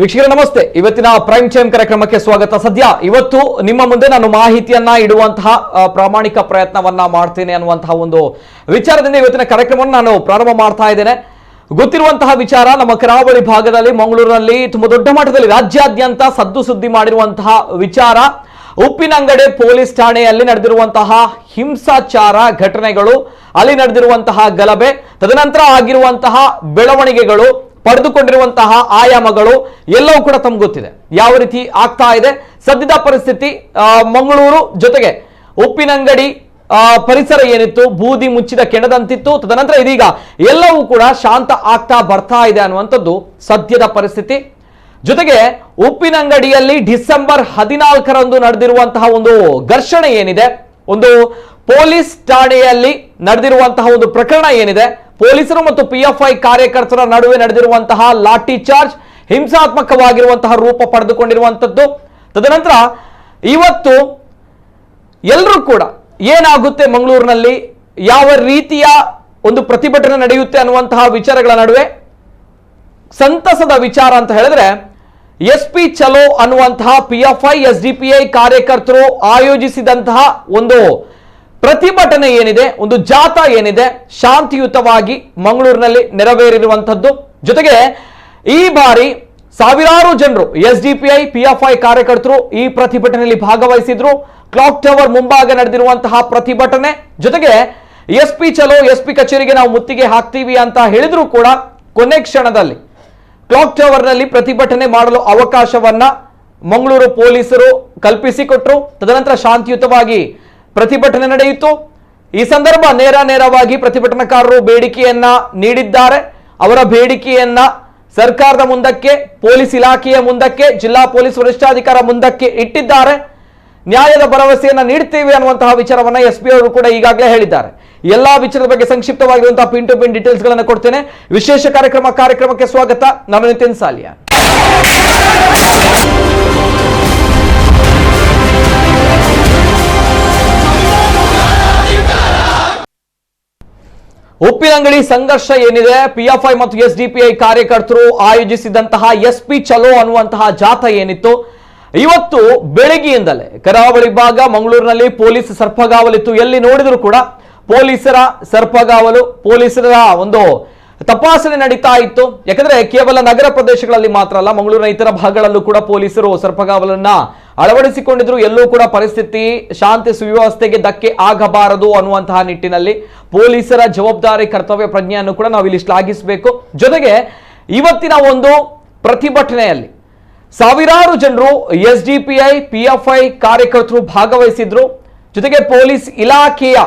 ವೀಕ್ಷಕರೇ ನಮಸ್ತೆ. ಇವತ್ತಿನ ಪ್ರೈಮ್ ಟೈಮ್ ಕಾರ್ಯಕ್ರಮಕ್ಕೆ ಸ್ವಾಗತ. ಸದ್ಯ ಇವತ್ತು ನಿಮ್ಮ ಮುಂದೆ ನಾನು ಮಾಹಿತಿಯನ್ನ ಇಡುವಂತಹ ಪ್ರಾಮಾಣಿಕ ಪ್ರಯತ್ನವನ್ನ ಮಾಡ್ತೇನೆ ಅನ್ನುವಂತಹ ಒಂದು ವಿಚಾರದಿಂದ ಇವತ್ತಿನ ಕಾರ್ಯಕ್ರಮವನ್ನು ನಾನು ಪ್ರಾರಂಭ ಮಾಡ್ತಾ ಇದ್ದೇನೆ. ಗೊತ್ತಿರುವಂತಹ ವಿಚಾರ, ನಮ್ಮ ಕರಾವಳಿ ಭಾಗದಲ್ಲಿ ಮಂಗಳೂರಿನಲ್ಲಿ ತುಂಬಾ ದೊಡ್ಡ ಮಟ್ಟದಲ್ಲಿ ರಾಜ್ಯಾದ್ಯಂತ ಸದ್ದು ಸುದ್ದಿ ಮಾಡಿರುವಂತಹ ವಿಚಾರ, ಉಪ್ಪಿನಂಗಡಿ ಪೊಲೀಸ್ ಠಾಣೆಯಲ್ಲಿ ನಡೆದಿರುವಂತಹ ಹಿಂಸಾಚಾರ ಘಟನೆಗಳು, ಅಲ್ಲಿ ನಡೆದಿರುವಂತಹ ಗಲಭೆ, ತದನಂತರ ಆಗಿರುವಂತಹ ಬೆಳವಣಿಗೆಗಳು, ಪಡೆದುಕೊಂಡಿರುವಂತಹ ಆಯಾಮಗಳು ಎಲ್ಲವೂ ಕೂಡ ತಮ್ಗೆ ಗೊತ್ತಿದೆ. ಯಾವ ರೀತಿ ಆಗ್ತಾ ಇದೆ ಸದ್ಯದ ಪರಿಸ್ಥಿತಿ, ಮಂಗಳೂರು ಜೊತೆಗೆ ಉಪ್ಪಿನಂಗಡಿ ಪರಿಸರ ಏನಿತ್ತು ಬೂದಿ ಮುಚ್ಚಿದ ಕೆಣದಂತಿತ್ತು. ತದನಂತರ ಇದೀಗ ಎಲ್ಲವೂ ಕೂಡ ಶಾಂತ ಆಗ್ತಾ ಬರ್ತಾ ಇದೆ ಅನ್ನುವಂಥದ್ದು ಸದ್ಯದ ಪರಿಸ್ಥಿತಿ. ಜೊತೆಗೆ ಉಪ್ಪಿನಂಗಡಿಯಲ್ಲಿ ಡಿಸೆಂಬರ್ 14ರಂದು ನಡೆದಿರುವಂತಹ ಒಂದು ಘರ್ಷಣೆ ಏನಿದೆ, ಒಂದು ಪೊಲೀಸ್ ಠಾಣೆಯಲ್ಲಿ ನಡೆದಿರುವಂತಹ ಒಂದು ಪ್ರಕರಣ ಏನಿದೆ, ಪೊಲೀಸರು ಮತ್ತು ಪಿಎಫ್ಐ ಕಾರ್ಯಕರ್ತರ ನಡುವೆ ನಡೆದಿರುವಂತಹ ಲಾಠಿ ಚಾರ್ಜ್ ಹಿಂಸಾತ್ಮಕವಾಗಿರುವಂತಹ ರೂಪ ಪಡೆದುಕೊಂಡಿರುವಂತದ್ದು. ತದನಂತರ ಇವತ್ತು ಎಲ್ಲರೂ ಕೂಡ ಏನಾಗುತ್ತೆ ಮಂಗಳೂರಿನಲ್ಲಿ, ಯಾವ ರೀತಿಯ ಒಂದು ಪ್ರತಿಭಟನೆ ನಡೆಯುತ್ತೆ ಅನ್ನುವಂತಹ ವಿಚಾರಗಳ ನಡುವೆ ಸಂತಸದ ವಿಚಾರ ಅಂತ ಹೇಳಿದ್ರೆ, ಎಸ್ಪಿ ಚಲೋ ಅನ್ನುವಂತಹ ಪಿಎಫ್ಐ ಎಸ್ಡಿಪಿಐ ಕಾರ್ಯಕರ್ತರು ಆಯೋಜಿಸಿದಂತಹ ಒಂದು ಪ್ರತಿಭಟನೆ ಏನಿದೆ, ಒಂದು ಜಾಥಾ ಏನಿದೆ, ಶಾಂತಿಯುತವಾಗಿ ಮಂಗಳೂರಿನಲ್ಲಿ ನೆರವೇರಿರುವಂತದ್ದು. ಜೊತೆಗೆ ಈ ಬಾರಿ ಸಾವಿರಾರು ಜನರು ಎಸ್ಡಿಪಿಐ ಪಿಎಫ್ಐ ಕಾರ್ಯಕರ್ತರು ಈ ಪ್ರತಿಭಟನೆಯಲ್ಲಿ ಭಾಗವಹಿಸಿದ್ರು. ಕ್ಲಾಕ್ ಟವರ್ ಮುಂಭಾಗ ನಡೆದಿರುವಂತಹ ಪ್ರತಿಭಟನೆ, ಜೊತೆಗೆ ಎಸ್ಪಿ ಚಲೋ, ಎಸ್ಪಿ ಕಚೇರಿಗೆ ನಾವು ಮುತ್ತಿಗೆ ಹಾಕ್ತೀವಿ ಅಂತ ಹೇಳಿದ್ರು ಕೂಡ ಕೊನೆ ಕ್ಷಣದಲ್ಲಿ ಕ್ಲಾಕ್ ಟವರ್ ನಲ್ಲಿ ಪ್ರತಿಭಟನೆ ಮಾಡಲು ಅವಕಾಶವನ್ನ ಮಂಗಳೂರು ಪೊಲೀಸರು ಕಲ್ಪಿಸಿಕೊಟ್ರು. ತದನಂತರ ಶಾಂತಿಯುತವಾಗಿ ಪ್ರತಿಭಟನೆ ನಡೆಯಿತು. ಈ ಸಂದರ್ಭ ನೇರವಾಗಿ ಪ್ರತಿಭಟನಾಕಾರರು ಬೇಡಿಕೆಯನ್ನ ನೀಡಿದ್ದಾರೆ. ಅವರ ಬೇಡಿಕೆಯನ್ನ ಸರ್ಕಾರದ ಮುಂದಕ್ಕೆ, ಪೊಲೀಸ್ ಇಲಾಖೆಯ ಮುಂದಕ್ಕೆ, ಜಿಲ್ಲಾ ಪೊಲೀಸ್ ವರಿಷ್ಠಾಧಿಕಾರ ಮುಂದಕ್ಕೆ ಇಟ್ಟಿದ್ದಾರೆ. ನ್ಯಾಯದ ಭರವಸೆಯನ್ನ ನೀಡ್ತೇವೆ ಅನ್ನುವಂತಹ ವಿಚಾರವನ್ನ ಎಸ್ಪಿ ಅವರು ಕೂಡ ಈಗಾಗಲೇ ಹೇಳಿದ್ದಾರೆ. ಎಲ್ಲಾ ವಿಚಾರದ ಬಗ್ಗೆ ಸಂಕ್ಷಿಪ್ತವಾಗಿರುವಂತಹ ಪಿನ್ ಟು ಪಿನ್ ಡೀಟೇಲ್ಸ್ ಗಳನ್ನು ಕೊಡ್ತೇನೆ. ವಿಶೇಷ ಕಾರ್ಯಕ್ರಮಕ್ಕೆ ಸ್ವಾಗತ. ನಾನು ನಿತಿನ್ ಸಾಲಿಯಾ. ಉಪ್ಪಿನಂಗಡಿ ಸಂಘರ್ಷ ಏನಿದೆ, ಪಿಎಫ್ಐ ಮತ್ತು ಎಸ್ಡಿಪಿಐ ಕಾರ್ಯಕರ್ತರು ಆಯೋಜಿಸಿದಂತಹ ಎಸ್ಪಿ ಚಲೋ ಅನ್ನುವಂತಹ ಜಾಥಾ ಏನಿತ್ತು, ಇವತ್ತು ಬೆಳಗ್ಗೆಯಿಂದಲೇ ಕರಾವಳಿ ಭಾಗ ಮಂಗಳೂರಿನಲ್ಲಿ ಪೊಲೀಸ್ ಸರ್ಪಗಾವಲಿತ್ತು. ಎಲ್ಲಿ ನೋಡಿದ್ರು ಕೂಡ ಪೊಲೀಸರ ಸರ್ಪಗಾವಲು, ಪೊಲೀಸರ ಒಂದು ತಪಾಸಣೆ ನಡೀತಾ ಇತ್ತು. ಯಾಕಂದ್ರೆ ಕೇವಲ ನಗರ ಪ್ರದೇಶಗಳಲ್ಲಿ ಮಾತ್ರ ಅಲ್ಲ, ಮಂಗಳೂರಿನ ಇತರ ಭಾಗಗಳಲ್ಲೂ ಕೂಡ ಪೊಲೀಸರು ಸರ್ಪಗಾವಲನ್ನ ಅಳವಡಿಸಿಕೊಂಡಿದ್ರು. ಎಲ್ಲೂ ಕೂಡ ಪರಿಸ್ಥಿತಿ ಶಾಂತಿ ಸುವ್ಯವಸ್ಥೆಗೆ ಧಕ್ಕೆ ಆಗಬಾರದು ಅನ್ನುವಂತಹ ನಿಟ್ಟಿನಲ್ಲಿ ಪೊಲೀಸರ ಜವಾಬ್ದಾರಿ ಕರ್ತವ್ಯ ಪ್ರಜ್ಞೆಯನ್ನು ಕೂಡ ನಾವು ಇಲ್ಲಿ ಶ್ಲಾಘಿಸಬೇಕು. ಜೊತೆಗೆ ಇವತ್ತಿನ ಒಂದು ಪ್ರತಿಭಟನೆಯಲ್ಲಿ ಸಾವಿರಾರು ಜನರು ಎಸ್ಡಿಪಿಐ ಪಿಎಫ್ಐ ಕಾರ್ಯಕರ್ತರು ಭಾಗವಹಿಸಿದ್ರು. ಜೊತೆಗೆ ಪೊಲೀಸ್ ಇಲಾಖೆಯ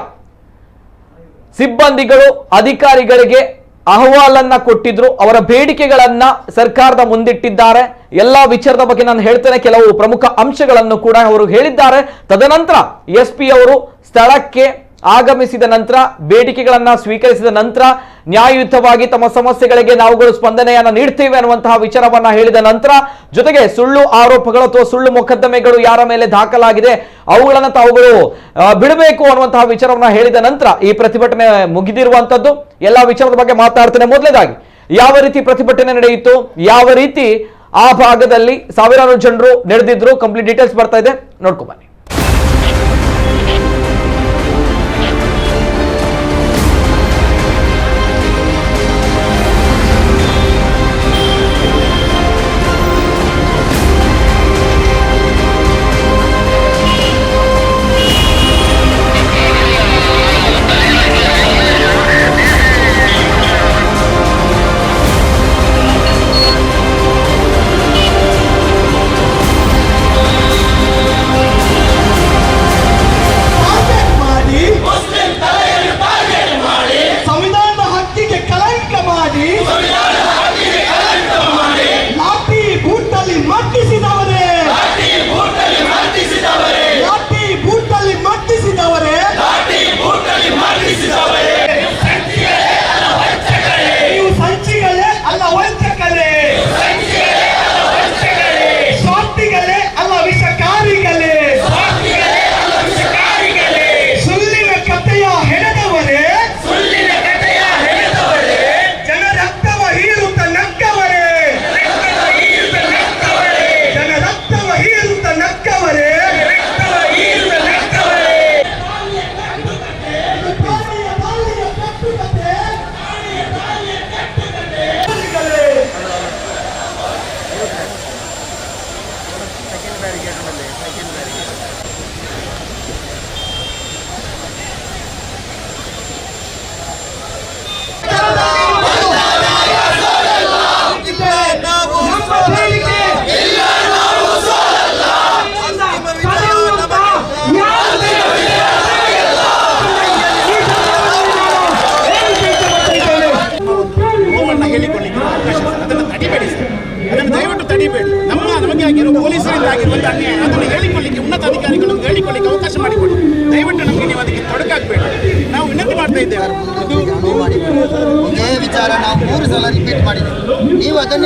ಸಿಬ್ಬಂದಿಗಳು ಅಧಿಕಾರಿಗಳಿಗೆ ಅಹವಾಲನ್ನ ಕೊಟ್ಟಿದ್ರು. ಅವರ ಬೇಡಿಕೆಗಳನ್ನ ಸರ್ಕಾರದ ಮುಂದಿಟ್ಟಿದ್ದಾರೆ. ಎಲ್ಲಾ ವಿಚಾರದ ಬಗ್ಗೆ ನಾನು ಹೇಳ್ತೇನೆ. ಕೆಲವು ಪ್ರಮುಖ ಅಂಶಗಳನ್ನು ಕೂಡ ಅವರು ಹೇಳಿದ್ದಾರೆ. ತದನಂತರ ಎಸ್ಪಿ ಅವರು ಸ್ಥಳಕ್ಕೆ ಆಗಮಿಸಿದ ನಂತರ, ಬೇಡಿಕೆಗಳನ್ನ ಸ್ವೀಕರಿಸಿದ ನಂತರ, ನ್ಯಾಯಯುತವಾಗಿ ತಮ್ಮ ಸಮಸ್ಯೆಗಳಿಗೆ ನಾವುಗಳು ಸ್ಪಂದನೆಯನ್ನ ನೀಡ್ತೇವೆ ಅನ್ನುವಂತಹ ವಿಚಾರವನ್ನ ಹೇಳಿದ ನಂತರ, ಜೊತೆಗೆ ಸುಳ್ಳು ಆರೋಪಗಳು ಅಥವಾ ಸುಳ್ಳು ಮೊಕದ್ದಮೆಗಳು ಯಾರ ಮೇಲೆ ದಾಖಲಾಗಿದೆ ಅವುಗಳನ್ನ ತಾವುಗಳು ಬಿಡಬೇಕು ಅನ್ನುವಂತಹ ವಿಚಾರವನ್ನ ಹೇಳಿದ ನಂತರ ಈ ಪ್ರತಿಭಟನೆ ಮುಗಿದಿರುವಂತದ್ದು. ಎಲ್ಲಾ ವಿಚಾರದ ಬಗ್ಗೆ ಮಾತಾಡ್ತೇನೆ. ಮೊದಲನೇದಾಗಿ ಯಾವ ರೀತಿ ಪ್ರತಿಭಟನೆ ನಡೆಯಿತು, ಯಾವ ರೀತಿ ಆ ಭಾಗದಲ್ಲಿ ಸಾವಿರಾರು ಜನರು ನಡೆದಿದ್ರು, ಕಂಪ್ಲೀಟ್ ಡೀಟೇಲ್ಸ್ ಬರ್ತಾ ಇದೆ, ನೋಡ್ಕೊ ಬನ್ನಿ.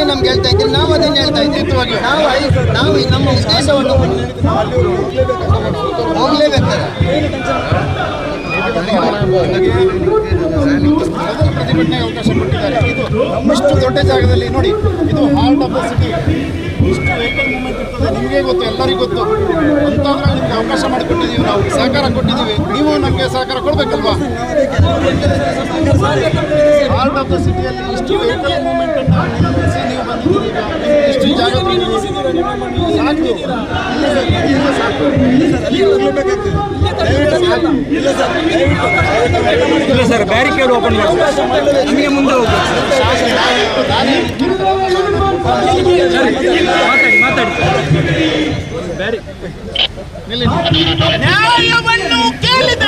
ಅದನ್ನೇ ನಮ್ಗೆ ಹೇಳ್ತಾ ಇದ್ದೀವಿ, ನಾವು ಅದನ್ನೇ ಹೇಳ್ತಾ ಇದ್ದೀವಿ. ನಾವು ನಮ್ಮ ಉದ್ದೇಶವನ್ನು ಹೋಗ್ಲೇಬೇಕಾದ್ರೆ ಪ್ರತಿಭಟನೆಗೆ ಅವಕಾಶ ಕೊಟ್ಟಿದ್ದಾರೆ. ಇದು ನಮ್ಮಷ್ಟು ದೊಡ್ಡ ಜಾಗದಲ್ಲಿ ನೋಡಿ, ಇದು ಹಾರ್ಟ್ ಆಫ್ ದ ಸಿಟಿ, ಇಷ್ಟು ವೆಹಿಕಲ್ ಮೂವ್ಮೆಂಟ್ ಇರ್ತದೆ, ನಿಮಗೆ ಗೊತ್ತು, ಎಲ್ಲರಿಗೂ ಗೊತ್ತು. ಅಂತಾದ್ರಲ್ಲಿ ನಿಮ್ಗೆ ಅವಕಾಶ ಮಾಡಿಕೊಟ್ಟಿದ್ದೀವಿ, ನಾವು ಸಹಕಾರ ಕೊಟ್ಟಿದ್ದೀವಿ, ನೀವು ನಮಗೆ ಸಹಕಾರ ಕೊಡಬೇಕಲ್ವಾ? ಹಾರ್ಟ್ ಆಫ್ ದ ಸಿಟಿಯಲ್ಲಿ ಇಷ್ಟು ವೆಹಿಕಲ್ ಮೂವ್ಮೆಂಟ್ ನಿಲ್ಲಿಸಿ ನೀವು ಬಂದಿದ್ದೀರಿ, ಇಷ್ಟು ಜಾಗ ಸಾಕು. ಇಲ್ಲ ಸರ್, ಬ್ಯಾರಿಕೇಡ್ ಓಪನ್ ಮಾಡಿ ನಮಗೆ ಮುಂದೆ ಹೋಗಿ ಮಾತಾಡಿ. ನ್ಯಾಯವನ್ನು ಕೇಳಿದ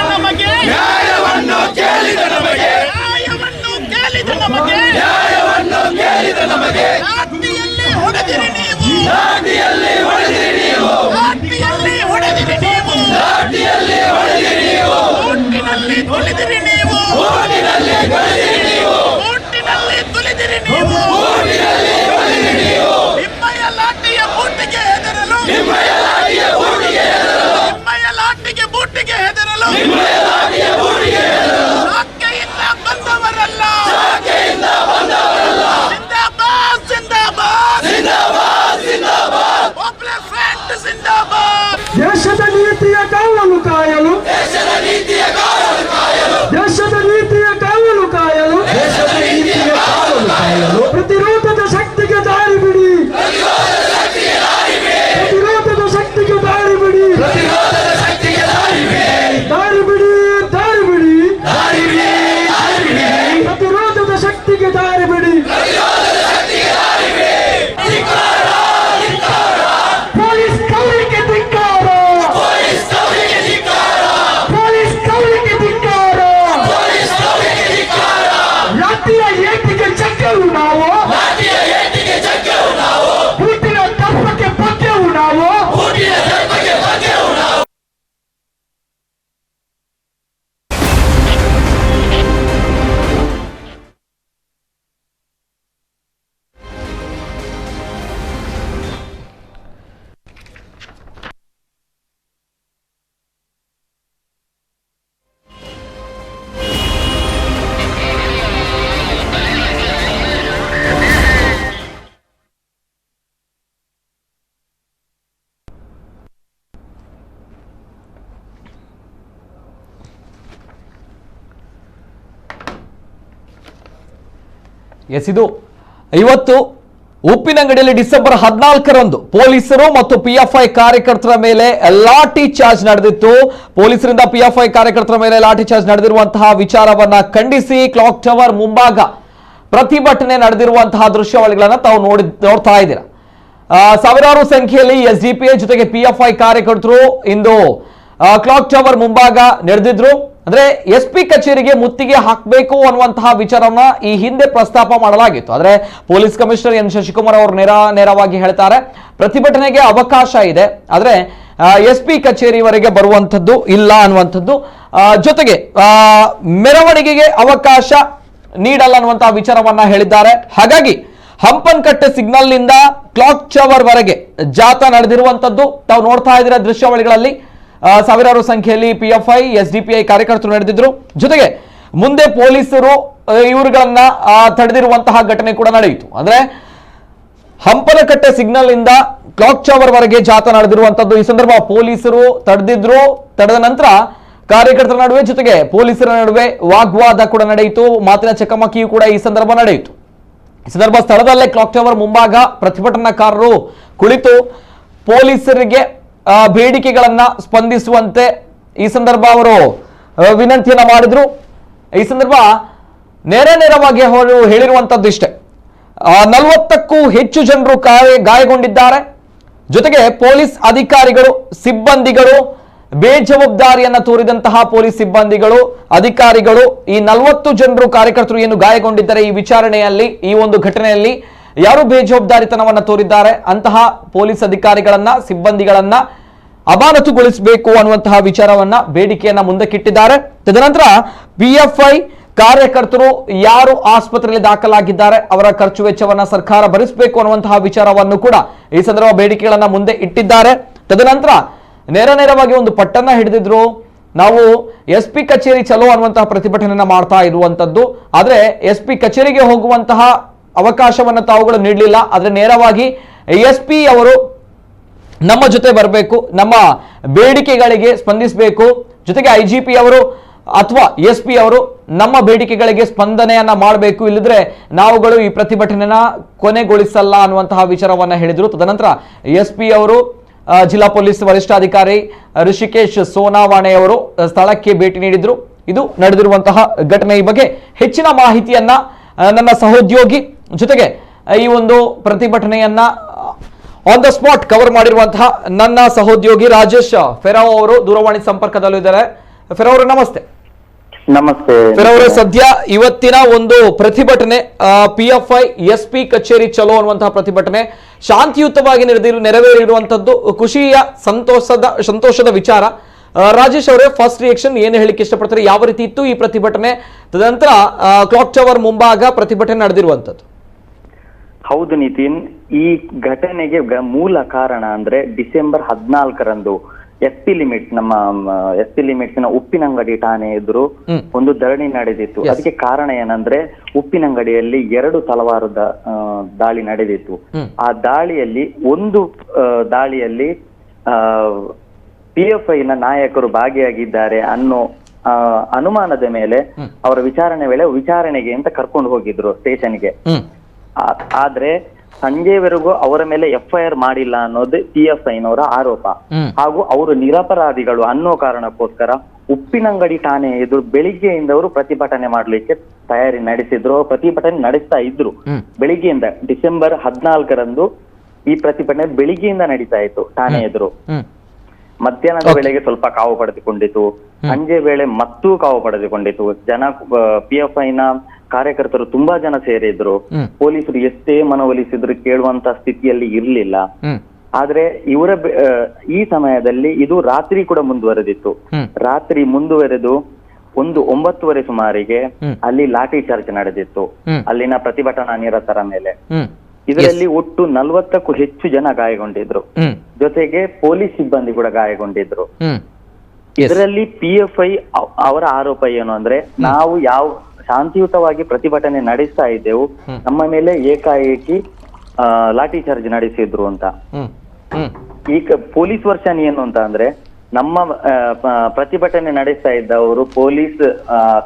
ನಮಗೆ ಲಾಠಿಯಲ್ಲಿ ಹೊಡೆದಿರಿ ನೀವು, ಓಟಿನಲ್ಲಿ ತುಳಿದಿರಿ ನೀವು, ನಿಮ್ಮಯ ಲಾಠಿಯ ಬೂಟಿಗೆ ಹೆದರಲು, ಶಾಖೆಯಿಂದ ಬಂದವರಲ್ಲ. ಜಿಂದಾಬಾದ್, ಪಾಪ್ಯುಲರ್ ಫ್ರಂಟ್ ಜಿಂದಾಬಾದ್. ದೇಶದ ನೀತಿಯ ಕಾವಲು ಕಾಯಲು, ದೇಶದ ನೀತಿಯ ಕಾವಲು ಕಾಯಲು, ಪ್ರತಿರೋಧದ ಶಕ್ತಿಗೆ ದಾರಿ ಬಿಡಿ, ಪ್ರತಿರೋಧದ ಶಕ್ತಿಗೆ ದಾರಿ ಬಿಡಿ, ದಾರಿ ಬಿಡಿ, ದಾರಿ ಬಿಡಿ, ಪ್ರತಿರೋಧದ ಶಕ್ತಿಗೆ ದಾರಿ ಬಿಡಿ. ಪೊಲೀಸ್ ಕೌಲಿಗೆ ಧಿಕ್ಕಾರ, ಪೊಲೀಸ್ ಕೌಲಿಗೆ ಧಿಕ್ಕಾರ, ಲಾಠಿಯ ಏಟಿಗೆ ಜಗ್ಗೆವು ನಾವು, ಬೂಟಿನ ದರ್ಪಕ್ಕೆ ಬಗ್ಗೆವು ನಾವು. ಎಸ್, ಇದು ಇವತ್ತು ಉಪ್ಪಿನಂಗಡಿಯಲ್ಲಿ ಡಿಸೆಂಬರ್ 14ರಂದು ಪೊಲೀಸರು ಮತ್ತು ಪಿಎಫ್ಐ ಕಾರ್ಯಕರ್ತರ ಮೇಲೆ ಲಾಠಿ ಚಾರ್ಜ್ ನಡೆದಿತ್ತು. ಪೊಲೀಸರಿಂದ ಪಿಎಫ್ಐ ಕಾರ್ಯಕರ್ತರ ಮೇಲೆ ಲಾಠಿ ಚಾರ್ಜ್ ನಡೆದಿರುವಂತಹ ವಿಚಾರವನ್ನ ಖಂಡಿಸಿ ಕ್ಲಾಕ್ ಟವರ್ ಮುಂಭಾಗ ಪ್ರತಿಭಟನೆ ನಡೆದಿರುವಂತಹ ದೃಶ್ಯಾವಳಿಗಳನ್ನ ತಾವು ನೋಡ್ತಾ ಇದ್ದೀರಾ. ಸಾವಿರಾರು ಸಂಖ್ಯೆಯಲ್ಲಿ ಎಸ್ಡಿಪಿಐ ಜೊತೆಗೆ ಪಿಎಫ್ಐ ಕಾರ್ಯಕರ್ತರು ಇಂದು ಕ್ಲಾಕ್ ಟವರ್ ಮುಂಭಾಗ ನಡೆದಿದ್ರು. ಅಂದ್ರೆ ಎಸ್ಪಿ ಕಚೇರಿಗೆ ಮುತ್ತಿಗೆ ಹಾಕಬೇಕು ಅನ್ನುವಂತಹ ವಿಚಾರವನ್ನ ಈ ಹಿಂದೆ ಪ್ರಸ್ತಾಪ ಮಾಡಲಾಗಿತ್ತು. ಆದ್ರೆ ಪೊಲೀಸ್ ಕಮಿಷನರ್ ಎನ್ ಶಶಿಕುಮಾರ್ ಅವರು ನೇರವಾಗಿ ಹೇಳ್ತಾರೆ, ಪ್ರತಿಭಟನೆಗೆ ಅವಕಾಶ ಇದೆ, ಆದ್ರೆ ಎಸ್ಪಿ ಕಚೇರಿವರೆಗೆ ಬರುವಂತದ್ದು ಇಲ್ಲ ಅನ್ನುವಂಥದ್ದು. ಜೊತೆಗೆ ಮೆರವಣಿಗೆಗೆ ಅವಕಾಶ ನೀಡಲ್ಲ ಅನ್ನುವಂತಹ ವಿಚಾರವನ್ನ ಹೇಳಿದ್ದಾರೆ. ಹಾಗಾಗಿ ಹಂಪನಕಟ್ಟೆ ಸಿಗ್ನಲ್ ನಿಂದ ಕ್ಲಾಕ್ ಟವರ್ ವರೆಗೆ ಜಾಥಾ ನಡೆದಿರುವಂತದ್ದು ತಾವು ನೋಡ್ತಾ ಇದ್ದೀರಾ ದೃಶ್ಯಾವಳಿಗಳಲ್ಲಿ. ಸಾವಿರಾರು ಸಂಖ್ಯೆಯಲ್ಲಿ ಪಿಎಫ್ಐ ಎಸ್ಡಿಪಿಐ ಕಾರ್ಯಕರ್ತರು ನಡೆದಿದ್ರು. ಜೊತೆಗೆ ಮುಂದೆ ಪೊಲೀಸರು ಇವರುಗಳನ್ನ ತಡೆದಿರುವಂತಹ ಘಟನೆ ಕೂಡ ನಡೆಯಿತು. ಅಂದ್ರೆ ಹಂಪನಕಟ್ಟೆ ಸಿಗ್ನಲ್ ಇಂದ ಕ್ಲಾಕ್ ಟವರ್ ವರೆಗೆ ಜಾಥಾ ನಡೆದಿರುವಂತದ್ದು. ಈ ಸಂದರ್ಭ ಪೊಲೀಸರು ತಡೆದ ನಂತರ ಕಾರ್ಯಕರ್ತರ ನಡುವೆ ಜೊತೆಗೆ ಪೊಲೀಸರ ನಡುವೆ ವಾಗ್ವಾದ ಕೂಡ ನಡೆಯಿತು. ಮಾತಿನ ಚಕಮಕಿಯೂ ಕೂಡ ಈ ಸಂದರ್ಭ ನಡೆಯಿತು. ಈ ಸಂದರ್ಭ ಸ್ಥಳದಲ್ಲೇ ಕ್ಲಾಕ್ ಟವರ್ ಮುಂಭಾಗ ಪ್ರತಿಭಟನಾಕಾರರು ಕುಳಿತು ಪೊಲೀಸರಿಗೆ ಬೇಡಿಕೆಗಳನ್ನ ಸ್ಪಂದಿಸುವಂತೆ ಈ ಸಂದರ್ಭ ಅವರು ವಿನಂತಿಯನ್ನ ಮಾಡಿದ್ರು. ಈ ಸಂದರ್ಭ ನೇರವಾಗಿ ಅವರು ಹೇಳಿರುವಂತದ್ದು ಇಷ್ಟೇ, 40ಕ್ಕೂ ಹೆಚ್ಚು ಜನರು ಗಾಯಗೊಂಡಿದ್ದಾರೆ. ಜೊತೆಗೆ ಪೊಲೀಸ್ ಅಧಿಕಾರಿಗಳು, ಸಿಬ್ಬಂದಿಗಳು, ಬೇಜವಾಬ್ದಾರಿಯನ್ನ ತೋರಿದಂತಹ ಪೊಲೀಸ್ ಸಿಬ್ಬಂದಿಗಳು, ಅಧಿಕಾರಿಗಳು, ಈ 40 ಜನರು ಕಾರ್ಯಕರ್ತರು ಏನು ಗಾಯಗೊಂಡಿದ್ದಾರೆ ಈ ವಿಚಾರಣೆಯಲ್ಲಿ, ಈ ಒಂದು ಘಟನೆಯಲ್ಲಿ ಯಾರು ಬೇಜವಾಬ್ದಾರಿತನವನ್ನ ತೋರಿದ್ದಾರೆ ಅಂತಹ ಪೊಲೀಸ್ ಅಧಿಕಾರಿಗಳನ್ನ, ಸಿಬ್ಬಂದಿಗಳನ್ನ ಅಮಾನತುಗೊಳಿಸಬೇಕು ಅನ್ನುವಂತಹ ವಿಚಾರವನ್ನ ಬೇಡಿಕೆಯನ್ನ ಮುಂದಕ್ಕಿಟ್ಟಿದ್ದಾರೆ. ತದನಂತರ ಪಿಎಫ್ಐ ಕಾರ್ಯಕರ್ತರು ಯಾರು ಆಸ್ಪತ್ರೆಯಲ್ಲಿ ದಾಖಲಾಗಿದ್ದಾರೆ ಅವರ ಖರ್ಚು ವೆಚ್ಚವನ್ನ ಸರ್ಕಾರ ಭರಿಸಬೇಕು ಅನ್ನುವಂತಹ ವಿಚಾರವನ್ನು ಕೂಡ ಈ ಸಂದರ್ಭ ಬೇಡಿಕೆಗಳನ್ನ ಮುಂದೆ ಇಟ್ಟಿದ್ದಾರೆ. ತದನಂತರ ನೇರವಾಗಿ ಒಂದು ಪಟ್ಟನ್ನ ಹಿಡಿದಿದ್ರು, ನಾವು SP ಕಚೇರಿ ಚಲೋ ಅನ್ನುವಂತಹ ಪ್ರತಿಭಟನೆಯನ್ನ ಮಾಡ್ತಾ ಇರುವಂತದ್ದು. ಆದ್ರೆ SP ಕಚೇರಿಗೆ ಹೋಗುವಂತಹ ಅವಕಾಶವನ್ನ ತಾವುಗಳು ನೀಡಲಿಲ್ಲ. ಆದ್ರೆ ನೇರವಾಗಿ SP ಅವರು ನಮ್ಮ ಜೊತೆ ಬರಬೇಕು, ನಮ್ಮ ಬೇಡಿಕೆಗಳಿಗೆ ಸ್ಪಂದಿಸಬೇಕು, ಜೊತೆಗೆ IGP ಅವರು ಅಥವಾ SP ಅವರು ನಮ್ಮ ಬೇಡಿಕೆಗಳಿಗೆ ಸ್ಪಂದನೆಯನ್ನ ಮಾಡಬೇಕು, ಇಲ್ಲದ್ರೆ ನಾವುಗಳು ಈ ಪ್ರತಿಭಟನೆಯನ್ನ ಕೊನೆಗೊಳಿಸಲ್ಲ ಅನ್ನುವಂತಹ ವಿಚಾರವನ್ನ ಹೇಳಿದ್ರು. ತದನಂತರ SP ಅವರು ಜಿಲ್ಲಾ ಪೊಲೀಸ್ ವರಿಷ್ಠಾಧಿಕಾರಿ ಋಷಿಕೇಶ್ ಸೋನಾವಾಣೆ ಅವರು ಸ್ಥಳಕ್ಕೆ ಭೇಟಿ ನೀಡಿದ್ರು. ಇದು ನಡೆದಿರುವಂತಹ ಘಟನೆ. ಈ ಬಗ್ಗೆ ಹೆಚ್ಚಿನ ಮಾಹಿತಿಯನ್ನ ನನ್ನ ಸಹೋದ್ಯೋಗಿ ಜೊತೆಗೆ ಈ ಒಂದು ಪ್ರತಿಭಟನೆಯನ್ನ ಆನ್ ದ ಸ್ಪಾಟ್ ಕವರ್ ಮಾಡಿರುವಂತಹ ನನ್ನ ಸಹೋದ್ಯೋಗಿ ರಾಜೇಶ್ ಫೆರಾವ್ ಅವರು ದೂರವಾಣಿ ಸಂಪರ್ಕದಲ್ಲಿದ್ದಾರೆ. ಫೆರಾವ್ ಅವರು ನಮಸ್ತೆ. ನಮಸ್ತೆ. ಫೆರಾವ್ ಅವರೇ, ಸದ್ಯ ಇವತ್ತಿನ ಒಂದು ಪ್ರತಿಭಟನೆ PFI SP ಕಚೇರಿ ಚಲೋ ಅನ್ನುವಂತಹ ಪ್ರತಿಭಟನೆ ಶಾಂತಿಯುತವಾಗಿ ನೆರವೇರಿರುವಂತದ್ದು ಖುಷಿಯ ಸಂತೋಷದ ವಿಚಾರ. ರಾಜೇಶ್ ಅವರೇ, ಫಸ್ಟ್ ರಿಯಾಕ್ಷನ್ ಏನು ಹೇಳಿಕ್ಕೆ ಇಷ್ಟಪಡ್ತಾರೆ? ಯಾವ ರೀತಿ ಇತ್ತು ಈ ಪ್ರತಿಭಟನೆ? ತದನಂತರ ಕ್ಲಾಕ್ ಟವರ್ ಮುಂಭಾಗ ಪ್ರತಿಭಟನೆ ನಡೆದಿರುವಂತದ್ದು. ಹೌದು ನಿತಿನ್, ಈ ಘಟನೆಗೆ ಮೂಲ ಕಾರಣ ಅಂದ್ರೆ ಡಿಸೆಂಬರ್ 14ರಂದು SP ಲಿಮಿಟ್ಸ್ ನ ಉಪ್ಪಿನಂಗಡಿ ಠಾಣೆ ಎದುರು ಒಂದು ಧರಣಿ ನಡೆದಿತ್ತು. ಅದಕ್ಕೆ ಕಾರಣ ಏನಂದ್ರೆ ಉಪ್ಪಿನಂಗಡಿಯಲ್ಲಿ 2 ತಲವಾರು ದಾಳಿ ನಡೆದಿತ್ತು. ಆ ದಾಳಿಯಲ್ಲಿ ಒಂದು ದಾಳಿಯಲ್ಲಿ PFI ನ ನಾಯಕರು ಭಾಗಿಯಾಗಿದ್ದಾರೆ ಅನ್ನೋ ಅನುಮಾನದ ಮೇಲೆ ಅವರ ವಿಚಾರಣೆಗೆ ಅಂತ ಕರ್ಕೊಂಡು ಹೋಗಿದ್ರು ಸ್ಟೇಷನ್ಗೆ. ಆದ್ರೆ ಸಂಜೆವರೆಗೂ ಅವರ ಮೇಲೆ FIR ಮಾಡಿಲ್ಲ ಅನ್ನೋದು PFIನವರ ಆರೋಪ. ಹಾಗೂ ಅವರು ನಿರಪರಾಧಿಗಳು ಅನ್ನೋ ಕಾರಣಕ್ಕೋಸ್ಕರ ಉಪ್ಪಿನಂಗಡಿ ಠಾಣೆ ಎದುರು ಬೆಳಿಗ್ಗೆಯಿಂದ ಅವರು ಪ್ರತಿಭಟನೆ ಮಾಡ್ಲಿಕ್ಕೆ ತಯಾರಿ ನಡೆಸಿದ್ರು, ಪ್ರತಿಭಟನೆ ನಡೆಸ್ತಾ ಇದ್ರು. ಬೆಳಿಗ್ಗೆಯಿಂದ ಡಿಸೆಂಬರ್ 14ರಂದು ಈ ಪ್ರತಿಭಟನೆ ಬೆಳಿಗ್ಗೆಯಿಂದ ನಡೀತಾ ಇತ್ತು ಠಾಣೆ ಎದುರು. ಮಧ್ಯಾಹ್ನದ ವೇಳೆಗೆ ಸ್ವಲ್ಪ ಕಾವು ಪಡೆದುಕೊಂಡಿತು, ಸಂಜೆ ವೇಳೆ ಮತ್ತೂ ಕಾವು ಪಡೆದುಕೊಂಡಿತು. PFIನ ಕಾರ್ಯಕರ್ತರು ತುಂಬಾ ಜನ ಸೇರಿದ್ರು. ಪೊಲೀಸರು ಎಷ್ಟೇ ಮನವೊಲಿಸಿದ್ರು ಕೇಳುವಂತ ಸ್ಥಿತಿಯಲ್ಲಿ ಇರ್ಲಿಲ್ಲ. ಆದ್ರೆ ಇವರ ಈ ಸಮಯದಲ್ಲಿ ಇದು ರಾತ್ರಿ ಕೂಡ ಮುಂದುವರೆದಿತ್ತು. ರಾತ್ರಿ ಮುಂದುವರೆದು 9:30 ಸುಮಾರಿಗೆ ಅಲ್ಲಿ ಲಾಠಿ ಚಾರ್ಜ್ ನಡೆದಿತ್ತು ಅಲ್ಲಿನ ಪ್ರತಿಭಟನಾ ನಿರತರ ಮೇಲೆ. ಇದರಲ್ಲಿ ಒಟ್ಟು 40ಕ್ಕೂ ಹೆಚ್ಚು ಜನ ಗಾಯಗೊಂಡಿದ್ರು, ಜೊತೆಗೆ ಪೊಲೀಸ್ ಸಿಬ್ಬಂದಿ ಕೂಡ ಗಾಯಗೊಂಡಿದ್ರು. ಇದರಲ್ಲಿ PFI ಅವರ ಆರೋಪ ಏನು ಅಂದ್ರೆ, ನಾವು ಶಾಂತಿಯುತವಾಗಿ ಪ್ರತಿಭಟನೆ ನಡೆಸ್ತಾ ಇದ್ದೆವು, ನಮ್ಮ ಮೇಲೆ ಏಕಾಏಕಿ ಲಾಠಿ ಚಾರ್ಜ್ ನಡೆಸಿದ್ರು ಅಂತ. ಈಗ ಪೊಲೀಸ್ ವರ್ಷನ್ ಏನು ಅಂತ ಅಂದ್ರೆ, ನಮ್ಮ ಪ್ರತಿಭಟನೆ ನಡೆಸ್ತಾ ಇದ್ದವರು ಪೊಲೀಸ್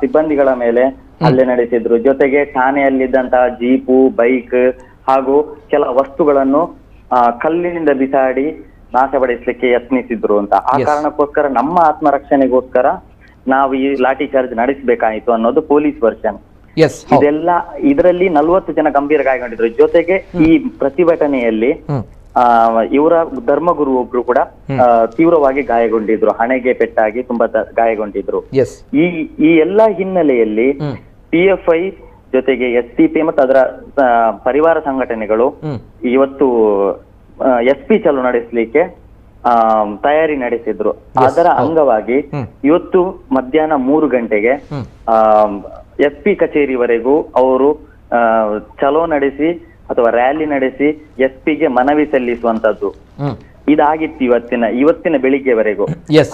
ಸಿಬ್ಬಂದಿಗಳ ಮೇಲೆ ಹಲ್ಲೆ ನಡೆಸಿದ್ರು, ಜೊತೆಗೆ ಠಾಣೆಯಲ್ಲಿದ್ದಂತಹ ಜೀಪು, ಬೈಕ್ ಹಾಗೂ ಕೆಲ ವಸ್ತುಗಳನ್ನು ಕಲ್ಲಿನಿಂದ ಬಿಸಾಡಿ ನಾಶಪಡಿಸಲಿಕ್ಕೆ ಯತ್ನಿಸಿದ್ರು ಅಂತ. ಆ ಕಾರಣಕ್ಕೋಸ್ಕರ ನಮ್ಮ ಆತ್ಮರಕ್ಷಣೆಗೋಸ್ಕರ ನಾವು ಈ ಲಾಠಿ ಚಾರ್ಜ್ ನಡೆಸಬೇಕಾಯಿತು ಅನ್ನೋದು ಪೊಲೀಸ್ ವರ್ಷನ್. ಇದರಲ್ಲಿ 40 ಜನ ಗಂಭೀರ ಗಾಯಗೊಂಡಿದ್ರು. ಜೊತೆಗೆ ಈ ಪ್ರತಿಭಟನೆಯಲ್ಲಿ ಇವರ ಧರ್ಮಗುರು ಒಬ್ರು ಕೂಡ ತೀವ್ರವಾಗಿ ಗಾಯಗೊಂಡಿದ್ರು, ಹಣೆಗೆ ಪೆಟ್ಟಾಗಿ ತುಂಬಾ ಗಾಯಗೊಂಡಿದ್ರು. ಈ ಎಲ್ಲಾ ಹಿನ್ನೆಲೆಯಲ್ಲಿ PFI ಜೊತೆಗೆ STP ಮತ್ತು ಅದರ ಪರಿವಾರ ಸಂಘಟನೆಗಳು ಇವತ್ತು SP ಚಲೋ ನಡೆಸಲಿಕ್ಕೆ ತಯಾರಿ ನಡೆಸಿದ್ರು. ಅದರ ಅಂಗವಾಗಿ ಇವತ್ತು ಮಧ್ಯಾಹ್ನ 3 ಗಂಟೆಗೆ SP ಕಚೇರಿವರೆಗೂ ಅವರು ಚಲೋ ನಡೆಸಿ ಅಥವಾ ರ್ಯಾಲಿ ನಡೆಸಿ SPಗೆ ಮನವಿ ಸಲ್ಲಿಸುವಂತದ್ದು ಇದಾಗಿತ್ತು ಇವತ್ತಿನ ಬೆಳಿಗ್ಗೆವರೆಗೂ.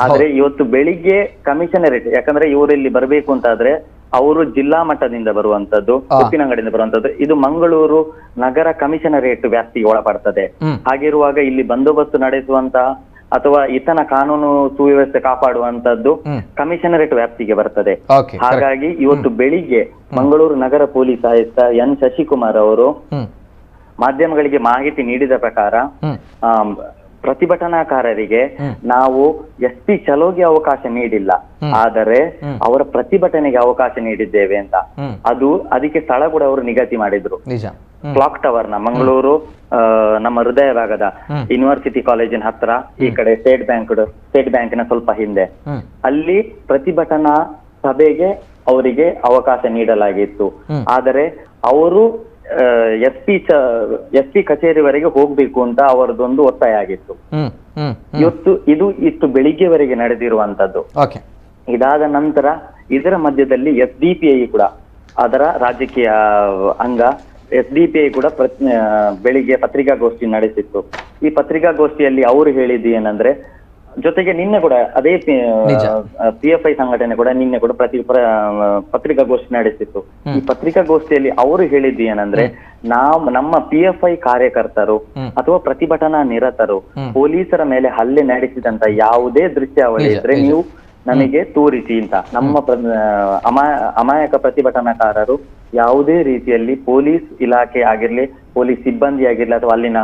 ಆದ್ರೆ ಇವತ್ತು ಬೆಳಿಗ್ಗೆ ಕಮಿಷನರೇಟ್, ಯಾಕಂದ್ರೆ ಇವರಲ್ಲಿ ಬರ್ಬೇಕು ಅಂತಾದ್ರೆ ಅವರು ಜಿಲ್ಲಾ ಮಟ್ಟದಿಂದ ಬರುವಂತದ್ದು, ಉಪ್ಪಿನಂಗಡಿಯಿಂದ ಬರುವಂತದ್ದು. ಇದು ಮಂಗಳೂರು ನಗರ ಕಮಿಷನರೇಟ್ ವ್ಯಾಪ್ತಿಗೆ ಒಳಪಡ್ತದೆ. ಹಾಗಿರುವಾಗ ಇಲ್ಲಿ ಬಂದೋಬಸ್ತ್ ನಡೆಸುವಂತ ಅಥವಾ ಈತನ ಕಾನೂನು ಸುವ್ಯವಸ್ಥೆ ಕಾಪಾಡುವಂತದ್ದು ಕಮಿಷನರೇಟ್ ವ್ಯಾಪ್ತಿಗೆ ಬರ್ತದೆ. ಹಾಗಾಗಿ ಇವತ್ತು ಬೆಳಿಗ್ಗೆ ಮಂಗಳೂರು ನಗರ ಪೊಲೀಸ್ ಆಯುಕ್ತ N ಶಶಿಕುಮಾರ್ ಅವರು ಮಾಧ್ಯಮಗಳಿಗೆ ಮಾಹಿತಿ ನೀಡಿದ ಪ್ರಕಾರ ಪ್ರತಿಭಟನಾಕಾರರಿಗೆ ನಾವು SP ಚಲೋಗೆ ಅವಕಾಶ ನೀಡಿಲ್ಲ, ಆದರೆ ಅವರ ಪ್ರತಿಭಟನೆಗೆ ಅವಕಾಶ ನೀಡಿದ್ದೇವೆ ಅಂತ. ಅದಕ್ಕೆ ಸ್ಥಳ ಕೂಡ ಅವರು ನಿಗದಿ ಮಾಡಿದ್ರು. ಕ್ಲಾಕ್ ಟವರ್ ನ ಮಂಗಳೂರು ನಮ್ಮ ಹೃದಯ ಭಾಗದ ಯೂನಿವರ್ಸಿಟಿ ಕಾಲೇಜಿನ ಹತ್ರ, ಈ ಕಡೆ ಸ್ಟೇಟ್ ಬ್ಯಾಂಕಿನ ಸ್ವಲ್ಪ ಹಿಂದೆ, ಅಲ್ಲಿ ಪ್ರತಿಭಟನಾ ಸಭೆಗೆ ಅವರಿಗೆ ಅವಕಾಶ ನೀಡಲಾಗಿತ್ತು. ಆದರೆ ಅವರು SP ಕಚೇರಿವರೆಗೆ ಹೋಗ್ಬೇಕು ಅಂತ ಅವರದೊಂದು ಒತ್ತಾಯ ಆಗಿತ್ತು. ಇಷ್ಟು ಬೆಳಿಗ್ಗೆವರೆಗೆ ನಡೆದಿರುವಂತದ್ದು. ಇದಾದ ನಂತರ ಇದರ ಮಧ್ಯದಲ್ಲಿ SDPI ಕೂಡ ಅದರ ರಾಜಕೀಯ ಅಂಗ SDPI ಕೂಡ ಬೆಳಿಗ್ಗೆ ಪತ್ರಿಕಾಗೋಷ್ಠಿ ನಡೆಸಿತ್ತು. ಈ ಪತ್ರಿಕಾಗೋಷ್ಠಿಯಲ್ಲಿ ಅವರು ಹೇಳಿದ್ದು ಏನಂದ್ರೆ, ಜೊತೆಗೆ ನಿನ್ನೆ ಕೂಡ ಅದೇ PFI ಸಂಘಟನೆ ಕೂಡ ನಿನ್ನೆ ಕೂಡ ಪತ್ರಿಕಾಗೋಷ್ಠಿ ನಡೆಸಿತ್ತು. ಈ ಪತ್ರಿಕಾಗೋಷ್ಠಿಯಲ್ಲಿ ಅವರು ಹೇಳಿದ್ದು ಏನಂದ್ರೆ, ನಮ್ಮ PFI ಕಾರ್ಯಕರ್ತರು ಅಥವಾ ಪ್ರತಿಭಟನಾ ನಿರತರು ಪೊಲೀಸರ ಮೇಲೆ ಹಲ್ಲೆ ನಡೆಸಿದಂತ ಯಾವುದೇ ದೃಶ್ಯಾವಳಿ ಇದ್ರೆ ನೀವು ನಮಗೆ ತೋರಿಸಿ ಅಂತ. ನಮ್ಮ ಅಮಾಯಕ ಪ್ರತಿಭಟನಾಕಾರರು ಯಾವುದೇ ರೀತಿಯಲ್ಲಿ ಪೊಲೀಸ್ ಇಲಾಖೆ ಆಗಿರ್ಲಿ, ಪೊಲೀಸ್ ಸಿಬ್ಬಂದಿ ಆಗಿರ್ಲಿ, ಅಥವಾ ಅಲ್ಲಿನ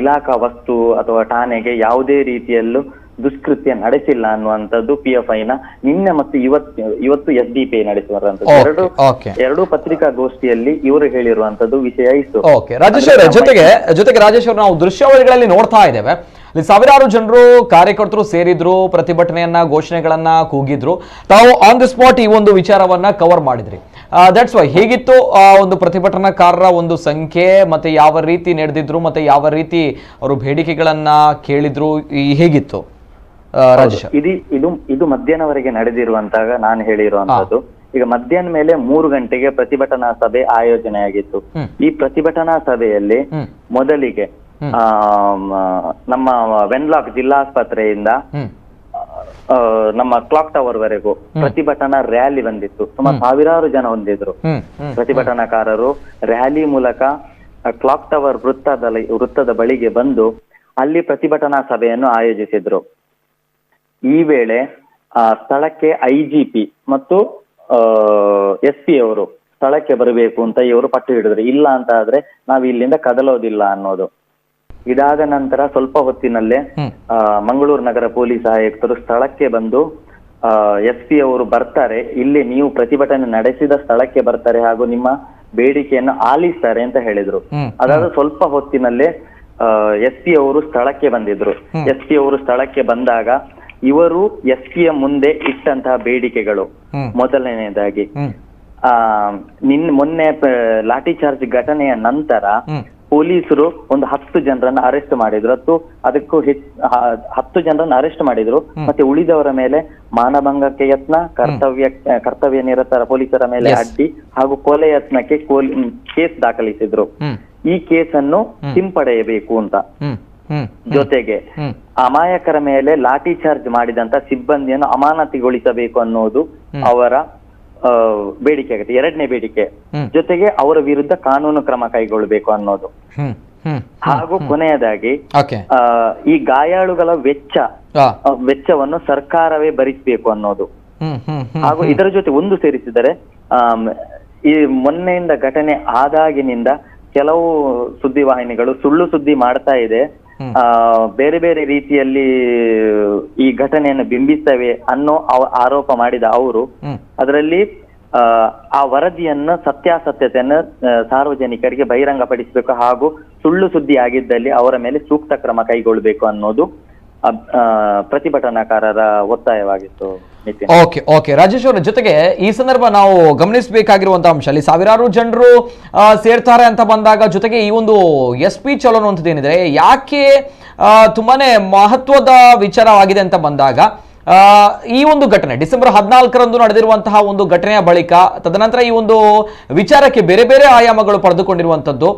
ಇಲಾಖಾ ವಸ್ತು ಅಥವಾ ಠಾಣೆಗೆ ಯಾವುದೇ ರೀತಿಯಲ್ಲೂ ದುಷ್ಕೃತ್ಯ ನಡೆಸಿಲ್ಲ ಅನ್ನುವಂಥದ್ದು PFI ನ ನಿನ್ನೆ ಮತ್ತು ಇವತ್ತು SDPI ನಡೆಸಿರುವಂತದ್ದು. ಎರಡು ಪತ್ರಿಕಾಗೋಷ್ಠಿಯಲ್ಲಿ ಇವರು ಹೇಳಿರುವಂತದ್ದು ವಿಷಯ ಇತ್ತು. ರಾಜೇಶ್ ಅವರೇ, ಜೊತೆಗೆ ರಾಜೇಶ್ ಅವರು, ನಾವು ದೃಶ್ಯಾವಳಿಗಳಲ್ಲಿ ನೋಡ್ತಾ ಇದ್ದೇವೆ, ಸಾವಿರಾರು ಜನರು ಕಾರ್ಯಕರ್ತರು ಸೇರಿದ್ರು, ಪ್ರತಿಭಟನೆಯನ್ನ ಘೋಷಣೆಗಳನ್ನ ಕೂಗಿದ್ರು, ತಾವು ಆನ್ ದಿ ಸ್ಪಾಟ್ ಈ ಒಂದು ವಿಚಾರವನ್ನ ಕವರ್ ಮಾಡಿದ್ರಿ. ದಟ್ಸ್ ವೈ ಹೇಗಿತ್ತು ಒಂದು ಪ್ರತಿಭಟನಾಕಾರರ ಒಂದು ಸಂಖ್ಯೆ, ಮತ್ತೆ ಯಾವ ರೀತಿ ನಡೆದಿದ್ರು, ಮತ್ತೆ ಯಾವ ರೀತಿ ಅವರು ಬೇಡಿಕೆಗಳನ್ನ ಕೇಳಿದ್ರು, ಹೇಗಿತ್ತು ರಾಜೇಶ್? ಇದು ಮಧ್ಯಾಹ್ನವರೆಗೆ ನಡೆದಿರುವಂತಾಗ ನಾನು ಹೇಳಿರುವಂತದ್ದು. ಈಗ ಮಧ್ಯಾಹ್ನ ಮೇಲೆ 3 ಗಂಟೆಗೆ ಪ್ರತಿಭಟನಾ ಸಭೆ ಆಯೋಜನೆಯಾಗಿತ್ತು. ಈ ಪ್ರತಿಭಟನಾ ಸಭೆಯಲ್ಲಿ ಮೊದಲಿಗೆ ನಮ್ಮ ವೆನ್ಲಾಕ್ ಜಿಲ್ಲಾಸ್ಪತ್ರೆಯಿಂದ ನಮ್ಮ ಕ್ಲಾಕ್ ಟವರ್ ವರೆಗೂ ಪ್ರತಿಭಟನಾ ರ್ಯಾಲಿ ಬಂದಿತ್ತು. ಸುಮಾರು ಸಾವಿರಾರು ಜನ ಹೊಂದಿದ್ರು ಪ್ರತಿಭಟನಾಕಾರರು. ರ್ಯಾಲಿ ಮೂಲಕ ಕ್ಲಾಕ್ ಟವರ್ ವೃತ್ತದ ಬಳಿಗೆ ಬಂದು ಅಲ್ಲಿ ಪ್ರತಿಭಟನಾ ಸಭೆಯನ್ನು ಆಯೋಜಿಸಿದ್ರು. ಈ ವೇಳೆ ಸ್ಥಳಕ್ಕೆ IGP ಮತ್ತು SP ಅವರು ಸ್ಥಳಕ್ಕೆ ಬರಬೇಕು ಅಂತ ಇವರು ಪಟ್ಟು ಹಿಡಿದ್ರು. ಇಲ್ಲ ಅಂತ ಆದ್ರೆ ನಾವು ಇಲ್ಲಿಂದ ಕದಲೋದಿಲ್ಲ ಅನ್ನೋದು. ಇದಾದ ನಂತರ ಸ್ವಲ್ಪ ಹೊತ್ತಿನಲ್ಲೇ ಮಂಗಳೂರು ನಗರ ಪೊಲೀಸ್ ಆಯುಕ್ತರು ಸ್ಥಳಕ್ಕೆ ಬಂದು SP ಅವರು ಬರ್ತಾರೆ, ಇಲ್ಲಿ ನೀವು ಪ್ರತಿಭಟನೆ ನಡೆಸಿದ ಸ್ಥಳಕ್ಕೆ ಬರ್ತಾರೆ ಹಾಗೂ ನಿಮ್ಮ ಬೇಡಿಕೆಯನ್ನು ಆಲಿಸ್ತಾರೆ ಅಂತ ಹೇಳಿದ್ರು. ಅದಾದ ಸ್ವಲ್ಪ ಹೊತ್ತಿನಲ್ಲೇ SP ಅವರು ಸ್ಥಳಕ್ಕೆ ಬಂದಿದ್ರು. SP ಅವರು ಸ್ಥಳಕ್ಕೆ ಬಂದಾಗ ಇವರು SPಯ ಮುಂದೆ ಇಟ್ಟಂತಹ ಬೇಡಿಕೆಗಳು, ಮೊದಲನೆಯದಾಗಿ ಮೊನ್ನೆ ಲಾಠಿ ಚಾರ್ಜ್ ಘಟನೆಯ ನಂತರ ಪೊಲೀಸರು ಒಂದು 10 ಜನರನ್ನ ಅರೆಸ್ಟ್ ಮಾಡಿದ್ರು. ಅದಕ್ಕೂ 10 ಜನರನ್ನ ಅರೆಸ್ಟ್ ಮಾಡಿದ್ರು. ಮತ್ತೆ ಉಳಿದವರ ಮೇಲೆ ಮಾನಭಂಗಕ್ಕೆ ಯತ್ನ, ಕರ್ತವ್ಯ ನಿರತರ ಪೊಲೀಸರ ಮೇಲೆ ಅಡ್ಡಿ ಹಾಗೂ ಕೊಲೆ ಯತ್ನಕ್ಕೆ ಕೇಸ್ ದಾಖಲಿಸಿದ್ರು. ಈ ಕೇಸನ್ನು ಹಿಂಪಡೆಯಬೇಕು ಅಂತ. ಜೊತೆಗೆ ಅಮಾಯಕರ ಮೇಲೆ ಲಾಠಿ ಚಾರ್ಜ್ ಮಾಡಿದಂತ ಸಿಬ್ಬಂದಿಯನ್ನು ಅಮಾನತಿಗೊಳಿಸಬೇಕು ಅನ್ನೋದು ಅವರ ಬೇಡಿಕೆ ಆಗುತ್ತೆ, 2ನೇ ಬೇಡಿಕೆ. ಜೊತೆಗೆ ಅವರ ವಿರುದ್ಧ ಕಾನೂನು ಕ್ರಮ ಕೈಗೊಳ್ಳಬೇಕು ಅನ್ನೋದು. ಹಾಗೂ ಕೊನೆಯದಾಗಿ ಈ ಗಾಯಾಳುಗಳ ವೆಚ್ಚವನ್ನು ಸರ್ಕಾರವೇ ಭರಿಸಬೇಕು ಅನ್ನೋದು. ಹಾಗೂ ಇದರ ಜೊತೆ ಒಂದು ಸೇರಿಸಿದರೆ, ಈ ಮೊನ್ನೆಯಿಂದ ಘಟನೆ ಆದಾಗಿನಿಂದ ಕೆಲವು ಸುದ್ದಿವಾಹಿನಿಗಳು ಸುಳ್ಳು ಸುದ್ದಿ ಮಾಡ್ತಾ ಇದೆ, ಬೇರೆ ಬೇರೆ ರೀತಿಯಲ್ಲಿ ಈ ಘಟನೆಯನ್ನು ಬಿಂಬಿಸ್ತವೆ ಅನ್ನೋ ಆರೋಪ ಮಾಡಿದ ಅವರು ಅದರಲ್ಲಿ ಆ ವರದಿಯನ್ನ ಸತ್ಯಾಸತ್ಯತೆಯನ್ನು ಸಾರ್ವಜನಿಕರಿಗೆ ಬಹಿರಂಗಪಡಿಸಬೇಕು ಹಾಗೂ ಸುಳ್ಳು ಸುದ್ದಿ ಆಗಿದ್ದಲ್ಲಿ ಅವರ ಮೇಲೆ ಸೂಕ್ತ ಕ್ರಮ ಕೈಗೊಳ್ಳಬೇಕು ಅನ್ನೋದು ಪ್ರತಿಭಟನಾಕಾರರ ಒತ್ತಾಯವಾಗಿತ್ತು. ಓಕೆ ರಾಜೇಶ್ ಅವರ, ಜೊತೆಗೆ ಈ ಸಂದರ್ಭ ನಾವು ಗಮನಿಸಬೇಕಾಗಿರುವಂತಹ ಅಂಶ, ಅಲ್ಲಿ ಸಾವಿರಾರು ಜನರು ಸೇರ್ತಾರೆ ಅಂತ ಬಂದಾಗ, ಜೊತೆಗೆ ಈ ಒಂದು SP ಚಲೋ ಅನ್ನುವಂಥದ್ದು ಏನಿದೆ, ಯಾಕೆ ತುಂಬಾನೇ ಮಹತ್ವದ ವಿಚಾರವಾಗಿದೆ ಅಂತ ಬಂದಾಗ, ಈ ಒಂದು ಘಟನೆ ಡಿಸೆಂಬರ್ 14ರಂದು ನಡೆದಿರುವಂತಹ ಒಂದು ಘಟನೆಯ ಬಳಿಕ ತದನಂತರ ಈ ಒಂದು ವಿಚಾರಕ್ಕೆ ಬೇರೆ ಬೇರೆ ಆಯಾಮಗಳು ಪಡೆದುಕೊಂಡಿರುವಂಥದ್ದು.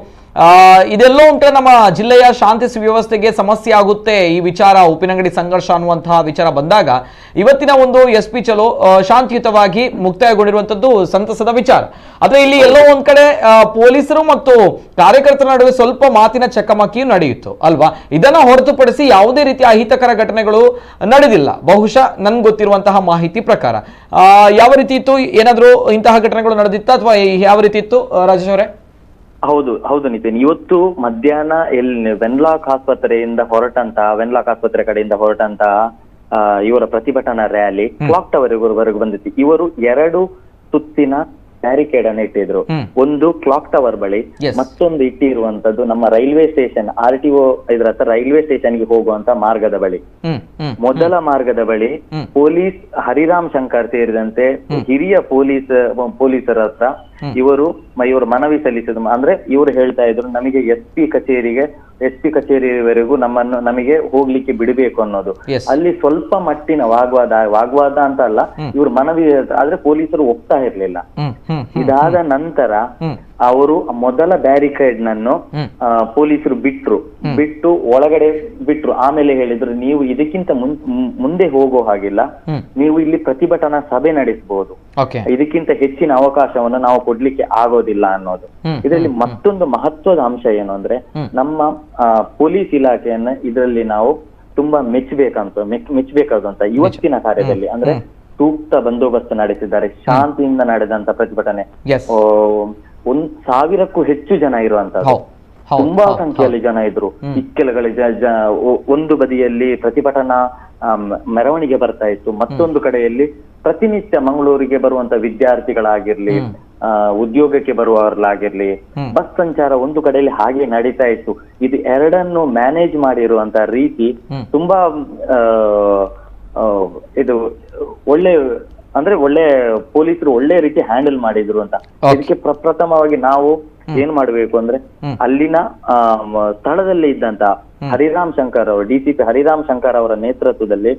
ಇದೆಲ್ಲೋ ಉಂಟು ನಮ್ಮ ಜಿಲ್ಲೆಯ ಶಾಂತಿ ಸುವ್ಯವಸ್ಥೆಗೆ ಸಮಸ್ಯೆ ಆಗುತ್ತೆ ಈ ವಿಚಾರ, ಉಪ್ಪಿನಂಗಡಿ ಸಂಘರ್ಷ ಅನ್ನುವಂತಹ ವಿಚಾರ ಬಂದಾಗ ಇವತ್ತಿನ ಒಂದು SP ಚಲೋ ಶಾಂತಿಯುತವಾಗಿ ಮುಕ್ತಾಯಗೊಂಡಿರುವಂತದ್ದು ಸಂತಸದ ವಿಚಾರ. ಆದ್ರೆ ಇಲ್ಲಿ ಎಲ್ಲೋ ಒಂದ್ ಕಡೆ ಪೊಲೀಸರು ಮತ್ತು ಕಾರ್ಯಕರ್ತರ ನಡುವೆ ಸ್ವಲ್ಪ ಮಾತಿನ ಚಕಮಕಿ ನಡೆಯಿತು ಅಲ್ವಾ? ಇದನ್ನ ಹೊರತುಪಡಿಸಿ ಯಾವುದೇ ರೀತಿಯ ಅಹಿತಕರ ಘಟನೆಗಳು ನಡೆದಿಲ್ಲ ಬಹುಶಃ ನನ್ಗೆ ಗೊತ್ತಿರುವಂತಹ ಮಾಹಿತಿ ಪ್ರಕಾರ. ಯಾವ ರೀತಿ ಇತ್ತು? ಏನಾದ್ರೂ ಇಂತಹ ಘಟನೆಗಳು ನಡೆದಿತ್ತ ಅಥವಾ ಯಾವ ರೀತಿ ಇತ್ತು ರಾಜೇಶ್ ಅವರೇ? ಹೌದು ನಿತಿನ್, ಇವತ್ತು ಮಧ್ಯಾಹ್ನ ವೆನ್ಲಾಕ್ ಆಸ್ಪತ್ರೆ ಕಡೆಯಿಂದ ಹೊರಟಂತಹ ಇವರ ಪ್ರತಿಭಟನಾ ರ್ಯಾಲಿ ಕ್ಲಾಕ್ ಟವರ್ ವರೆಗೂ ಬಂದಿತ್ತು. ಇವರು 2 ಸುತ್ತಿನ ಬ್ಯಾರಿಕೇಡ್ ಅನ್ನು ಇಟ್ಟಿದ್ರು. ಒಂದು ಕ್ಲಾಕ್ ಟವರ್ ಬಳಿ, ಮತ್ತೊಂದು ಇಟ್ಟಿರುವಂತದ್ದು ನಮ್ಮ ರೈಲ್ವೆ ಸ್ಟೇಷನ್ RTO ಇದ್ರ ಹತ್ರ ರೈಲ್ವೆ ಸ್ಟೇಷನ್ಗೆ ಹೋಗುವಂತ ಮಾರ್ಗದ ಬಳಿ. ಮೊದಲ ಮಾರ್ಗದ ಬಳಿ ಪೊಲೀಸ್ ಹರಿರಾಮ್ ಶಂಕರ್ ಸೇರಿದಂತೆ ಹಿರಿಯ ಪೊಲೀಸರ ಹತ್ರ ಇವರು ಮನವಿ ಸಲ್ಲಿಸಿದ್ರು. ಅಂದ್ರೆ ಇವರು ಹೇಳ್ತಾ ಇದ್ರು, ನಮಗೆ SP ಕಚೇರಿಗೆ SP ಕಚೇರಿವರೆಗೂ ನಮಗೆ ಹೋಗ್ಲಿಕ್ಕೆ ಬಿಡಬೇಕು ಅನ್ನೋದು. Yes. ಅಲ್ಲಿ ಸ್ವಲ್ಪ ಮಟ್ಟಿನ ವಾಗ್ವಾದ ಅಂತ ಅಲ್ಲ, ಇವ್ರು ಮನವಿ, ಆದ್ರೆ ಪೊಲೀಸರು ಒಪ್ತಾ ಇರ್ಲಿಲ್ಲ. ಇದಾದ ನಂತರ ಅವರು ಮೊದಲ ಬ್ಯಾರಿಕೇಡ್ ನನ್ನು ಪೊಲೀಸರು ಬಿಟ್ಟು ಒಳಗಡೆ ಬಿಟ್ರು. ಆಮೇಲೆ ಹೇಳಿದ್ರು, ನೀವು ಇದಕ್ಕಿಂತ ಮುಂದೆ ಹೋಗೋ ಹಾಗಿಲ್ಲ, ನೀವು ಇಲ್ಲಿ ಪ್ರತಿಭಟನಾ ಸಭೆ ನಡೆಸಬಹುದು, ಇದಕ್ಕಿಂತ ಹೆಚ್ಚಿನ ಅವಕಾಶವನ್ನು ನಾವು ಕೊಡ್ಲಿಕ್ಕೆ ಆಗೋದಿಲ್ಲ ಅನ್ನೋದು. ಇದರಲ್ಲಿ ಮತ್ತೊಂದು ಮಹತ್ವದ ಅಂಶ ಏನು ಅಂದ್ರೆ, ನಮ್ಮ ಪೊಲೀಸ್ ಇಲಾಖೆಯನ್ನ ಇದರಲ್ಲಿ ನಾವು ತುಂಬಾ ಮೆಚ್ಚಬೇಕಾದಂತ ಇವತ್ತಿನ ಕಾರ್ಯದಲ್ಲಿ ಅಂದ್ರೆ ಸೂಕ್ತ ಬಂದೋಬಸ್ತ್ ನಡೆಸಿದ್ದಾರೆ. ಶಾಂತಿಯಿಂದ ನಡೆದಂತ ಪ್ರತಿಭಟನೆ, 1000ಕ್ಕೂ ಹೆಚ್ಚು ಜನ ಇರುವಂತದ್ದು, ತುಂಬಾ ಸಂಖ್ಯೆಯಲ್ಲಿ ಜನ ಇದ್ರು. ಇಕ್ಕೆಲಗಳ ಒಂದು ಬದಿಯಲ್ಲಿ ಪ್ರತಿಭಟನಾ ಮೆರವಣಿಗೆ ಬರ್ತಾ ಇತ್ತು, ಮತ್ತೊಂದು ಕಡೆಯಲ್ಲಿ ಪ್ರತಿನಿತ್ಯ ಮಂಗಳೂರಿಗೆ ಬರುವಂತ ವಿದ್ಯಾರ್ಥಿಗಳಾಗಿರ್ಲಿ, ಉದ್ಯೋಗಕ್ಕೆ ಬರುವವರಾಗಿರ್ಲಿ, ಬಸ್ ಸಂಚಾರ ಒಂದು ಕಡೆಯಲ್ಲಿ ಹಾಗೆ ನಡೀತಾ ಇತ್ತು. ಇದು ಎರಡನ್ನು ಮ್ಯಾನೇಜ್ ಮಾಡಿರುವಂತ ರೀತಿ ತುಂಬಾ ಇದು ಒಳ್ಳೆ ಪೊಲೀಸರು ಒಳ್ಳೆ ರೀತಿ ಹ್ಯಾಂಡಲ್ ಮಾಡಿದ್ರು ಅಂತ. ಇದಕ್ಕೆ ಪ್ರಪ್ರಥಮವಾಗಿ ನಾವು ಏನ್ ಮಾಡ್ಬೇಕು ಅಂದ್ರೆ, ಅಲ್ಲಿನ ಸ್ಥಳದಲ್ಲಿ ಇದ್ದಂತ ಹರಿರಾಮ್ ಶಂಕರ್ ಅವರು, DCP ಹರಿರಾಮ್ ಶಂಕರ್ ಅವರ ನೇತೃತ್ವದಲ್ಲಿ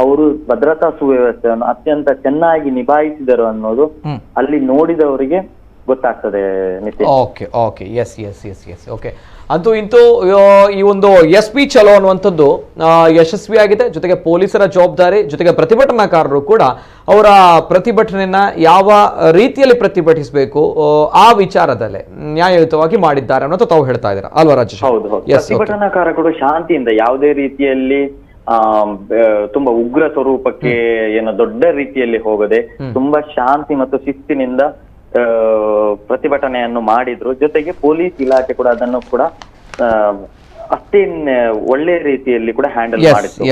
ಅವರು ಭದ್ರತಾ ಸುವ್ಯವಸ್ಥೆಯನ್ನು ಅತ್ಯಂತ ಚೆನ್ನಾಗಿ ನಿಭಾಯಿಸಿದರು ಅನ್ನೋದು ಅಲ್ಲಿ ನೋಡಿದವರಿಗೆ ಗೊತ್ತಾಗ್ತದೆ ನಿತಿನ್. Okay okay. ಅಂತೂ ಇಂತೂ ಈ ಒಂದು SP ಚಲೋ ಅನ್ನುವಂಥದ್ದು ಯಶಸ್ವಿಯಾಗಿದೆ. ಜೊತೆಗೆ ಪೊಲೀಸರ ಜವಾಬ್ದಾರಿ, ಜೊತೆಗೆ ಪ್ರತಿಭಟನಾಕಾರರು ಕೂಡ ಅವರ ಪ್ರತಿಭಟನೆಯನ್ನ ಯಾವ ರೀತಿಯಲ್ಲಿ ಪ್ರತಿಭಟಿಸಬೇಕು ಆ ವಿಚಾರದಲ್ಲೇ ನ್ಯಾಯಯುತವಾಗಿ ಮಾಡಿದ್ದಾರೆ ಅನ್ನೋದು ತಾವು ಹೇಳ್ತಾ ಇದ್ದೀರಾ ಅಲ್ವಾ ರಾಜೇಶ್? ಹೌದು. ಪ್ರತಿಭಟನಾಕಾರರು ಶಾಂತಿಯಿಂದ, ಯಾವುದೇ ರೀತಿಯಲ್ಲಿ ತುಂಬಾ ಉಗ್ರ ಸ್ವರೂಪಕ್ಕೆ ಏನೋ ದೊಡ್ಡ ರೀತಿಯಲ್ಲಿ ಹೋಗದೆ ತುಂಬಾ ಶಾಂತಿ ಮತ್ತು ಶಿಸ್ತಿನಿಂದ ಪ್ರತಿಭಟನೆಯನ್ನು ಮಾಡಿದ್ರು. ಜೊತೆಗೆ ಪೊಲೀಸ್ ಇಲಾಖೆ ಕೂಡ ಅದನ್ನು ಕೂಡ ಅಷ್ಟೇ ಒಳ್ಳೆ ರೀತಿಯಲ್ಲಿ ಕೂಡ ಹ್ಯಾಂಡಲ್ ಮಾಡಿದ್ರು.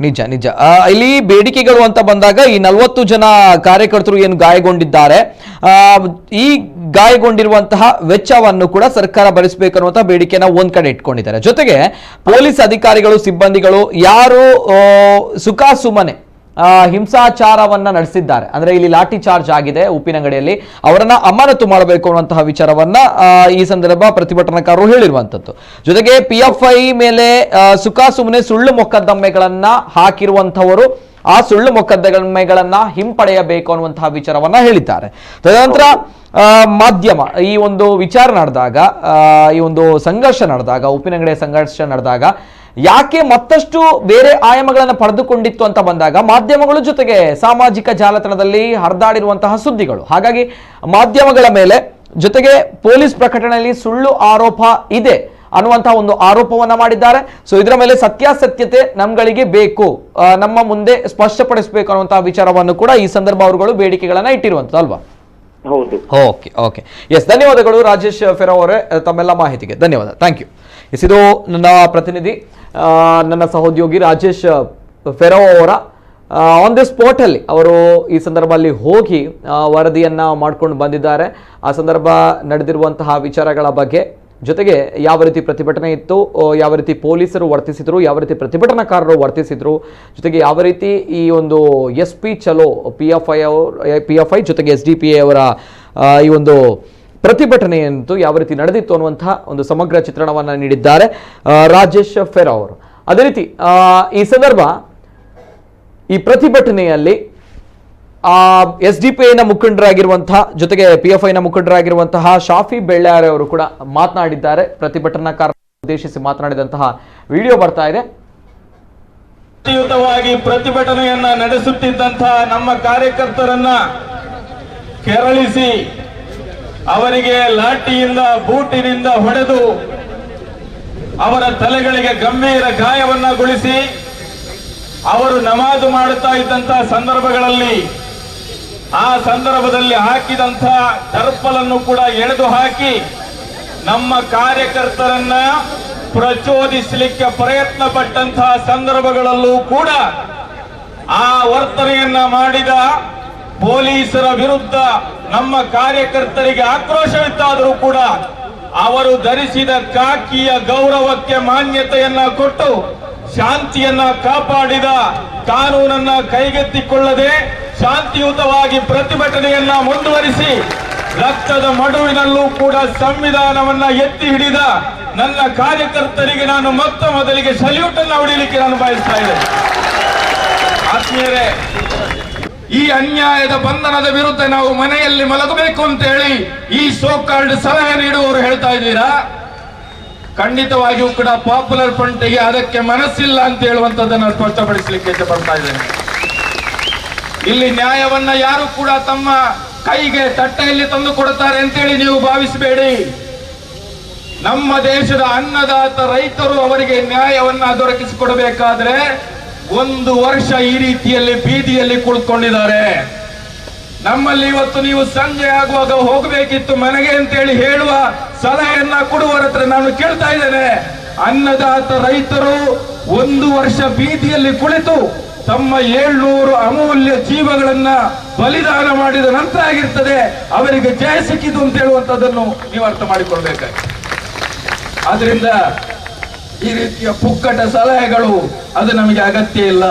ನಿಜ. ಇಲ್ಲಿ ಬೇಡಿಕೆಗಳು ಅಂತ ಬಂದಾಗ ಈ 40 ಜನ ಕಾರ್ಯಕರ್ತರು ಏನು ಗಾಯಗೊಂಡಿದ್ದಾರೆ, ಈ ಗಾಯಗೊಂಡಿರುವಂತಹ ವೆಚ್ಚವನ್ನು ಕೂಡ ಸರ್ಕಾರ ಭರಿಸಬೇಕನ್ನುವಂತಹ ಬೇಡಿಕೆನ ಒಂದ್ ಕಡೆ ಇಟ್ಕೊಂಡಿದ್ದಾರೆ. ಜೊತೆಗೆ ಪೊಲೀಸ್ ಅಧಿಕಾರಿಗಳು, ಸಿಬ್ಬಂದಿಗಳು ಯಾರು ಸುಖಾಸುಮ್ಮನೆ ಹಿಂಸಾಚಾರವನ್ನ ನಡೆಸಿದ್ದಾರೆ, ಅಂದ್ರೆ ಇಲ್ಲಿ ಲಾಠಿ ಚಾರ್ಜ್ ಆಗಿದೆ ಉಪ್ಪಿನಂಗಡಿಯಲ್ಲಿ, ಅವರನ್ನ ಅಮಾನತು ಮಾಡಬೇಕು ಅನ್ನುವಂತಹ ವಿಚಾರವನ್ನ ಈ ಸಂದರ್ಭ ಪ್ರತಿಭಟನಾಕಾರರು ಹೇಳಿರುವಂತದ್ದು. ಜೊತೆಗೆ PFI ಮೇಲೆ ಸುಖಾಸುಮ್ಮನೆ ಸುಳ್ಳು ಮೊಕದ್ದಮೆಗಳನ್ನ ಹಾಕಿರುವಂತವರು ಆ ಸುಳ್ಳು ಮೊಕದ್ದಮೆಗಳನ್ನ ಹಿಂಪಡೆಯಬೇಕು ಅನ್ನುವಂತಹ ವಿಚಾರವನ್ನ ಹೇಳಿದ್ದಾರೆ. ತದನಂತರ ಮಾಧ್ಯಮ ಈ ಒಂದು ವಿಚಾರ ನಡೆದಾಗ, ಈ ಒಂದು ಸಂಘರ್ಷ ನಡೆದಾಗ, ಉಪ್ಪಿನಂಗಡಿಯ ಸಂಘರ್ಷ ನಡೆದಾಗ ಯಾಕೆ ಮತ್ತಷ್ಟು ಬೇರೆ ಆಯಾಮಗಳನ್ನು ಪಡೆದುಕೊಂಡಿತ್ತು ಅಂತ ಬಂದಾಗ ಮಾಧ್ಯಮಗಳು, ಜೊತೆಗೆ ಸಾಮಾಜಿಕ ಜಾಲತಾಣದಲ್ಲಿ ಹರಿದಾಡಿರುವಂತಹ ಸುದ್ದಿಗಳು, ಹಾಗಾಗಿ ಮಾಧ್ಯಮಗಳ ಮೇಲೆ, ಜೊತೆಗೆ ಪೊಲೀಸ್ ಪ್ರಕಟಣೆಯಲ್ಲಿ ಸುಳ್ಳು ಆರೋಪ ಇದೆ ಅನ್ನುವಂತಹ ಒಂದು ಆರೋಪವನ್ನ ಮಾಡಿದ್ದಾರೆ. ಸೊ ಇದರ ಮೇಲೆ ಸತ್ಯಾಸತ್ಯತೆ ನಮ್ಗಳಿಗೆ ಬೇಕು, ನಮ್ಮ ಮುಂದೆ ಸ್ಪಷ್ಟಪಡಿಸಬೇಕು ಅನ್ನುವಂತಹ ವಿಚಾರವನ್ನು ಕೂಡ ಈ ಸಂದರ್ಭ ಅವರುಗಳು ಬೇಡಿಕೆಗಳನ್ನ ಇಟ್ಟಿರುವಂತದ್ದು ಅಲ್ವಾ? ಹೌದು. ಓಕೆ. ಎಸ್, ಧನ್ಯವಾದಗಳು ರಾಜೇಶ್ ಫೆರೋ ಅವರೇ, ತಮ್ಮೆಲ್ಲ ಮಾಹಿತಿಗೆ ಧನ್ಯವಾದ. Thank you. ಇದು ನನ್ನ ಪ್ರತಿನಿಧಿ, ನನ್ನ ಸಹೋದ್ಯೋಗಿ ರಾಜೇಶ್ ಫೆರೋ ಅವರ ಆನ್ ದಿ ಸ್ಪಾಟ್ ಅಲ್ಲಿ ಅವರು ಈ ಸಂದರ್ಭದಲ್ಲಿ ಹೋಗಿ ವರದಿಯನ್ನ ಮಾಡ್ಕೊಂಡು ಬಂದಿದ್ದಾರೆ. ಆ ಸಂದರ್ಭ ನಡೆದಿರುವಂತಹ ವಿಚಾರಗಳ ಬಗ್ಗೆ, ಜೊತೆಗೆ ಯಾವ ರೀತಿ ಪ್ರತಿಭಟನೆ ಇತ್ತು, ಯಾವ ರೀತಿ ಪೊಲೀಸರು ವರ್ತಿಸಿದ್ರು, ಯಾವ ರೀತಿ ಪ್ರತಿಭಟನಾಕಾರರು ವರ್ತಿಸಿದ್ರು, ಜೊತೆಗೆ ಯಾವ ರೀತಿ ಈ ಒಂದು SP ಚಲೋ PFI ಜೊತೆಗೆ SDPA ಅವರ ಈ ಒಂದು ಪ್ರತಿಭಟನೆಯಂತೂ ಯಾವ ರೀತಿ ನಡೆದಿತ್ತು ಅನ್ನುವಂತಹ ಒಂದು ಸಮಗ್ರ ಚಿತ್ರಣವನ್ನು ನೀಡಿದ್ದಾರೆ ರಾಜೇಶ್ ಫೆರೋ ಅವರು. ಅದೇ ರೀತಿ ಈ ಸಂದರ್ಭ ಈ ಪ್ರತಿಭಟನೆಯಲ್ಲಿ SDPA ಮುಖಂಡರಾಗಿರುವಂತಹ, ಜೊತೆಗೆ PFI ಮುಖಂಡರಾಗಿರುವಂತಹ ಶಾಫಿ ಬೆಳ್ಳಾರೆ ಅವರು ಕೂಡ ಮಾತನಾಡಿದ್ದಾರೆ. ಪ್ರತಿಭಟನಾಕಾರರನ್ನು ಉದ್ದೇಶಿಸಿ ಮಾತನಾಡಿದಂತಹ ವಿಡಿಯೋ ಬರ್ತಾ ಇದೆ. ಶಾಂತಿಯುತವಾಗಿ ಪ್ರತಿಭಟನೆಯನ್ನ ನಡೆಸುತ್ತಿದ್ದಂತಹ ನಮ್ಮ ಕಾರ್ಯಕರ್ತರನ್ನ ಕೆರಳಿಸಿ ಅವರಿಗೆ ಲಾಠಿಯಿಂದ, ಬೂಟಿನಿಂದ ಹೊಡೆದು ಅವರ ತಲೆಗಳಿಗೆ ಗಂಭೀರ ಗಾಯವನ್ನಗೊಳಿಸಿ ಅವರು ನಮಾಜು ಮಾಡುತ್ತಾ ಇದ್ದಂತಹ ಸಂದರ್ಭಗಳಲ್ಲಿ ಆ ಸಂದರ್ಭದಲ್ಲಿ ಹಾಕಿದಂತಹ ಟರ್ಪಲನ್ನು ಕೂಡ ಎಳೆದು ಹಾಕಿ ನಮ್ಮ ಕಾರ್ಯಕರ್ತರನ್ನ ಪ್ರಚೋದಿಸಲಿಕ್ಕೆ ಪ್ರಯತ್ನ ಪಟ್ಟಂತಹ ಸಂದರ್ಭಗಳಲ್ಲೂ ಕೂಡ ಆ ವರ್ತನೆಯನ್ನ ಮಾಡಿದ ಪೊಲೀಸರ ವಿರುದ್ಧ ನಮ್ಮ ಕಾರ್ಯಕರ್ತರಿಗೆ ಆಕ್ರೋಶವಿತ್ತಾದರೂ ಕೂಡ ಅವರು ಧರಿಸಿದ ಕಾಕಿಯ ಗೌರವಕ್ಕೆ ಮಾನ್ಯತೆಯನ್ನ ಕೊಟ್ಟು ಶಾಂತಿಯನ್ನ ಕಾಪಾಡಿದ, ಕಾನೂನನ್ನ ಕೈಗೆತ್ತಿಕೊಳ್ಳದೆ ಶಾಂತಿಯುತವಾಗಿ ಪ್ರತಿಭಟನೆಯನ್ನ ಮುಂದುವರಿಸಿ ರಕ್ತದ ಮಡುವಿನಲ್ಲೂ ಕೂಡ ಸಂವಿಧಾನವನ್ನ ಎತ್ತಿ ಹಿಡಿದ ನನ್ನ ಕಾರ್ಯಕರ್ತರಿಗೆ ನಾನು ಮೊದಲಿಗೆ ಸಲ್ಯೂಟ್ ಅನ್ನು ಹೊಡಿಲಿಕ್ಕೆ ನಾನು ಬಯಸ್ತಾ ಇದ್ದೇನೆ. ಆತ್ಮೀಯರೇ, ಈ ಅನ್ಯಾಯದ ಬಂಧನದ ವಿರುದ್ಧ ನಾವು ಮನೆಯಲ್ಲಿ ಮಲಗಬೇಕು ಅಂತ ಹೇಳಿ ಈ ಸೋಕಾಲ್ಡ್ ಸಲಹೆ ನೀಡುವವರು ಹೇಳ್ತಾ ಇದ್ದೀರಾ. ಖಂಡಿತವಾಗಿಯೂ ಕೂಡ ಪಾಪ್ಯುಲರ್ ಫ್ರಂಟ್ಗೆ ಅದಕ್ಕೆ ಮನಸ್ಸಿಲ್ಲ ಅಂತ ಹೇಳುವಂತದ್ದನ್ನು ಸ್ಪಷ್ಟಪಡಿಸಲಿಕ್ಕೆ ಇಷ್ಟಪಡ್ತಾ ಇದ್ದೇನೆ. ಇಲ್ಲಿ ನ್ಯಾಯವನ್ನ ಯಾರು ಕೂಡ ತಮ್ಮ ಕೈಗೆ ತಟ್ಟೆಯಲ್ಲಿ ತಂದು ಕೊಡುತ್ತಾರೆ ಅಂತೇಳಿ ನೀವು ಭಾವಿಸಬೇಡಿ. ನಮ್ಮ ದೇಶದ ಅನ್ನದಾತ ರೈತರು ಅವರಿಗೆ ನ್ಯಾಯವನ್ನ ದೊರಕಿಸಿಕೊಡಬೇಕಾದ್ರೆ 1 ವರ್ಷ ಈ ರೀತಿಯಲ್ಲಿ ಬೀದಿಯಲ್ಲಿ ಕುಳಿತುಕೊಂಡಿದ್ದಾರೆ. ನಮ್ಮಲ್ಲಿ ಇವತ್ತು ನೀವು ಸಂಜೆ ಆಗುವಾಗ ಹೋಗಬೇಕಿತ್ತು ಮನೆಗೆ ಅಂತೇಳಿ ಹೇಳುವ ಸಲಹೆಯನ್ನ ಕೊಡುವರ ಹತ್ರ ನಾನು ಕೇಳ್ತಾ ಇದ್ದೇನೆ. ಅನ್ನದಾತ ರೈತರು 1 ವರ್ಷ ಬೀದಿಯಲ್ಲಿ ಕುಳಿತು ತಮ್ಮ 700 ಅಮೂಲ್ಯ ಜೀವಗಳನ್ನ ಬಲಿದಾನ ಮಾಡಿದ ನಂತರ ಆಗಿರ್ತದೆ ಅವರಿಗೆ ಜಯ ಸಿಕ್ಕಿತು ಅಂತ ಹೇಳುವಂತದ್ದನ್ನು ನೀವು ಅರ್ಥ ಮಾಡಿಕೊಳ್ಬೇಕಾಗಿ. ಆದ್ರಿಂದ ಈ ರೀತಿಯ ಪುಕ್ಕಟ ಸಲಹೆಗಳು ಅದು ನಮಗೆ ಅಗತ್ಯ ಇಲ್ಲ.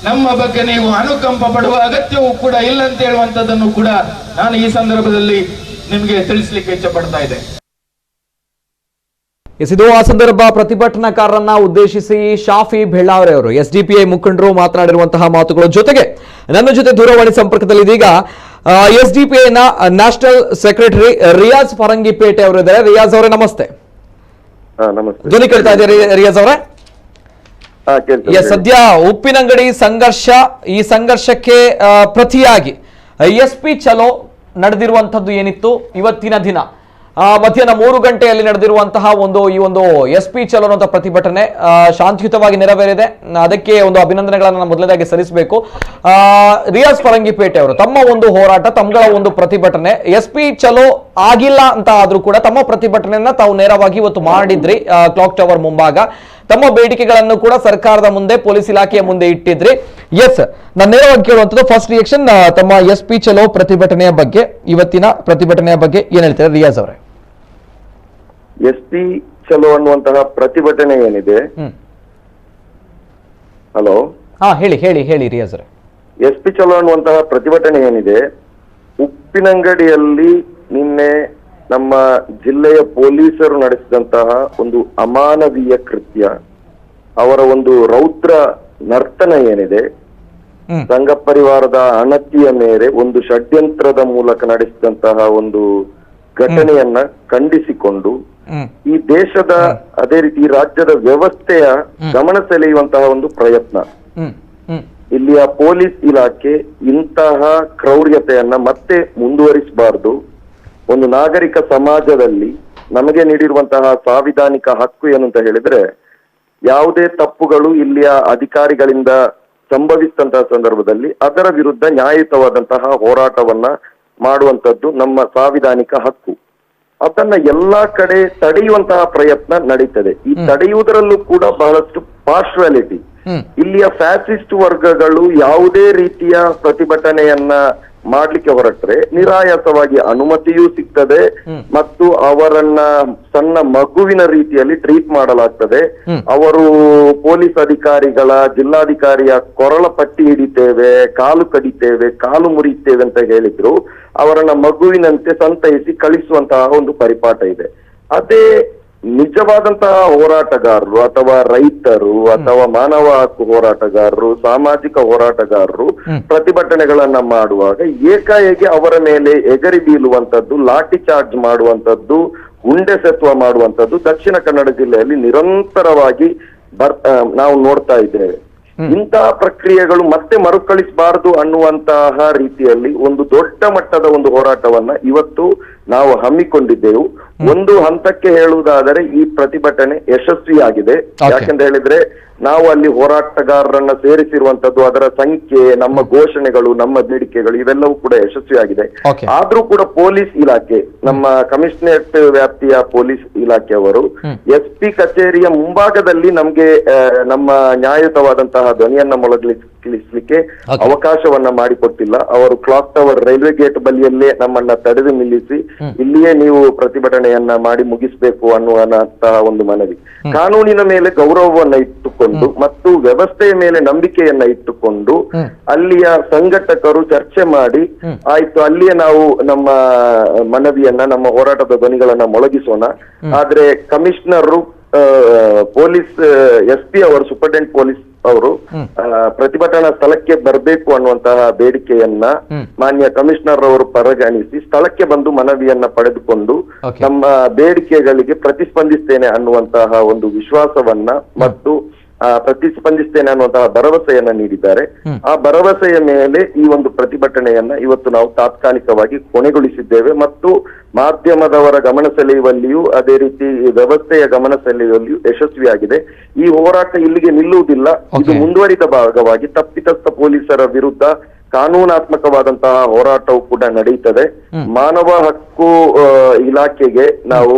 ನಮ್ಮ ಬಗ್ಗೆ ನೀವು ಅನುಕಂಪ ಪಡುವ ಅಗತ್ಯವೂ ಕೂಡ ಇಲ್ಲ ಅಂತ ಹೇಳುವಂತದ್ದನ್ನು ಕೂಡ ನಾನು ಈ ಸಂದರ್ಭದಲ್ಲಿ ನಿಮಗೆ ತಿಳಿಸಲಿಕ್ಕೆ ಇಚ್ಛಪಡ್ತಾ ಇದ್ದೆ. ಇದು ಆ ಸಂದರ್ಭ ಪ್ರತಿಭಟನಾಕಾರರನ್ನ ಉದ್ದೇಶಿಸಿ ಶಾಫಿ ಬೆಳ್ಳಾವರೆ ಅವರು ಎಸ್ಡಿಪಿಐ ಮುಖಂಡರು ಮಾತನಾಡಿರುವಂತಹ ಮಾತುಗಳು. ಜೊತೆಗೆ ನನ್ನ ಜೊತೆ ದೂರವಾಣಿ ಸಂಪರ್ಕದಲ್ಲಿ ಇದೀಗ ಎಸ್ಡಿಪಿಐ ನ ನ್ಯಾಷನಲ್ ಸೆಕ್ರೆಟರಿ ರಿಯಾಜ್ ಫರಂಗಿಪೇಟೆ ಅವರು ಇದ್ದಾರೆ. ರಿಯಾಜ್ ಅವರೇ ನಮಸ್ತೆ. ಧ್ವನಿ ಕೇಳ್ತಾ ಇದ್ದಾರೆ ರಿಯಾಜ್ ಅವರೇ? ಸದ್ಯ ಉಪ್ಪಿನಂಗಡಿ ಸಂಘರ್ಷ, ಈ ಸಂಘರ್ಷಕ್ಕೆ ಪ್ರತಿಯಾಗಿ ಎಸ್ಪಿ ಚಲೋ ನಡೆದಿರುವಂತದ್ದು ಏನಿತ್ತು ಇವತ್ತಿನ ದಿನ ಮಧ್ಯಾಹ್ನ 3 ಗಂಟೆಯಲ್ಲಿ ನಡೆದಿರುವಂತಹ ಈ ಒಂದು ಎಸ್ಪಿ ಚಲೋ ಅನ್ನುವಂಥ ಪ್ರತಿಭಟನೆ ಶಾಂತಿಯುತವಾಗಿ ನೆರವೇರಿದೆ. ಅದಕ್ಕೆ ಒಂದು ಅಭಿನಂದನೆಗಳನ್ನು ಮೊದಲನೇದಾಗಿ ಸಲ್ಲಿಸಬೇಕು. ರಿಯಾಜ್ ಫರಂಗಿಪೇಟೆ ಅವರು ತಮ್ಮ ಒಂದು ಹೋರಾಟ, ತಮ್ಮಗಳ ಒಂದು ಪ್ರತಿಭಟನೆ ಎಸ್ಪಿ ಚಲೋ ಆಗಿಲ್ಲ ಅಂತ ಆದ್ರೂ ಕೂಡ ತಮ್ಮ ಪ್ರತಿಭಟನೆಯನ್ನ ತಾವು ನೇರವಾಗಿ ಇವತ್ತು ಮಾಡಿದ್ರಿ. ಕ್ಲಾಕ್ ಟವರ್ ಮುಂಭಾಗ ತಮ್ಮ ಬೇಡಿಕೆಗಳನ್ನು ಕೂಡ ಸರ್ಕಾರದ ಮುಂದೆ, ಪೊಲೀಸ್ ಇಲಾಖೆಯ ಮುಂದೆ ಇಟ್ಟಿದ್ರಿ. ಎಸ್, ನಾನು ನೇರವಾಗಿ ಕೇಳುವಂಥದ್ದು ಫಸ್ಟ್ ರಿಯಾಕ್ಷನ್ ತಮ್ಮ ಎಸ್ಪಿ ಚಲೋ ಪ್ರತಿಭಟನೆಯ ಬಗ್ಗೆ, ಇವತ್ತಿನ ಪ್ರತಿಭಟನೆಯ ಬಗ್ಗೆ ಏನ್ ಹೇಳ್ತಾರೆ ರಿಯಾಜ್ ಅವರೇ? ಎಸ್ಪಿ ಚಲೋ ಅನ್ನುವಂತಹ ಪ್ರತಿಭಟನೆ ಏನಿದೆ, ಹಲೋ, ಹೇಳಿ ರಿಯಾಜ್ ಅವರೇ. ಎಸ್ಪಿ ಚಲೋ ಅನ್ನುವಂತಹ ಪ್ರತಿಭಟನೆ ಏನಿದೆ, ಉಪ್ಪಿನಂಗಡಿಯಲ್ಲಿ ನಿನ್ನೆ ನಮ್ಮ ಜಿಲ್ಲೆಯ ಪೊಲೀಸರು ನಡೆಸಿದಂತಹ ಒಂದು ಅಮಾನವೀಯ ಕೃತ್ಯ, ಅವರ ಒಂದು ರೌದ್ರ ನರ್ತನ ಏನಿದೆ, ಸಂಘ ಪರಿವಾರದ ಅಣತಿಯ ಮೇರೆ ಒಂದು ಷಡ್ಯಂತ್ರದ ಮೂಲಕ ನಡೆಸಿದಂತಹ ಒಂದು ಘಟನೆಯನ್ನ ಖಂಡಿಸಿಕೊಂಡು ಈ ದೇಶದ ಅದೇ ರೀತಿ ರಾಜ್ಯದ ವ್ಯವಸ್ಥೆಯ ಗಮನ ಸೆಳೆಯುವಂತಹ ಒಂದು ಪ್ರಯತ್ನ. ಇಲ್ಲಿಯ ಪೊಲೀಸ್ ಇಲಾಖೆ ಇಂತಹ ಕ್ರೌರ್ಯತೆಯನ್ನ ಮತ್ತೆ ಮುಂದುವರಿಸಬಾರದು. ಒಂದು ನಾಗರಿಕ ಸಮಾಜದಲ್ಲಿ ನಮಗೆ ನೀಡಿರುವಂತಹ ಸಾಂವಿಧಾನಿಕ ಹಕ್ಕು ಏನು ಅಂತ ಹೇಳಿದ್ರೆ, ಯಾವುದೇ ತಪ್ಪುಗಳು ಇಲ್ಲಿಯ ಅಧಿಕಾರಿಗಳಿಂದ ಸಂಭವಿಸಿದಂತಹ ಸಂದರ್ಭದಲ್ಲಿ ಅದರ ವಿರುದ್ಧ ನ್ಯಾಯಯುತವಾದಂತಹ ಹೋರಾಟವನ್ನ ಮಾಡುವಂತದ್ದು ನಮ್ಮ ಸಾಂವಿಧಾನಿಕ ಹಕ್ಕು. ಅದನ್ನ ಎಲ್ಲಾ ಕಡೆ ತಡೆಯುವಂತಹ ಪ್ರಯತ್ನ ನಡೀತದೆ. ಈ ತಡೆಯುವುದರಲ್ಲೂ ಕೂಡ ಬಹಳಷ್ಟು ಪಾರ್ಶ್ವಾಲಿಟಿ. ಇಲ್ಲಿಯ ಫ್ಯಾಸಿಸ್ಟ್ ವರ್ಗಗಳು ಯಾವುದೇ ರೀತಿಯ ಪ್ರತಿಭಟನೆಯನ್ನ ಮಾಡ್ಲಿಕ್ಕೆ ಹೊರಟ್ರೆ ನಿರಾಯಾಸವಾಗಿ ಅನುಮತಿಯೂ ಸಿಗ್ತದೆ ಮತ್ತು ಅವರನ್ನ ಸಣ್ಣ ಮಗುವಿನ ರೀತಿಯಲ್ಲಿ ಟ್ರೀಟ್ ಮಾಡಲಾಗ್ತದೆ. ಅವರು ಪೊಲೀಸ್ ಅಧಿಕಾರಿಗಳ, ಜಿಲ್ಲಾಧಿಕಾರಿಯ ಕೊರಳ ಪಟ್ಟಿ ಹಿಡಿತೇವೆ, ಕಾಲು ಕಡಿತೇವೆ, ಕಾಲು ಮುರಿತೇವೆ ಅಂತ ಹೇಳಿದ್ರು ಅವರನ್ನ ಮಗುವಿನಂತೆ ಸಂತೈಸಿ ಕಳಿಸುವಂತಹ ಒಂದು ಪರಿಪಾಠ ಇದೆ. ಅದೇ ನಿಜವಾದಂತಹ ಹೋರಾಟಗಾರರು ಅಥವಾ ರೈತರು ಅಥವಾ ಮಾನವ ಹಕ್ಕು ಹೋರಾಟಗಾರರು, ಸಾಮಾಜಿಕ ಹೋರಾಟಗಾರರು ಪ್ರತಿಭಟನೆಗಳನ್ನ ಮಾಡುವಾಗ ಏಕಾಏಕಿ ಅವರ ಮೇಲೆ ಎಗರಿ ಬೀಳುವಂತದ್ದು, ಲಾಠಿ ಚಾರ್ಜ್ ಮಾಡುವಂತದ್ದು, ಗುಂಡೆಸೆತ್ವ ಮಾಡುವಂತದ್ದು ದಕ್ಷಿಣ ಕನ್ನಡ ಜಿಲ್ಲೆಯಲ್ಲಿ ನಿರಂತರವಾಗಿ ನಾವು ನೋಡ್ತಾ ಇದ್ದೇವೆ. ಇಂತಹ ಪ್ರಕ್ರಿಯೆಗಳು ಮತ್ತೆ ಮರುಕಳಿಸಬಾರದು ಅನ್ನುವಂತಹ ರೀತಿಯಲ್ಲಿ ಒಂದು ದೊಡ್ಡ ಮಟ್ಟದ ಒಂದು ಹೋರಾಟವನ್ನ ಇವತ್ತು ನಾವು ಹಮ್ಮಿಕೊಂಡಿದ್ದೆವು. ಒಂದು ಹಂತಕ್ಕೆ ಹೇಳುವುದಾದರೆ ಈ ಪ್ರತಿಭಟನೆ ಯಶಸ್ವಿಯಾಗಿದೆ. ಯಾಕೆಂತ ಹೇಳಿದ್ರೆ ನಾವು ಅಲ್ಲಿ ಹೋರಾಟಗಾರರನ್ನ ಸೇರಿಸಿರುವಂತದ್ದು, ಅದರ ಸಂಖ್ಯೆ, ನಮ್ಮ ಘೋಷಣೆಗಳು, ನಮ್ಮ ಬೇಡಿಕೆಗಳು ಇವೆಲ್ಲವೂ ಕೂಡ ಯಶಸ್ವಿಯಾಗಿದೆ. ಆದ್ರೂ ಕೂಡ ಪೊಲೀಸ್ ಇಲಾಖೆ, ನಮ್ಮ ಕಮಿಷನರೇಟ್ ವ್ಯಾಪ್ತಿಯ ಪೊಲೀಸ್ ಇಲಾಖೆಯವರು ಎಸ್ಪಿ ಕಚೇರಿಯ ಮುಂಭಾಗದಲ್ಲಿ ನಮ್ಗೆ ನಮ್ಮ ನ್ಯಾಯಯುತವಾದಂತಹ ಧ್ವನಿಯನ್ನ ಮೊಳಗಿಸಲಿಕ್ಕೆ ಅವಕಾಶವನ್ನ ಮಾಡಿಕೊಟ್ಟಿಲ್ಲ. ಅವರು ಕ್ಲಾಕ್ ಟವರ್ ರೈಲ್ವೆ ಗೇಟ್ ಬಳಿಯಲ್ಲೇ ನಮ್ಮನ್ನ ತಡೆದು ನಿಲ್ಲಿಸಿ ಇಲ್ಲಿಯೇ ನೀವು ಪ್ರತಿಭಟನೆ ಪ್ರತಿಭಟನೆಯನ್ನ ಮಾಡಿ ಮುಗಿಸ್ಬೇಕು ಅನ್ನುವಂತಹ ಒಂದು ಮನವಿ. ಕಾನೂನಿನ ಮೇಲೆ ಗೌರವವನ್ನ ಇಟ್ಟುಕೊಂಡು ಮತ್ತು ವ್ಯವಸ್ಥೆಯ ಮೇಲೆ ನಂಬಿಕೆಯನ್ನ ಇಟ್ಟುಕೊಂಡು ಅಲ್ಲಿಯ ಸಂಘಟಕರು ಚರ್ಚೆ ಮಾಡಿ ಆಯ್ತು ಅಲ್ಲಿಯೇ ನಾವು ನಮ್ಮ ಮನವಿಯನ್ನ ನಮ್ಮ ಹೋರಾಟದ ಧ್ವನಿಗಳನ್ನ ಮೊಳಗಿಸೋಣ. ಆದ್ರೆ ಕಮಿಷನರ್ ಪೊಲೀಸ್ SP ಅವರು ಸೂಪರಿಂಟೆಂಡೆಂಟ್ ಪೊಲೀಸ್ ಅವರು ಪ್ರತಿಭಟನಾ ಸ್ಥಳಕ್ಕೆ ಬರಬೇಕು ಅನ್ನುವಂತಹ ಬೇಡಿಕೆಯನ್ನ ಮಾನ್ಯ ಕಮಿಷನರ್ ಅವರು ಪರಿಗಣಿಸಿ ಸ್ಥಳಕ್ಕೆ ಬಂದು ಮನವಿಯನ್ನ ಪಡೆದುಕೊಂಡು ನಮ್ಮ ಬೇಡಿಕೆಗಳಿಗೆ ಪ್ರತಿಸ್ಪಂದಿಸ್ತೇನೆ ಅನ್ನುವಂತಹ ಒಂದು ವಿಶ್ವಾಸವನ್ನ ಮತ್ತು ಪ್ರತಿಸ್ಪಂದಿಸ್ತೇನೆ ಅನ್ನುವಂತಹ ಭರವಸೆಯನ್ನ ನೀಡಿದ್ದಾರೆ. ಆ ಭರವಸೆಯ ಮೇಲೆ ಈ ಒಂದು ಪ್ರತಿಭಟನೆಯನ್ನ ಇವತ್ತು ನಾವು ತಾತ್ಕಾಲಿಕವಾಗಿ ಕೊನೆಗೊಳಿಸಿದ್ದೇವೆ ಮತ್ತು ಮಾಧ್ಯಮದವರ ಗಮನ ಸೆಳೆಯುವಲ್ಲಿಯೂ ಅದೇ ರೀತಿ ವ್ಯವಸ್ಥೆಯ ಗಮನ ಸೆಳೆಯುವಲ್ಲಿಯೂ ಯಶಸ್ವಿಯಾಗಿದೆ. ಈ ಹೋರಾಟ ಇಲ್ಲಿಗೆ ನಿಲ್ಲುವುದಿಲ್ಲ. ಇದು ಮುಂದುವರಿದ ಭಾಗವಾಗಿ ತಪ್ಪಿತಸ್ಥ ಪೊಲೀಸರ ವಿರುದ್ಧ ಕಾನೂನಾತ್ಮಕವಾದಂತಹ ಹೋರಾಟವು ಕೂಡ ನಡೆಯುತ್ತದೆ. ಮಾನವ ಹಕ್ಕು ಇಲಾಖೆಗೆ ನಾವು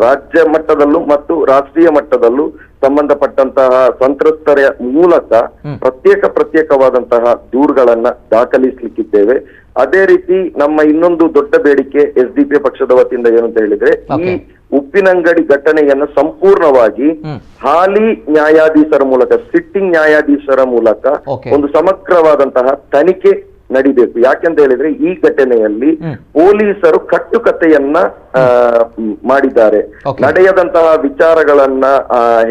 ರಾಜ್ಯ ಮಟ್ಟದಲ್ಲೂ ಮತ್ತು ರಾಷ್ಟ್ರೀಯ ಮಟ್ಟದಲ್ಲೂ ಸಂಬಂಧಪಟ್ಟಂತಹ ಸಂತ್ರಸ್ತರ ಮೂಲಕ ಪ್ರತ್ಯೇಕವಾದಂತಹ ದೂರುಗಳನ್ನ ದಾಖಲಿಸಲಿಕ್ಕಿದ್ದೇವೆ. ಅದೇ ರೀತಿ ನಮ್ಮ ಇನ್ನೊಂದು ದೊಡ್ಡ ಬೇಡಿಕೆ SDP ಪಕ್ಷದ ವತಿಯಿಂದ ಏನಂತ ಹೇಳಿದ್ರೆ ಈ ಉಪ್ಪಿನಂಗಡಿ ಘಟನೆಯನ್ನ ಸಂಪೂರ್ಣವಾಗಿ ಹಾಲಿ ನ್ಯಾಯಾಧೀಶರ ಮೂಲಕ ಸಿಟ್ಟಿಂಗ್ ನ್ಯಾಯಾಧೀಶರ ಮೂಲಕ ಒಂದು ಸಮಗ್ರವಾದಂತಹ ತನಿಖೆ ನಡಿಬೇಕು. ಯಾಕೆಂತ ಹೇಳಿದ್ರೆ ಈ ಘಟನೆಯಲ್ಲಿ ಪೊಲೀಸರು ಕಟ್ಟುಕತೆಯನ್ನ ಮಾಡಿದ್ದಾರೆ. ನಡೆಯದಂತಹ ವಿಚಾರಗಳನ್ನ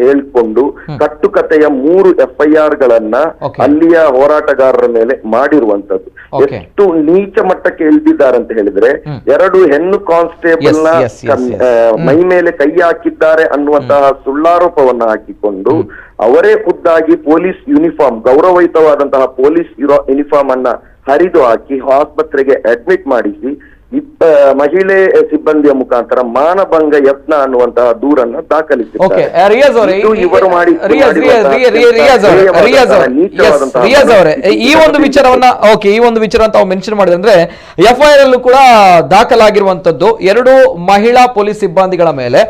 ಹೇಳಿಕೊಂಡು ಕಟ್ಟುಕತೆಯ 3 FIR ಗಳನ್ನ ಅಲ್ಲಿಯ ಹೋರಾಟಗಾರರ ಮೇಲೆ ಮಾಡಿರುವಂತದ್ದು ಎಷ್ಟು ನೀಚ ಮಟ್ಟಕ್ಕೆ ಇಳಿದಿದ್ದಾರೆ ಅಂತ ಹೇಳಿದ್ರೆ 2 ಹೆಣ್ಣು ಕಾನ್ಸ್ಟೇಬಲ್ ನ ಮೈ ಮೇಲೆ ಕೈ ಹಾಕಿದ್ದಾರೆ ಅನ್ನುವಂತಹ ಸುಳ್ಳಾರೋಪವನ್ನ ಹಾಕಿಕೊಂಡು ಅವರೇ ಖುದ್ದಾಗಿ ಪೊಲೀಸ್ ಯೂನಿಫಾರ್ಮ್ ಗೌರವಯುತವಾದಂತಹ ಪೊಲೀಸ್ ಯೂನಿಫಾರ್ಮ್ ಅನ್ನ ಹರಿದು ಹಾಕಿ ಆಸ್ಪತ್ರೆಗೆ ಅಡ್ಮಿಟ್ ಮಾಡಿಸಿ ಮಹಿಳೆ ಸಿಬ್ಬಂದಿಯ ಮುಖಾಂತರ ಮಾನಭಂಗ ಯತ್ನ ಅನ್ನುವಂತಹ ದೂರನ್ನ ದಾಖಲಿಸಿದ್ದಾರೆ. ಈ ಒಂದು ವಿಚಾರವನ್ನ ತಾವು ಮೆನ್ಷನ್ ಮಾಡಿದ್ರೆ ಅಂದ್ರೆ FIR ಅಲ್ಲೂ ಕೂಡ ದಾಖಲಾಗಿರುವಂತದ್ದು 2 ಮಹಿಳಾ ಪೊಲೀಸ್ ಸಿಬ್ಬಂದಿಗಳ ಮೇಲೆ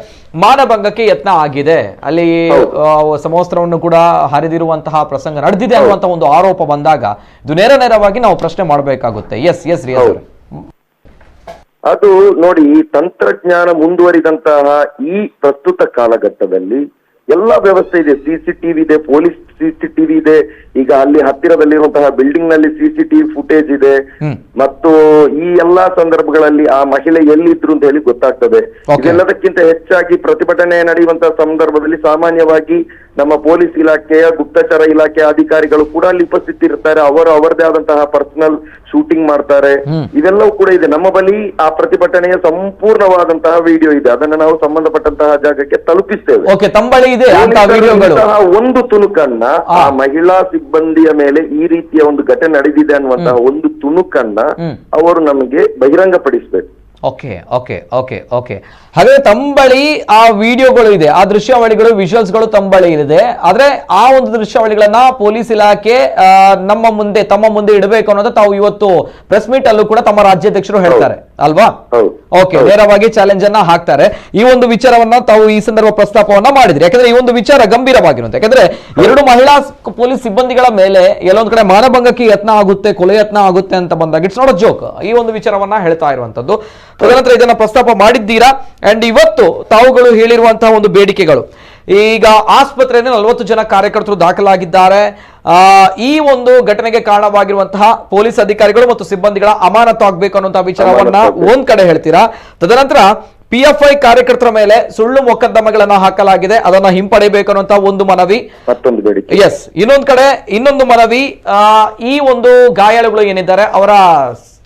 ಮಾನಭಂಗಕ್ಕೆ ಯತ್ನ ಆಗಿದೆ. ಅಲ್ಲಿ ಸಮವಸ್ತ್ರವನ್ನು ಕೂಡ ಹರಿದಿರುವಂತಹ ಪ್ರಸಂಗ ನಡೆದಿದೆ ಅನ್ನುವಂತಹ ಒಂದು ಆರೋಪ ಬಂದಾಗ ಇದು ನೇರವಾಗಿ ನಾವು ಪ್ರಶ್ನೆ ಮಾಡಬೇಕಾಗುತ್ತೆ. ಎಸ್ ರಿಯಾಜ್ ಅವರೇ, ಅದು ನೋಡಿ, ತಂತ್ರಜ್ಞಾನ ಮುಂದುವರಿದಂತಹ ಈ ಪ್ರಸ್ತುತ ಕಾಲಘಟ್ಟದಲ್ಲಿ ಎಲ್ಲಾ ವ್ಯವಸ್ಥೆ ಇದೆ. CCTV ಇದೆ, ಪೊಲೀಸ್ CCTV ಇದೆ. ಈಗ ಅಲ್ಲಿ ಹತ್ತಿರದಲ್ಲಿರುವಂತಹ ಬಿಲ್ಡಿಂಗ್ ನಲ್ಲಿ CCTV ಫುಟೇಜ್ ಇದೆ ಮತ್ತು ಈ ಎಲ್ಲಾ ಸಂದರ್ಭಗಳಲ್ಲಿ ಆ ಮಹಿಳೆ ಎಲ್ಲಿದ್ರು ಅಂತ ಹೇಳಿ ಗೊತ್ತಾಗ್ತದೆ. ಇದೆಲ್ಲದಕ್ಕಿಂತ ಹೆಚ್ಚಾಗಿ ಪ್ರತಿಭಟನೆ ನಡೆಯುವಂತಹ ಸಂದರ್ಭದಲ್ಲಿ ಸಾಮಾನ್ಯವಾಗಿ ನಮ್ಮ ಪೊಲೀಸ್ ಇಲಾಖೆಯ ಗುಪ್ತಚರ ಇಲಾಖೆಯ ಅಧಿಕಾರಿಗಳು ಕೂಡ ಅಲ್ಲಿ ಉಪಸ್ಥಿತಿರ್ತಾರೆ. ಅವರು ಅವರದೇ ಆದಂತಹ ಪರ್ಸನಲ್ ಶೂಟಿಂಗ್ ಮಾಡ್ತಾರೆ. ಇವೆಲ್ಲವೂ ಕೂಡ ಇದೆ. ನಮ್ಮ ಬಳಿ ಆ ಪ್ರತಿಭಟನೆಯ ಸಂಪೂರ್ಣವಾದಂತಹ ವಿಡಿಯೋ ಇದೆ. ಅದನ್ನ ನಾವು ಸಂಬಂಧಪಟ್ಟಂತಹ ಜಾಗಕ್ಕೆ ತಲುಪಿಸ್ತೇವೆ. ಒಂದು ತುಣುಕನ್ನ ಆ ಮಹಿಳಾ ಸಿಬ್ಬಂದಿಯ ಮೇಲೆ ಈ ರೀತಿಯ ಒಂದು ಘಟನೆ ನಡೆದಿದೆ ಅನ್ನುವಂತಹ ಒಂದು ತುಣುಕನ್ನ ಅವರು ನಮಗೆ ಬಹಿರಂಗಪಡಿಸಬೇಕು. ಹಾಗಾದ್ರೆ ತಂಬಳಿ ಆ ವಿಡಿಯೋಗಳು ಇದೆ, ಆ ದೃಶ್ಯಾವಳಿಗಳು ವಿಜುವಲ್ಸ್ಗಳು ತಂಬಳಿ ಇದೆ. ಆದ್ರೆ ಆ ಒಂದು ದೃಶ್ಯಾವಳಿಗಳನ್ನ ಪೊಲೀಸ್ ಇಲಾಖೆ ತಮ್ಮ ಮುಂದೆ ಇಡಬೇಕು ಅನ್ನೋದು ತಾವು ಇವತ್ತು ಪ್ರೆಸ್ ಮೀಟ್ ಅಲ್ಲೂ ಕೂಡ ತಮ್ಮ ರಾಜ್ಯಾಧ್ಯಕ್ಷರು ಹೇಳ್ತಾರೆ ಅಲ್ವಾ? ನೇರವಾಗಿ ಚಾಲೆಂಜ್ ಅನ್ನ ಹಾಕ್ತಾರೆ. ಈ ಒಂದು ವಿಚಾರವನ್ನ ತಾವು ಈ ಸಂದರ್ಭ ಪ್ರಸ್ತಾಪವನ್ನ ಮಾಡಿದ್ರಿ. ಯಾಕಂದ್ರೆ ಈ ಒಂದು ವಿಚಾರ ಗಂಭೀರವಾಗಿರುತ್ತೆ. ಯಾಕಂದ್ರೆ 2 ಮಹಿಳಾ ಪೊಲೀಸ್ ಸಿಬ್ಬಂದಿಗಳ ಮೇಲೆ ಎಲ್ಲೊಂದ್ ಕಡೆ ಮಾನಭಂಗಕ್ಕೆ ಯತ್ನ ಆಗುತ್ತೆ, ಕೊಲೆ ಯತ್ನ ಆಗುತ್ತೆ ಅಂತ ಬಂದಾಗ ಇಟ್ಸ್ ನಾಟ್ ಅ ಜೋಕ್. ಈ ಒಂದು ವಿಚಾರವನ್ನ ಹೇಳ್ತಾ ಇರುವಂತದ್ದು. ತದನಂತರ ಇದನ್ನ ಪ್ರಸ್ತಾಪ ಮಾಡಿದ್ದೀರಾ. ಅಂಡ್ ಇವತ್ತು ತಾವುಗಳು ಹೇಳಿರುವಂತಹ ಒಂದು ಬೇಡಿಕೆಗಳು, ಈಗ ಆಸ್ಪತ್ರೆಯಲ್ಲಿ 40 ಜನ ಕಾರ್ಯಕರ್ತರು ದಾಖಲಾಗಿದ್ದಾರೆ. ಈ ಒಂದು ಘಟನೆಗೆ ಕಾರಣವಾಗಿರುವಂತಹ ಪೊಲೀಸ್ ಅಧಿಕಾರಿಗಳು ಮತ್ತು ಸಿಬ್ಬಂದಿಗಳ ಅಮಾನತು ಆಗ್ಬೇಕು ಅನ್ನುವಂತಹ ವಿಚಾರವನ್ನ ಒಂದ್ ಕಡೆ ಹೇಳ್ತೀರಾ. ತದನಂತರ PFI ಕಾರ್ಯಕರ್ತರ ಮೇಲೆ ಸುಳ್ಳು ಮೊಕದ್ದಮೆಗಳನ್ನ ಹಾಕಲಾಗಿದೆ, ಅದನ್ನ ಹಿಂಪಡೆಯಬೇಕು ಅನ್ನುವಂತಹ ಒಂದು ಮನವಿ. ಎಸ್, ಇನ್ನೊಂದು ಮನವಿ, ಈ ಒಂದು ಗಾಯಾಳುಗಳು ಏನಿದ್ದಾರೆ ಅವರ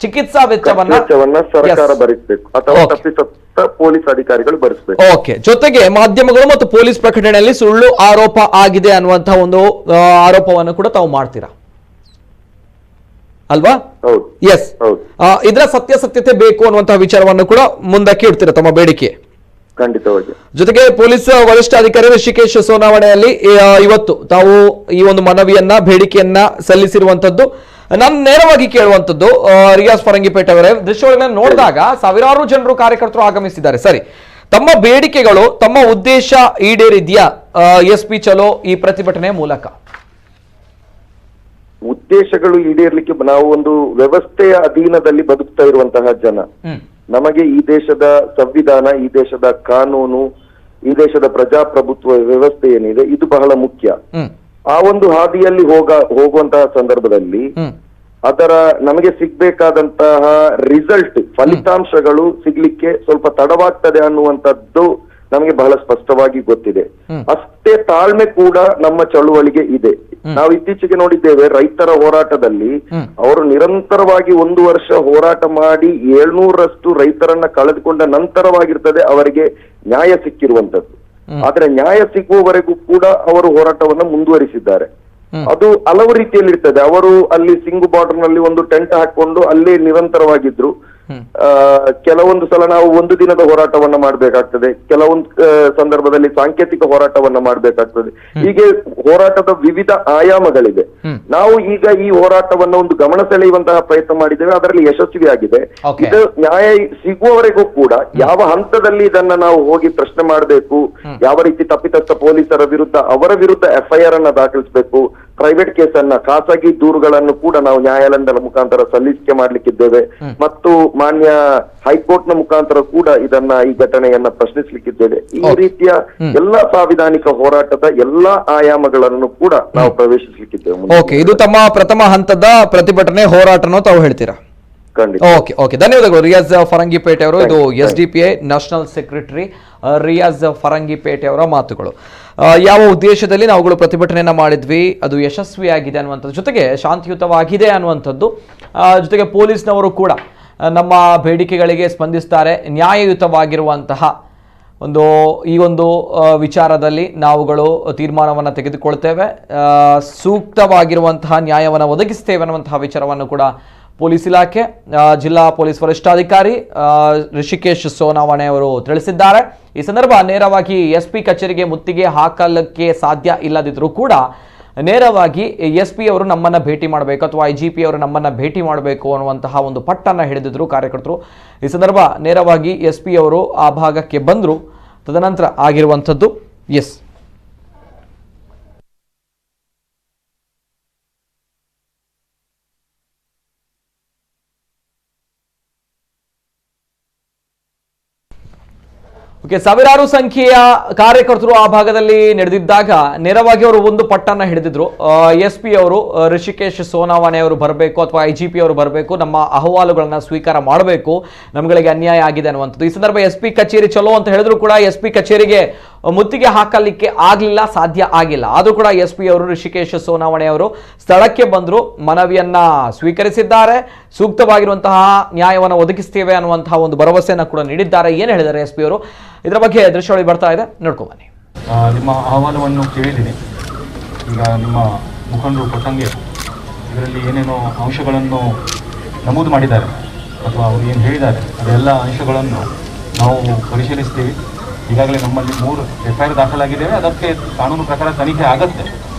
ಚಿಕಿತ್ಸಾ ವೆಚ್ಚವನ್ನ ಸರ್ಕಾರ ಭರಿಸಬೇಕು ಅಥವಾ ತಪ್ಪಿತಸ್ಥ ಪೊಲೀಸ್ ಅಧಿಕಾರಿಗಳು ಭರಿಸಬೇಕು. ಓಕೆ, ಜೊತೆಗೆ ಮಾಧ್ಯಮಗಳು ಮತ್ತು ಪೊಲೀಸ್ ಪ್ರಕಟಣೆಯಲ್ಲಿ ಸುಳ್ಳು ಆರೋಪ ಆಗಿದೆ ಅನ್ನುವಂತಹ ಒಂದು ಆರೋಪವನ್ನು ಕೂಡ ತಾವು ಮಾಡ್ತೀರಾ ಅಲ್ವಾ? ಎಸ್, ಇದರ ಸತ್ಯಾಸತ್ಯತೆ ಬೇಕು ಅನ್ನುವಂತಹ ವಿಚಾರವನ್ನು ಕೂಡ ಮುಂದಕ್ಕೆ ಇಡ್ತೀರಾ ತಮ್ಮ ಬೇಡಿಕೆ? ಖಂಡಿತವಾಗಿ. ಜೊತೆಗೆ ಪೊಲೀಸ್ ವರಿಷ್ಠಾಧಿಕಾರಿ ಋಷಿಕೇಶ್ ಸೋನಾವಣೆಯಲ್ಲಿ ಇವತ್ತು ತಾವು ಈ ಒಂದು ಮನವಿಯನ್ನ ಬೇಡಿಕೆಯನ್ನ ಸಲ್ಲಿಸಿರುವಂತದ್ದು. ನಾನು ನೇರವಾಗಿ ಕೇಳುವಂತದ್ದು, ರಿಯಾಜ್ ಫರಂಗಿಪೇಟ್ ಅವರೇ, ದೃಶ್ಯಗಳನ್ನು ನೋಡಿದಾಗ ಸಾವಿರಾರು ಜನರು ಕಾರ್ಯಕರ್ತರು ಆಗಮಿಸಿದ್ದಾರೆ. ಸರಿ, ತಮ್ಮ ಬೇಡಿಕೆಗಳು, ತಮ್ಮ ಉದ್ದೇಶ ಈಡೇರಿದ್ಯಾ SP ಚಲೋ ಈ ಪ್ರತಿಭಟನೆ ಮೂಲಕ? ಉದ್ದೇಶಗಳು ಈಡೇರ್ಲಿಕ್ಕೆ ನಾವು ಒಂದು ವ್ಯವಸ್ಥೆಯ ಅಧೀನದಲ್ಲಿ ಬದುಕ್ತಾ ಇರುವಂತಹ ಜನ, ನಮಗೆ ಈ ದೇಶದ ಸಂವಿಧಾನ, ಈ ದೇಶದ ಕಾನೂನು, ಈ ದೇಶದ ಪ್ರಜಾಪ್ರಭುತ್ವ ವ್ಯವಸ್ಥೆ ಏನಿದೆ ಇದು ಬಹಳ ಮುಖ್ಯ. ಆ ಒಂದು ಹಾದಿಯಲ್ಲಿ ಹೋಗುವಂತಹ ಸಂದರ್ಭದಲ್ಲಿ ಅದರ ನಮಗೆ ಸಿಗ್ಬೇಕಾದಂತಹ ರಿಸಲ್ಟ್, ಫಲಿತಾಂಶಗಳು ಸಿಗ್ಲಿಕ್ಕೆ ಸ್ವಲ್ಪ ತಡವಾಗ್ತದೆ ಅನ್ನುವಂಥದ್ದು ನಮಗೆ ಬಹಳ ಸ್ಪಷ್ಟವಾಗಿ ಗೊತ್ತಿದೆ. ಅಷ್ಟೇ ತಾಳ್ಮೆ ಕೂಡ ನಮ್ಮ ಚಳುವಳಿಗೆ ಇದೆ. ನಾವು ಇತ್ತೀಚೆಗೆ ನೋಡಿದ್ದೇವೆ, ರೈತರ ಹೋರಾಟದಲ್ಲಿ ಅವರು ನಿರಂತರವಾಗಿ 1 ವರ್ಷ ಹೋರಾಟ ಮಾಡಿ 700ರಷ್ಟು ರೈತರನ್ನ ಕಳೆದುಕೊಂಡ ನಂತರವಾಗಿರ್ತದೆ ಅವರಿಗೆ ನ್ಯಾಯ ಸಿಕ್ಕಿರುವಂತದ್ದು. ಆದ್ರೆ ನ್ಯಾಯ ಸಿಗುವವರೆಗೂ ಕೂಡ ಅವರು ಹೋರಾಟವನ್ನ ಮುಂದುವರಿಸಿದ್ದಾರೆ. ಅದು ಹಲವು ರೀತಿಯಲ್ಲಿ ಇರ್ತದೆ. ಅವರು ಅಲ್ಲಿ ಸಿಂಗು ಬಾರ್ಡರ್ ನಲ್ಲಿ ಒಂದು ಟೆಂಟ್ ಹಾಕೊಂಡು ಅಲ್ಲೇ ನಿರಂತರವಾಗಿದ್ರು. ಕೆಲವೊಂದು ಸಲ ನಾವು 1 ದಿನದ ಹೋರಾಟವನ್ನ ಮಾಡ್ಬೇಕಾಗ್ತದೆ, ಕೆಲವೊಂದು ಸಂದರ್ಭದಲ್ಲಿ ಸಾಂಕೇತಿಕ ಹೋರಾಟವನ್ನ ಮಾಡ್ಬೇಕಾಗ್ತದೆ. ಹೀಗೆ ಹೋರಾಟದ ವಿವಿಧ ಆಯಾಮಗಳಿದೆ. ನಾವು ಈಗ ಈ ಹೋರಾಟವನ್ನ ಒಂದು ಗಮನ ಸೆಳೆಯುವಂತಹ ಪ್ರಯತ್ನ ಮಾಡಿದ್ದೇವೆ, ಅದರಲ್ಲಿ ಯಶಸ್ವಿಯಾಗಿದೆ. ಇದು ನ್ಯಾಯ ಸಿಗುವವರೆಗೂ ಕೂಡ ಯಾವ ಹಂತದಲ್ಲಿ ಇದನ್ನ ನಾವು ಹೋಗಿ ಪ್ರಶ್ನೆ ಮಾಡಬೇಕು, ಯಾವ ರೀತಿ ತಪ್ಪಿತಸ್ಥ ಪೊಲೀಸರ ವಿರುದ್ಧ ಅವರ ವಿರುದ್ಧ FIR ಅನ್ನ ದಾಖಲಿಸಬೇಕು, ಪ್ರೈವೇಟ್ ಕೇಸನ್ನ, ಖಾಸಗಿ ದೂರುಗಳನ್ನು ಕೂಡ ನಾವು ನ್ಯಾಯಾಲಯದ ಮುಖಾಂತರ ಸಲ್ಲಿಕೆ ಮಾಡ್ಲಿಕ್ಕಿದ್ದೇವೆ ಮತ್ತು ಮಾನ್ಯ ಹೈಕೋರ್ಟ್ ನ ಮುಖಾಂತರ ಕೂಡ ಈ ಘಟನೆಯನ್ನ ಪ್ರಶ್ನಿಸಲಿಕ್ಕಿದ್ದೇವೆ. ಈ ರೀತಿಯ ಎಲ್ಲಾ ಸಾಂವಿಧಾನಿಕ ಹೋರಾಟದ ಎಲ್ಲಾ ಆಯಾಮಗಳನ್ನು ಕೂಡ ನಾವು ಪ್ರವೇಶಿಸಲಿಕ್ಕಿದ್ದೇವೆ. ಇದು ತಮ್ಮ ಪ್ರಥಮ ಹಂತದ ಪ್ರತಿಭಟನೆ ಹೋರಾಟನೋ ತಾವು ಹೇಳ್ತೀರಾ? ಓಕೆ, ಧನ್ಯವಾದಗಳು ರಿಯಾಜ್ ಫರಂಗಿಪೇಟೆ ಅವರು. ಇದು SDPI national secretary Riyaz Farangipete ಅವರ ಮಾತುಗಳು. ಯಾವ ಉದ್ದೇಶದಲ್ಲಿ ನಾವುಗಳು ಪ್ರತಿಭಟನೆಯನ್ನ ಮಾಡಿದ್ವಿ, ಅದು ಯಶಸ್ವಿಯಾಗಿದೆ ಅನ್ನುವಂಥದ್ದು, ಜೊತೆಗೆ ಶಾಂತಿಯುತವಾಗಿದೆ ಅನ್ನುವಂಥದ್ದು, ಜೊತೆಗೆ ಪೊಲೀಸ್ನವರು ಕೂಡ ನಮ್ಮ ಬೇಡಿಕೆಗಳಿಗೆ ಸ್ಪಂದಿಸ್ತಾರೆ. ನ್ಯಾಯಯುತವಾಗಿರುವಂತಹ ಈ ಒಂದು ವಿಚಾರದಲ್ಲಿ ನಾವುಗಳು ತೀರ್ಮಾನವನ್ನು ತೆಗೆದುಕೊಳ್ತೇವೆ, ಸೂಕ್ತವಾಗಿರುವಂತಹ ನ್ಯಾಯವನ್ನು ಒದಗಿಸ್ತೇವೆ ಅನ್ನುವಂತಹ ವಿಚಾರವನ್ನು ಕೂಡ ಪೊಲೀಸ್ ಇಲಾಖೆ ಜಿಲ್ಲಾ ಪೊಲೀಸ್ ವರಿಷ್ಠಾಧಿಕಾರಿ ಋಷಿಕೇಶ್ ಸೋನಾವಣೆ ಅವರು ತಿಳಿಸಿದ್ದಾರೆ. ಈ ಸಂದರ್ಭ ನೇರವಾಗಿ SP ಕಚೇರಿಗೆ ಮುತ್ತಿಗೆ ಹಾಕಲಿಕ್ಕೆ ಸಾಧ್ಯ ಇಲ್ಲದಿದ್ರೂ ಕೂಡ ನೇರವಾಗಿ SP ಅವರು ನಮ್ಮನ್ನ ಭೇಟಿ ಮಾಡಬೇಕು ಅಥವಾ IGP ಅವರು ನಮ್ಮನ್ನ ಭೇಟಿ ಮಾಡಬೇಕು ಅನ್ನುವಂತಹ ಒಂದು ಪಟ್ಟನ್ನ ಹಿಡಿದಿದ್ರು ಕಾರ್ಯಕರ್ತರು. ಈ ಸಂದರ್ಭ ನೇರವಾಗಿ SP ಅವರು ಆ ಭಾಗಕ್ಕೆ ಬಂದರು. ತದನಂತರ ಆಗಿರುವಂಥದ್ದು ಎಸ್ ಸಾವಿರಾರು ಸಂಖ್ಯೆಯ ಕಾರ್ಯಕರ್ತರು ಆ ಭಾಗದಲ್ಲಿ ನಡೆದಿದ್ದಾಗ ನೇರವಾಗಿ ಅವರು ಒಂದು ಪಟ್ಟನ್ನ ಹಿಡಿದಿದ್ರು. SP ಅವರು ಋಷಿಕೇಶ್ ಸೋನಾವಣೆ ಅವರು ಬರಬೇಕು ಅಥವಾ IGP ಅವರು ಬರಬೇಕು, ನಮ್ಮ ಅಹವಾಲುಗಳನ್ನ ಸ್ವೀಕಾರ ಮಾಡಬೇಕು, ನಮ್ಗಳಿಗೆ ಅನ್ಯಾಯ ಆಗಿದೆ ಅನ್ನುವಂಥದ್ದು. ಈ ಸಂದರ್ಭ SP ಕಚೇರಿ ಚಲೋ ಅಂತ ಹೇಳಿದ್ರು ಕೂಡ SP ಕಚೇರಿಗೆ ಮುತ್ತಿಗೆ ಹಾಕಲಿಕ್ಕೆ ಆಗ್ಲಿಲ್ಲ, ಸಾಧ್ಯ ಆಗಿಲ್ಲ. ಆದ್ರೂ ಕೂಡ SP ಅವರು ಋಷಿಕೇಶ್ ಸೋನಾವಣೆ ಅವರು ಸ್ಥಳಕ್ಕೆ ಬಂದ್ರು, ಮನವಿಯನ್ನ ಸ್ವೀಕರಿಸಿದ್ದಾರೆ, ಸೂಕ್ತವಾಗಿರುವಂತಹ ನ್ಯಾಯವನ್ನು ಒದಗಿಸ್ತೇವೆ ಅನ್ನುವಂತಹ ಒಂದು ಭರವಸೆಯನ್ನು ಕೂಡ ನೀಡಿದ್ದಾರೆ. ಏನು ಹೇಳಿದ್ದಾರೆ SP ಅವರು, ಇದರ ಬಗ್ಗೆ ದೃಶ್ಯಾವಳಿ ಬರ್ತಾ ಇದೆ, ನೋಡ್ಕೊಂಡು ಬನ್ನಿ. ನಿಮ್ಮ ಅಹವಾಲುವನ್ನು ಕೇಳಿದ್ದೀನಿ. ಈಗ ನಿಮ್ಮ ಮುಖಂಡರು ಕೊಟ್ಟಂಗೆ ಇದರಲ್ಲಿ ಏನೇನೋ ಅಂಶಗಳನ್ನು ನಮೂದು ಮಾಡಿದ್ದಾರೆ ಅಥವಾ ಅವರು ಏನು ಹೇಳಿದ್ದಾರೆ ಅದೆಲ್ಲ ಅಂಶಗಳನ್ನು ನಾವು ಪರಿಶೀಲಿಸ್ತೀವಿ. ಈಗಾಗಲೇ ನಮ್ಮಲ್ಲಿ 3 FIR ದಾಖಲಾಗಿದ್ದೇವೆ, ಅದಕ್ಕೆ ಕಾನೂನು ಪ್ರಕಾರ ತನಿಖೆ ಆಗುತ್ತೆ.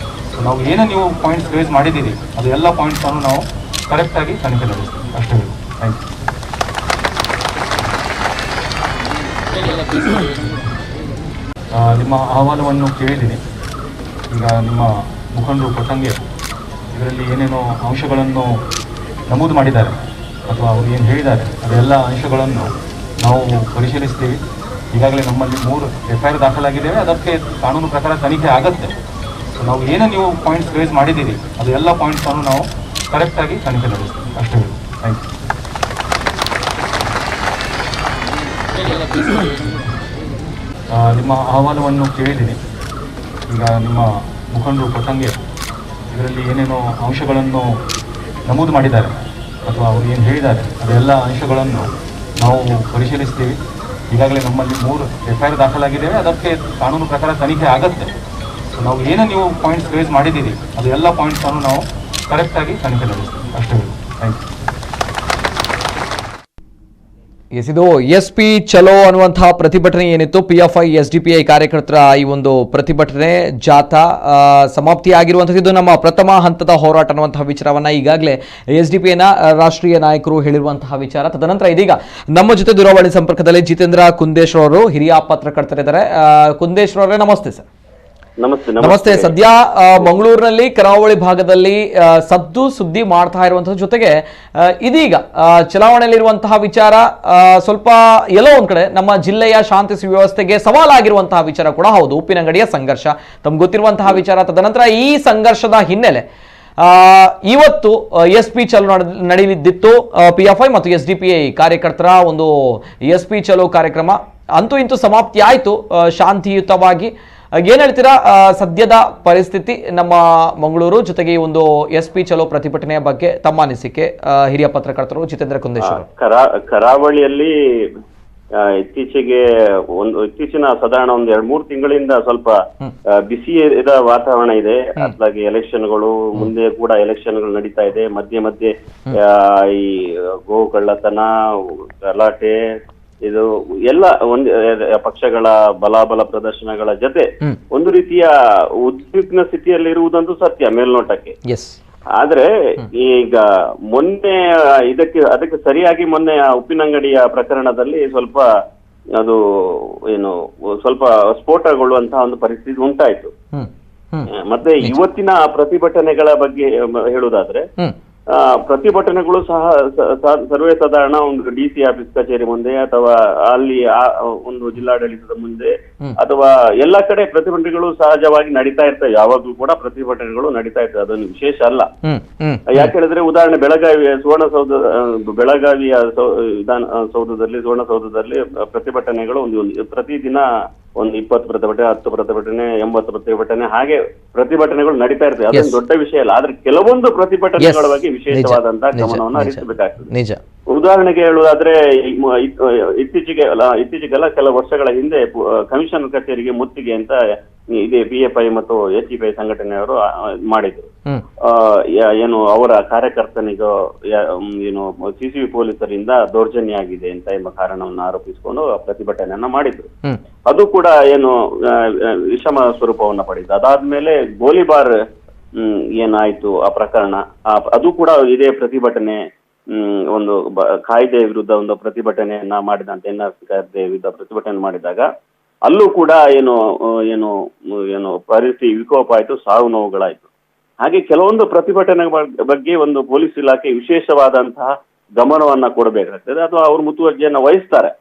ಸೊ ನಾವು ಏನು ನೀವು ಪಾಯಿಂಟ್ಸ್ ರೇಸ್ ಮಾಡಿದ್ದೀರಿ ಅದು ಎಲ್ಲ ಪಾಯಿಂಟ್ಸನ್ನು ನಾವು ಕರೆಕ್ಟಾಗಿ ತನಿಖೆ ನಡೆಸ್ತೀವಿ. ಅಷ್ಟೇ. Thank you. ನಿಮ್ಮ ಅಹವಾಲುವನ್ನು ಕೇಳಿದ್ದೀನಿ. ಈಗ ನಿಮ್ಮ ಮುಖಂಡರು ಕೊಟ್ಟಂಗೆ ಇದರಲ್ಲಿ ಏನೇನೋ ಅಂಶಗಳನ್ನು ನಮೂದು ಮಾಡಿದ್ದಾರೆ ಅಥವಾ ಅವರು ಏನು ಹೇಳಿದ್ದಾರೆ ಅದೆಲ್ಲ ಅಂಶಗಳನ್ನು ನಾವು ಪರಿಶೀಲಿಸ್ತೀವಿ. ಈಗಾಗಲೇ ನಮ್ಮಲ್ಲಿ 3 FIR ದಾಖಲಾಗಿದ್ದೇವೆ, ಅದಕ್ಕೆ ಕಾನೂನು ಪ್ರಕಾರ ತನಿಖೆ ಆಗುತ್ತೆ. ಸೊ ನಾವು ಏನು ನೀವು ಪಾಯಿಂಟ್ಸ್ ರೇಸ್ ಮಾಡಿದ್ದೀರಿ ಅದು ಎಲ್ಲ ಪಾಯಿಂಟ್ಸನ್ನು ನಾವು ಕರೆಕ್ಟಾಗಿ ತನಿಖೆ ನಡೆಸ್ತೀವಿ. ಅಷ್ಟೇ. Thank you. ನಿಮ್ಮ ಅಹವಾಲುವನ್ನು ಕೇಳಿದ್ದೀನಿ. ಈಗ ನಿಮ್ಮ ಮುಖಂಡರು ಕೊಟ್ಟಂಗೆ ಇದರಲ್ಲಿ ಏನೇನೋ ಅಂಶಗಳನ್ನು ನಮೂದು ಮಾಡಿದ್ದಾರೆ ಅಥವಾ ಅವರು ಏನು ಹೇಳಿದ್ದಾರೆ ಅದೆಲ್ಲ ಅಂಶಗಳನ್ನು ನಾವು ಪರಿಶೀಲಿಸ್ತೀವಿ. ಈಗಾಗಲೇ ನಮ್ಮಲ್ಲಿ 3 FIR ದಾಖಲಾಗಿದ್ದೇವೆ, ಅದಕ್ಕೆ ಕಾನೂನು ಪ್ರಕಾರ ತನಿಖೆ ಆಗುತ್ತೆ. ಸೊ ನಾವು ಏನು ನೀವು ಪಾಯಿಂಟ್ಸ್ ರೇಸ್ ಮಾಡಿದ್ದೀರಿ ಅದು ಎಲ್ಲ ಪಾಯಿಂಟ್ಸನ್ನು ನಾವು ಕರೆಕ್ಟಾಗಿ ತನಿಖೆ ನಡೆಸ್ತೀವಿ. ಅಷ್ಟೇ. Thank you. ಇದು SP ಚಲೋ ಅನ್ನುವಂತಹ ಪ್ರತಿಭಟನೆ ಏನಿತ್ತು, PFI SDPI ಕಾರ್ಯಕರ್ತರ ಈ ಒಂದು ಪ್ರತಿಭಟನೆ ಜಾಥಾ ಸಮಾಪ್ತಿಯಾಗಿರುವಂಥದ್ದು. ಇದು ನಮ್ಮ ಪ್ರಥಮ ಹಂತದ ಹೋರಾಟ ಅನ್ನುವಂತಹ ವಿಚಾರವನ್ನ ಈಗಾಗಲೇ SDPIನ ರಾಷ್ಟ್ರೀಯ ನಾಯಕರು ಹೇಳಿರುವಂತಹ ವಿಚಾರ. ತದನಂತರ ಇದೀಗ ನಮ್ಮ ಜೊತೆ ದೂರವಾಣಿ ಸಂಪರ್ಕದಲ್ಲಿ ಜಿತೇಂದ್ರ ಕುಂದೇಶ್ವರ ಅವರು ಹಿರಿಯ ಪತ್ರಕರ್ತರಿದ್ದಾರೆ. ಕುಂದೇಶ್ವರ ಅವರೇ, ನಮಸ್ತೆ ಸರ್. ನಮಸ್ತೆ. ಸದ್ಯ ಮಂಗಳೂರಿನಲ್ಲಿ ಕರಾವಳಿ ಭಾಗದಲ್ಲಿ ಸದ್ದು ಸುದ್ದಿ ಮಾಡ್ತಾ ಇರುವಂತಹ ಜೊತೆಗೆ ಇದೀಗ ಚಲಾವಣೆಯಲ್ಲಿರುವಂತಹ ವಿಚಾರ ಸ್ವಲ್ಪ ಎಲ್ಲೋ ಒಂದ್ ಕಡೆ ನಮ್ಮ ಜಿಲ್ಲೆಯ ಶಾಂತಿ ಸುವ್ಯವಸ್ಥೆಗೆ ಸವಾಲಾಗಿರುವಂತಹ ವಿಚಾರ ಕೂಡ ಹೌದು. ಉಪ್ಪಿನಂಗಡಿಯ ಸಂಘರ್ಷ ತಮ್ಗೆ ಗೊತ್ತಿರುವಂತಹ ವಿಚಾರ. ತದನಂತರ ಈ ಸಂಘರ್ಷದ ಹಿನ್ನೆಲೆ ಇವತ್ತು SP ಚಲೋ ನಡೆಯಲಿದ್ದಿತ್ತು. PFI ಮತ್ತು SDPI ಕಾರ್ಯಕರ್ತರ ಒಂದು SP ಚಲೋ ಕಾರ್ಯಕ್ರಮ ಅಂತೂ ಇಂತೂ ಸಮಾಪ್ತಿ ಆಯಿತು ಶಾಂತಿಯುತವಾಗಿ. ಏನ್ ಹೇಳ್ತೀರಾ ಸದ್ಯದ ಪರಿಸ್ಥಿತಿ ನಮ್ಮ ಮಂಗಳೂರು ಜೊತೆಗೆ ಈ ಒಂದು SP ಚಲೋ ಪ್ರತಿಭಟನೆಯ ಬಗ್ಗೆ ತಮ್ಮ ಅನಿಸಿಕೆ? ಹಿರಿಯ ಪತ್ರಕರ್ತರು ಜಿತೇಂದ್ರ ಕುಂದೇಶ್ವರ್. ಕರಾವಳಿಯಲ್ಲಿ ಇತ್ತೀಚಿನ ಸಾಧಾರಣ ಒಂದ್ 2-3 ತಿಂಗಳಿಂದ ಸ್ವಲ್ಪ ಬಿಸಿದ ವಾತಾವರಣ ಇದೆ. ಅట్లాಗಿ ಎಲೆಕ್ಷನ್ಗಳು ಮುಂದೆ ಕೂಡ ಎಲೆಕ್ಷನ್ಗಳು ನಡೀತಾ ಇದೆ. ಮಧ್ಯೆ ಈ ಗೋ ಕಳ್ಳತನ, ಗಲಾಟೆ, ಇದು ಎಲ್ಲ ಒಂದು ಪಕ್ಷಗಳ ಬಲಾಬಲ ಪ್ರದರ್ಶನಗಳ ಜೊತೆ ಒಂದು ರೀತಿಯ ಉದ್ವಿಗ್ನ ಸ್ಥಿತಿಯಲ್ಲಿ ಇರುವುದಂತೂ ಸತ್ಯ ಮೇಲ್ನೋಟಕ್ಕೆ. ಆದ್ರೆ ಈಗ ಮೊನ್ನೆ ಅದಕ್ಕೆ ಸರಿಯಾಗಿ ಮೊನ್ನೆ ಉಪ್ಪಿನಂಗಡಿಯ ಪ್ರಕರಣದಲ್ಲಿ ಸ್ವಲ್ಪ ಅದು ಸ್ವಲ್ಪ ಸ್ಫೋಟಗೊಳ್ಳುವಂತಹ ಒಂದು ಪರಿಸ್ಥಿತಿ ಉಂಟಾಯ್ತು. ಮತ್ತೆ ಇವತ್ತಿನ ಪ್ರತಿಭಟನೆಗಳ ಬಗ್ಗೆ ಹೇಳುವುದಾದ್ರೆ ಪ್ರತಿಭಟನೆಗಳು ಸಹ ಸರ್ವೇ ಸಾಧಾರಣ ಒಂದು DC ಆಫೀಸ್ ಕಚೇರಿ ಮುಂದೆ ಅಥವಾ ಅಲ್ಲಿ ಒಂದು ಜಿಲ್ಲಾಡಳಿತದ ಮುಂದೆ ಅಥವಾ ಎಲ್ಲಾ ಕಡೆ ಪ್ರತಿಭಟನೆಗಳು ಸಹಜವಾಗಿ ನಡೀತಾ ಇರ್ತವೆ. ಯಾವಾಗ್ಲೂ ಕೂಡ ಪ್ರತಿಭಟನೆಗಳು ನಡೀತಾ ಇರ್ತವೆ, ಅದೊಂದು ವಿಶೇಷ ಅಲ್ಲ. ಯಾಕೆ ಹೇಳಿದ್ರೆ ಉದಾಹರಣೆ ಬೆಳಗಾವಿಯ ಬೆಳಗಾವಿಯ ವಿಧಾನಸೌಧದಲ್ಲಿ ಸುವರ್ಣಸೌಧದಲ್ಲಿ ಪ್ರತಿಭಟನೆಗಳು ಪ್ರತಿದಿನ ಒಂದು 20 ಪ್ರತಿಭಟನೆ, 10 ಪ್ರತಿಭಟನೆ, 80 ಪ್ರತಿಭಟನೆ, ಹಾಗೆ ಪ್ರತಿಭಟನೆಗಳು ನಡೀತಾ ಇರ್ತವೆ. ಅದೊಂದು ದೊಡ್ಡ ವಿಷಯ ಅಲ್ಲ. ಆದ್ರೆ ಕೆಲವೊಂದು ಪ್ರತಿಭಟನೆಗಳ ಬಗ್ಗೆ ವಿಶೇಷವಾದಂತಹ ಗಮನವನ್ನು ಹರಿಸಬೇಕಾಗ್ತದೆ. ಉದಾಹರಣೆಗೆ ಹೇಳುವುದಾದ್ರೆ ಇತ್ತೀಚೆಗೆಲ್ಲ ಕೆಲವು ವರ್ಷಗಳ ಹಿಂದೆ ಕಮಿಷನರ್ ಕಚೇರಿಗೆ ಮುತ್ತಿಗೆ ಅಂತ ಇದೇ PFI ಮತ್ತು SDPI ಸಂಘಟನೆಯವರು ಮಾಡಿದ್ರು. ಅವರ ಕಾರ್ಯಕರ್ತನಿಗೂ CCV ಪೊಲೀಸರಿಂದ ದೌರ್ಜನ್ಯ ಆಗಿದೆ ಅಂತ ಎಂಬ ಕಾರಣವನ್ನು ಆರೋಪಿಸಿಕೊಂಡು ಪ್ರತಿಭಟನೆಯನ್ನ ಮಾಡಿದ್ರು. ಅದು ಕೂಡ ವಿಷಮ ಸ್ವರೂಪವನ್ನ ಪಡೆದಿದೆ. ಅದಾದ್ಮೇಲೆ ಗೋಲಿಬಾರ್ ಏನಾಯ್ತು ಆ ಪ್ರಕರಣ, ಅದು ಕೂಡ ಇದೇ ಪ್ರತಿಭಟನೆ ಒಂದು ಕಾಯ್ದೆ ವಿರುದ್ಧ ಒಂದು ಪ್ರತಿಭಟನೆಯನ್ನ ಮಾಡಿದಂತೆ NRC ಕಾಯ್ದೆ ವಿರುದ್ಧ ಪ್ರತಿಭಟನೆ ಮಾಡಿದಾಗ ಅಲ್ಲೂ ಕೂಡ ಪರಿಸ್ಥಿತಿ ವಿಕೋಪ ಆಯ್ತು, ಸಾವು ನೋವುಗಳಾಯ್ತು. ಹಾಗೆ ಕೆಲವೊಂದು ಪ್ರತಿಭಟನೆ ಬಗ್ಗೆ ಒಂದು ಪೊಲೀಸ್ ಇಲಾಖೆ ವಿಶೇಷವಾದಂತಹ ಗಮನವನ್ನ ಕೊಡಬೇಕಾಗ್ತದೆ ಅಥವಾ ಅವರು ಮುತುವರ್ಜಿಯನ್ನ ವಹಿಸ್ತಾರೆ.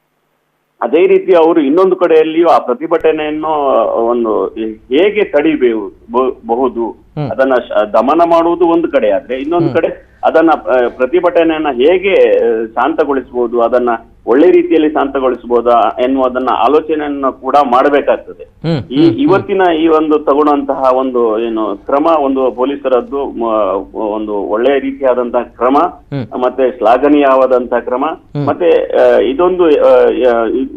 ಅದೇ ರೀತಿ ಅವರು ಇನ್ನೊಂದು ಕಡೆಯಲ್ಲಿಯೂ ಆ ಪ್ರತಿಭಟನೆಯನ್ನು ಒಂದು ಹೇಗೆ ತಡಿಬಹುದು ಅದನ್ನ ದಮನ ಮಾಡುವುದು ಒಂದು ಕಡೆ ಆದ್ರೆ, ಇನ್ನೊಂದು ಕಡೆ ಅದನ್ನ ಪ್ರತಿಭಟನೆಯನ್ನ ಹೇಗೆ ಶಾಂತಗೊಳಿಸಬಹುದು, ಅದನ್ನ ಒಳ್ಳೆ ರೀತಿಯಲ್ಲಿ ಶಾಂತಗೊಳಿಸಬಹುದಾ ಎನ್ನುವುದನ್ನ ಆಲೋಚನೆಯನ್ನ ಕೂಡ ಮಾಡಬೇಕಾಗ್ತದೆ. ಇವತ್ತಿನ ಈ ಒಂದು ತಗೊಳ್ಳುವಂತಹ ಒಂದು ಕ್ರಮ ಒಂದು ಪೊಲೀಸರದ್ದು ಒಂದು ಒಳ್ಳೆಯ ರೀತಿಯಾದಂತಹ ಕ್ರಮ, ಮತ್ತೆ ಶ್ಲಾಘನೀಯವಾದಂತಹ ಕ್ರಮ. ಮತ್ತೆ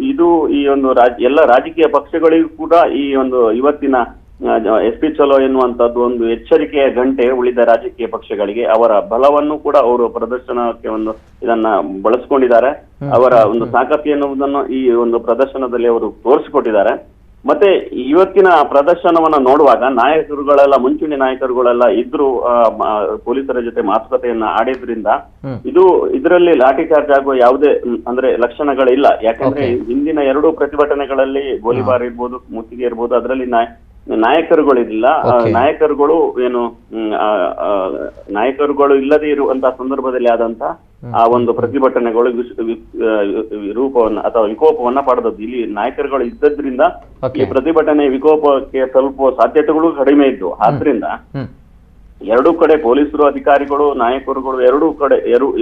ಇದು ಈ ಒಂದು ಎಲ್ಲ ರಾಜಕೀಯ ಪಕ್ಷಗಳಿಗೂ ಕೂಡ ಈ ಒಂದು ಇವತ್ತಿನ SP ಚಲೋ ಎನ್ನುವಂತದ್ದು ಒಂದು ಎಚ್ಚರಿಕೆಯ ಗಂಟೆ ಉಳಿದ ರಾಜಕೀಯ ಪಕ್ಷಗಳಿಗೆ. ಅವರ ಬಲವನ್ನು ಕೂಡ ಅವರು ಪ್ರದರ್ಶನಕ್ಕೆ ಇದನ್ನ ಬಳಸ್ಕೊಂಡಿದ್ದಾರೆ. ಅವರ ಒಂದು ತಾಕತ್ತು ಎನ್ನುವುದನ್ನು ಈ ಒಂದು ಪ್ರದರ್ಶನದಲ್ಲಿ ಅವರು ತೋರಿಸಿಕೊಟ್ಟಿದ್ದಾರೆ. ಮತ್ತೆ ಇವತ್ತಿನ ಪ್ರದರ್ಶನವನ್ನ ನೋಡುವಾಗ ಮುಂಚೂಣಿ ನಾಯಕರುಗಳೆಲ್ಲ ಇದ್ರು ಪೊಲೀಸರ ಜೊತೆ ಮಾತುಕತೆಯನ್ನ ಆಡಿದ್ರಿಂದ ಇದರಲ್ಲಿ ಲಾಠಿ ಚಾರ್ಜ್ ಆಗುವ ಯಾವುದೇ ಲಕ್ಷಣಗಳಿಲ್ಲ. ಯಾಕಂದ್ರೆ ಹಿಂದಿನ 2 ಪ್ರತಿಭಟನೆಗಳಲ್ಲಿ ಗೋಲಿಬಾರ್ ಇರ್ಬೋದು, ಮುತ್ತಿಗೆ ಇರ್ಬೋದು, ಅದರಲ್ಲಿ ನಾಯಕರುಗಳಿಲ್ಲ. ನಾಯಕರುಗಳು ಇಲ್ಲದೆ ಇರುವಂತಹ ಸಂದರ್ಭದಲ್ಲಿ ಆದಂತಹ ಆ ಒಂದು ಪ್ರತಿಭಟನೆಗಳು ರೂಪವನ್ನ ಅಥವಾ ವಿಕೋಪವನ್ನ ಪಡೆದದ್ದು. ಇಲ್ಲಿ ನಾಯಕರುಗಳು ಇದ್ದದ್ರಿಂದ ಈ ಪ್ರತಿಭಟನೆ ವಿಕೋಪಕ್ಕೆ ಸ್ವಲ್ಪ ಸಾಧ್ಯತೆಗಳು ಕಡಿಮೆ ಇದ್ದು, ಆದ್ರಿಂದ 2 ಕಡೆ ಪೊಲೀಸರು, ಅಧಿಕಾರಿಗಳು, ನಾಯಕರುಗಳು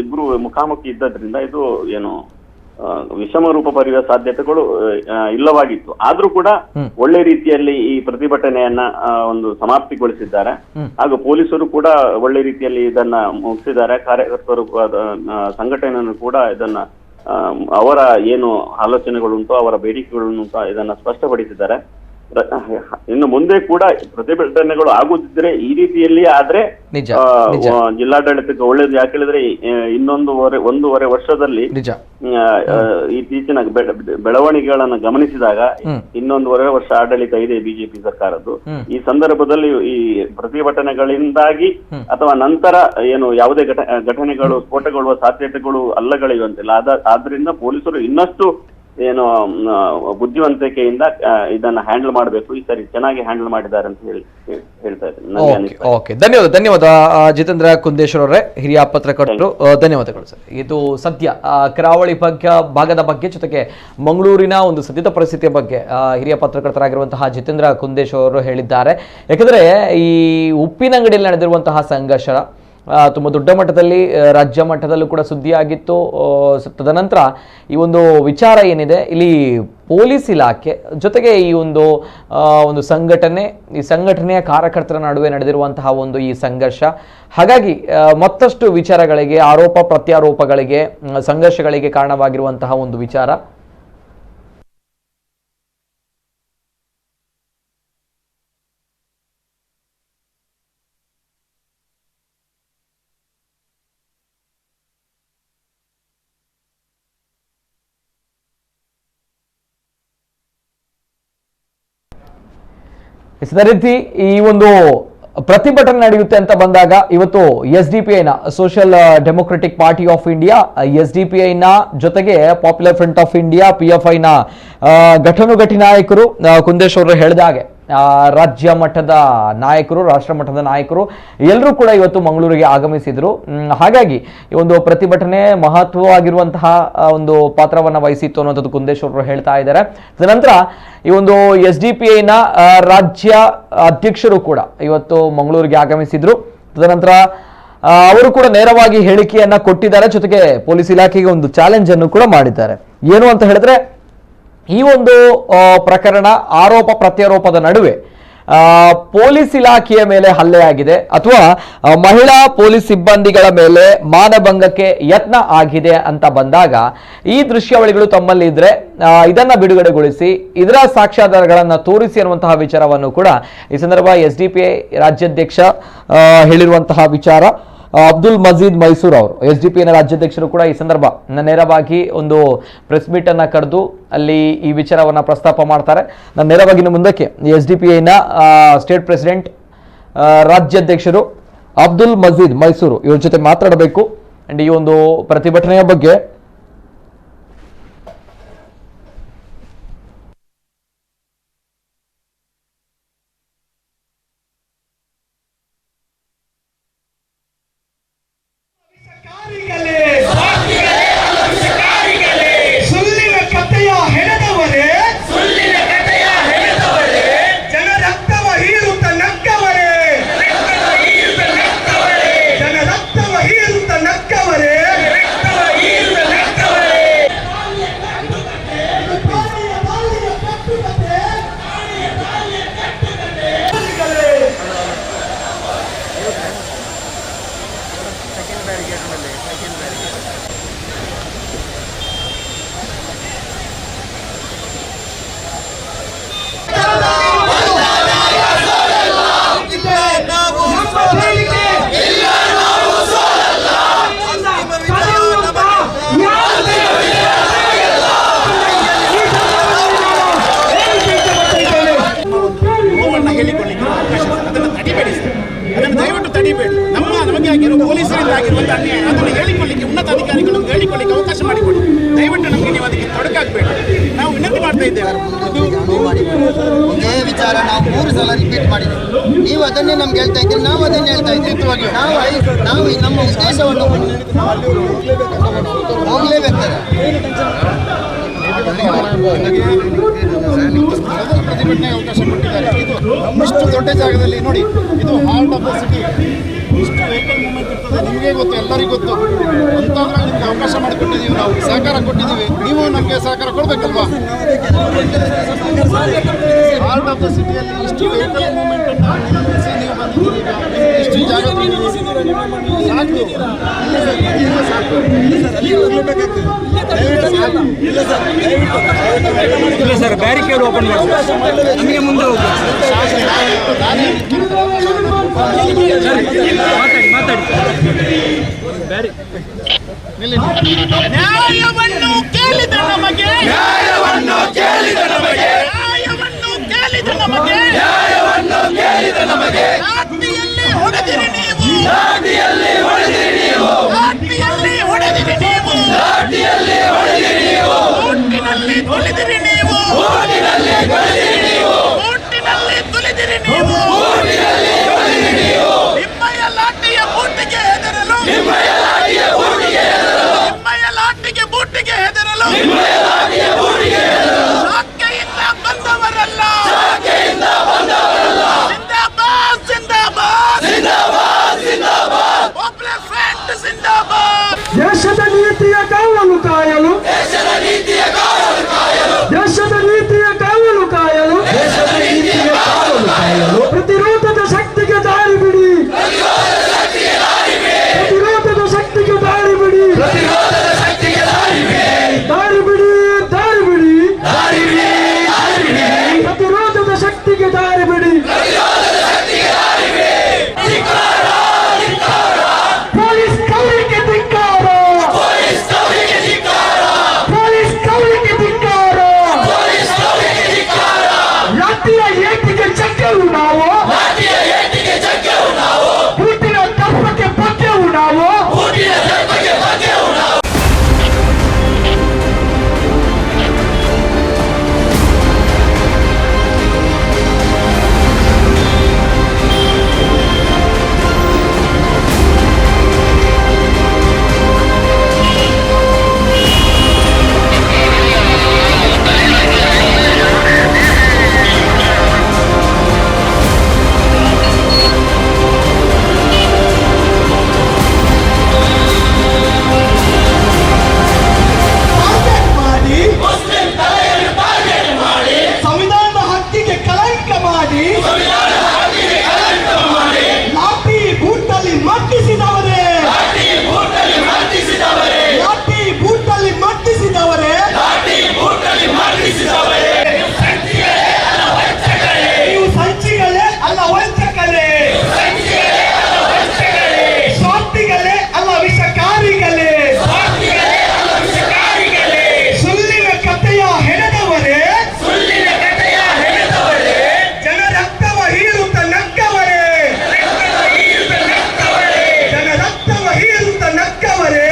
ಇಬ್ರು ಮುಖಾಮುಖಿ ಇದ್ದದ್ರಿಂದ ಇದು ವಿಷಮ ರೂಪ ಪಡೆಯುವ ಸಾಧ್ಯತೆಗಳು ಇಲ್ಲವಾಗಿತ್ತು. ಆದ್ರೂ ಕೂಡ ಒಳ್ಳೆ ರೀತಿಯಲ್ಲಿ ಈ ಪ್ರತಿಭಟನೆಯನ್ನ ಒಂದು ಸಮಾಪ್ತಿಗೊಳಿಸಿದ್ದಾರೆ. ಹಾಗೂ ಪೊಲೀಸರು ಕೂಡ ಒಳ್ಳೆ ರೀತಿಯಲ್ಲಿ ಇದನ್ನ ಮುಗಿಸಿದ್ದಾರೆ. ಕಾರ್ಯಕರ್ತರು ಸಂಘಟನೆಯನ್ನು ಕೂಡ ಇದನ್ನ ಅವರ ಆಲೋಚನೆಗಳುಂಟು, ಅವರ ಬೇಡಿಕೆಗಳುಂಟು ಇದನ್ನ ಸ್ಪಷ್ಟಪಡಿಸಿದ್ದಾರೆ. ಇನ್ನು ಮುಂದೆ ಕೂಡ ಪ್ರತಿಭಟನೆಗಳು ಆಗುತ್ತಿದ್ರೆ ಈ ರೀತಿಯಲ್ಲಿ ಆದ್ರೆ ಜಿಲ್ಲಾಡಳಿತಕ್ಕೆ ಒಳ್ಳೇದು. ಯಾಕೆ ಹೇಳಿದ್ರೆ ಒಂದೂವರೆ ವರ್ಷದಲ್ಲಿ ಇತ್ತೀಚಿನ ಬೆಳವಣಿಗೆಗಳನ್ನ ಗಮನಿಸಿದಾಗ 1.5 ವರ್ಷ ಆಡಳಿತ ಇದೆ ಬಿಜೆಪಿ ಸರ್ಕಾರದ್ದು. ಈ ಸಂದರ್ಭದಲ್ಲಿ ಈ ಪ್ರತಿಭಟನೆಗಳಿಂದಾಗಿ ಅಥವಾ ನಂತರ ಯಾವುದೇ ಘಟನೆಗಳು ಸ್ಫೋಟಗೊಳ್ಳುವ ಸಾಧ್ಯತೆಗಳು ಅಲ್ಲಗಳಿವಂತಿಲ್ಲ. ಆದ್ರಿಂದ ಪೊಲೀಸರು ಇನ್ನಷ್ಟು ಏನು ಬುದ್ಧಿವಂತಿಕೆಯಿಂದ ಇದನ್ನ ಹ್ಯಾಂಡಲ್ ಮಾಡಬೇಕು. ಈ ಸರಿ ಚೆನ್ನಾಗಿ ಹ್ಯಾಂಡಲ್ ಮಾಡಿದ್ದಾರೆ ಅಂತ ಹೇಳ್ತಾ ಇದ್ದೀನಿ. ಓಕೆ, ಧನ್ಯವಾದ ಜಿತೇಂದ್ರ ಕುಂದೇಶ್ವರ್ ಅವರೇ, ಹಿರಿಯ ಪತ್ರಕರ್ತರು. ಧನ್ಯವಾದಗಳು ಸರ್. ಇದು ಸದ್ಯ ಕರಾವಳಿ ಭಾಗದ ಬಗ್ಗೆ ಜೊತೆಗೆ ಮಂಗಳೂರಿನ ಒಂದು ಸದ್ಯದ ಪರಿಸ್ಥಿತಿಯ ಬಗ್ಗೆ ಹಿರಿಯ ಪತ್ರಕರ್ತರಾಗಿರುವಂತಹ ಜಿತೇಂದ್ರ ಕುಂದೇಶ್ವರ್ ಅವರು ಹೇಳಿದ್ದಾರೆ. ಯಾಕಂದ್ರೆ ಈ ಉಪ್ಪಿನಂಗಡಿಯಲ್ಲಿ ನಡೆದಿರುವಂತಹ ಸಂಘರ್ಷ ತುಂಬ ದೊಡ್ಡ ಮಟ್ಟದಲ್ಲಿ ರಾಜ್ಯ ಮಟ್ಟದಲ್ಲೂ ಕೂಡ ಸುದ್ದಿಯಾಗಿತ್ತು. ತದನಂತರ ಈ ಒಂದು ವಿಚಾರ ಏನಿದೆ ಇಲ್ಲಿ ಪೊಲೀಸ್ ಇಲಾಖೆ ಜೊತೆಗೆ ಈ ಒಂದು ಸಂಘಟನೆಯ ಕಾರ್ಯಕರ್ತರ ನಡುವೆ ನಡೆದಿರುವಂತಹ ಒಂದು ಈ ಸಂಘರ್ಷ, ಹಾಗಾಗಿ ಮತ್ತಷ್ಟು ವಿಚಾರಗಳಿಗೆ, ಆರೋಪ ಪ್ರತ್ಯಾರೋಪಗಳಿಗೆ, ಸಂಘರ್ಷಗಳಿಗೆ ಕಾರಣವಾಗಿರುವಂತಹ ಒಂದು ವಿಚಾರ. ಇದೇ ರೀತಿ ಈ ಒಂದು ಪ್ರತಿಭಟನೆ ನಡೆಯುತ್ತೆ ಅಂತ ಬಂದಾಗ ಇವತ್ತು SDPI ನ social democratic party of India, SDPI ನ ಜೊತೆಗೆ popular front of India, PFI ನ ಘಟನುಘಟಿ ನಾಯಕರು ಕುಂದೇಶ್ ಅವರು ಹೇಳಿದಾಗೆ ರಾಜ್ಯ ಮಟ್ಟದ ನಾಯಕರು, ರಾಷ್ಟ್ರ ಮಟ್ಟದ ನಾಯಕರು ಎಲ್ಲರೂ ಕೂಡ ಇವತ್ತು ಮಂಗಳೂರಿಗೆ ಆಗಮಿಸಿದ್ರು. ಹಾಗಾಗಿ ಈ ಒಂದು ಪ್ರತಿಭಟನೆ ಮಹತ್ವವಾಗಿರುವಂತಹ ಒಂದು ಪಾತ್ರವನ್ನು ವಹಿಸಿತ್ತು ಅನ್ನೋದು ಕುಂದೇಶ್ ಅವರು ಹೇಳ್ತಾ ಇದ್ದಾರೆ. ತದನಂತರ ಈ ಒಂದು SDPI ನ ರಾಜ್ಯ ಅಧ್ಯಕ್ಷರು ಕೂಡ ಇವತ್ತು ಮಂಗಳೂರಿಗೆ ಆಗಮಿಸಿದ್ರು. ತದನಂತರ ಅವರು ಕೂಡ ನೇರವಾಗಿ ಹೇಳಿಕೆಯನ್ನ ಕೊಟ್ಟಿದ್ದಾರೆ, ಜೊತೆಗೆ ಪೊಲೀಸ್ ಇಲಾಖೆಗೆ ಒಂದು ಚಾಲೆಂಜ್ ಅನ್ನು ಕೂಡ ಮಾಡಿದ್ದಾರೆ. ಏನು ಅಂತ ಹೇಳಿದ್ರೆ, ಈ ಒಂದು ಪ್ರಕರಣ ಆರೋಪ ಪ್ರತ್ಯಾರೋಪದ ನಡುವೆ ಪೊಲೀಸ್ ಇಲಾಖೆಯ ಮೇಲೆ ಹಲ್ಲೆ ಆಗಿದೆ ಅಥವಾ ಮಹಿಳಾ ಪೊಲೀಸ್ ಸಿಬ್ಬಂದಿಗಳ ಮೇಲೆ ಮಾನಭಂಗಕ್ಕೆ ಯತ್ನ ಆಗಿದೆ ಅಂತ ಬಂದಾಗ ಈ ದೃಶ್ಯಾವಳಿಗಳು ತಮ್ಮಲ್ಲಿ ಇದ್ರೆ ಇದನ್ನ ಬಿಡುಗಡೆಗೊಳಿಸಿ ಇದರ ಸಾಕ್ಷ್ಯಾಧಾರಗಳನ್ನು ತೋರಿಸಿ ಅನ್ನುವಂತಹ ವಿಚಾರವನ್ನು ಕೂಡ ಈ ಸಂದರ್ಭ SDPI ರಾಜ್ಯಾಧ್ಯಕ್ಷ ಹೇಳಿರುವಂತಹ ವಿಚಾರ. ಅಬ್ದುಲ್ ಮಜೀದ್ ಮೈಸೂರ್ ಅವರು, SDPI ನ ರಾಜ್ಯಾಧ್ಯಕ್ಷರು ಕೂಡ ಈ ಸಂದರ್ಭ ನೇರವಾಗಿ ಒಂದು ಪ್ರೆಸ್ ಮೀಟ್ ಅನ್ನ ಕರೆದು ಅಲ್ಲಿ ಈ ವಿಚಾರವನ್ನ ಪ್ರಸ್ತಾಪ ಮಾಡ್ತಾರೆ. ನಾನು ನೇರವಾಗಿ ಮುಂದಕ್ಕೆ SDPI ನ ಸ್ಟೇಟ್ ಪ್ರೆಸಿಡೆಂಟ್ ರಾಜ್ಯಾಧ್ಯಕ್ಷರು ಅಬ್ದುಲ್ ಮಜೀದ್ ಮೈಸೂರು ಇವ್ರ ಜೊತೆ ಮಾತಾಡಬೇಕು ಅಂಡ್ ಈ ಒಂದು ಪ್ರತಿಭಟನೆಯ ಬಗ್ಗೆ. ಸುಳ್ಳಿನ ಕಥೆಯ ಹೆಣದವರೇ, ಜನ ರಕ್ತವ ಹೀರುತ್ತ ನಕ್ಕವರೇ, ಜನ ರಕ್ತವ ಹೀರುತ್ತ ನಕ್ಕವರೇ, ನಮಗೆ ಆಗಿರೋ ಪೊಲೀಸರಿಂದ ಆಗಿರುವಂಥ ಅನ್ಯಾಯ ಅದನ್ನು ಹೇಳಿಕೊಳ್ಳಿಕ್ಕೆ ಉನ್ನತ ಅಧಿಕಾರಿಗಳನ್ನು ಹೇಳಿಕೊಳ್ಳಿಕ್ಕೆ ಅವಕಾಶ ಮಾಡಿಕೊಡಿ. ದಯವಿಟ್ಟು ನಮಗೆ ನೀವು ಅದಕ್ಕೆ ತೊಡಕಾಗಬೇಡಿ, ನಾವು ವಿನಂತಿ ಮಾಡ್ತಾ ಇದ್ದೇವೆ. ಇದೇ ವಿಚಾರ ನಾವು 3 ಸಲ ರಿಪೀಟ್ ಮಾಡಿದ್ದೀವಿ. ನೀವು ಅದನ್ನೇ ನಮ್ಗೆ ಹೇಳ್ತಾ ಇದ್ದೀರಿ, ನಾವು ಅದನ್ನೇ ಹೇಳ್ತಾ ಇದ್ದೀವಿ. ನಾವು ನಮ್ಮ ಉದ್ದೇಶವನ್ನು ಹೋಗಲೇಬೇಕಾದ್ರೆ ಪ್ರತಿಭಟನೆ ಅವಕಾಶ ಕೊಟ್ಟಿದ್ದಾರೆ. ಇದು ಇಷ್ಟು ದೊಡ್ಡ ಜಾಗದಲ್ಲಿ ನೋಡಿ, ಇದು ಹಾರ್ಟ್ ಆಫ್ ದ ಸಿಟಿ, ಇಷ್ಟು ವೆಹಿಕಲ್ ಮೂವ್ಮೆಂಟ್ ಇರ್ತದೆ, ನಿಮಗೆ ಗೊತ್ತು, ಎಲ್ಲರಿಗೂ ಗೊತ್ತು. ಅಂತಾದ್ರಲ್ಲಿ ನಿಮಗೆ ಅವಕಾಶ ಮಾಡಿಕೊಟ್ಟಿದ್ದೀವಿ, ನಾವು ಸಹಕಾರ ಕೊಟ್ಟಿದ್ದೀವಿ, ನೀವು ನಮಗೆ ಸಹಕಾರ ಕೊಡಬೇಕಲ್ವಾ? ಹಾರ್ಟ್ ಆಫ್ ದ ಸಿಟಿಯಲ್ಲಿ ಇಷ್ಟು ವೆಹಿಕಲ್ ಮೂವ್ಮೆಂಟ್ ನಿಲ್ಲಿಸಿ ನೀವು ಬಂದಿದ್ದೀರಿ, ಇಷ್ಟು ಜಾಗ ಸಾಕು ಇಲ್ಲ ಸರ್, ಬ್ಯಾರಿಕೇಡ್ ಓಪನ್ ಮಾಡಿ ನಮಗೆ ಮುಂದೆ ಹೋಗಿ ಮಾತಾಡಿ ನ್ಯಾಯವನ್ನು ಕೇಳಿದ ನಮಗೆ, ನ್ಯಾಯವನ್ನು ಕೇಳಿದ ನಮಗೆ, ನ್ಯಾಯವನ್ನು ಕೇಳಿದ ನಮಗೆ, ನ್ಯಾಯವನ್ನು ಕೇಳಿದ ನಮಗೆ ಲಾಠಿಯಲ್ಲಿ ಹೊಡೆದಿರಿ ನೀವು, ಲಾಠಿಯಲ್ಲಿ ಹೊಡೆದಿರಿ ನೀವು, ಲಾಠಿಯಲ್ಲಿ ಹೊಡೆದಿರಿ ನೀವು, ಲಾಠಿಯಲ್ಲಿ ಹೊಡೆದಿರಿ ನೀವು, ಶಾಖೆಯಿಂದ ಬಂದವರಲ್ಲ. ಜಿಂದಾಬಾದ್ ಪಾಪ್ಯುಲರ್ ಫ್ರಂಟ್ ಜಿಂದಾಬಾದ್. ದೇಶದ ನೀತಿಯ ಕಾವಲು ಕಾಯಲು ಪ್ರತಿರೋಧದ ಶಕ್ತಿಗೆ ದಾರಿ ಬಿಡಿ. ಪ್ರತಿರೋಧದ ಶಕ್ತಿಗೆ ದಾರಿ ಬಿಡಿ. ದಾರಿ ಬಿಡಿ. ಪ್ರತಿರೋಧದ ಶಕ್ತಿಗೆ ದಾರಿ ಬಿಡಿ. ಪೊಲೀಸ್ ಕೌಲಿಗೆ ಧಿಕ್ಕಾರ. ಪೊಲೀಸ್ ಕೌಲಿಗೆ ಧಿಕ್ಕಾರ. ಲಾಠಿಯ ಏಟಿಗೆ ಚಕ್ಕೆವು ನಾವು. ಬೂಟಿನ ದರ್ಪಕ್ಕೆ ಬಗ್ಗೆವು ನಾವು. ಸಂವಿಧಾನದ ಹಕ್ಕಿಗೆ ಕಳಂಕ ಮಾಡಿ ಲಾಠಿ ಬೂಟಲ್ಲಿ ಮಟ್ಟಿಸಿದವರೇ. ನೀವು ಸಂಚಿಗಳೇ ಅಲ್ಲ ವಂಚಕರೇ. ಸ್ವಾರ್ಥಿಗಳೇ ಅಲ್ಲ ವಿಷಕಾರಿಗಳೇ. ಸುಳ್ಳಿನ ಕಥೆಯ ಹೆಣೆದವರೇ. ಜನ ರಕ್ತವ ಹೀರುತ್ತ ನಕ್ಕವರೇ. ಜನ ರಕ್ತವ ಹೀರುತ್ತ ನಕ್ಕವರೇ.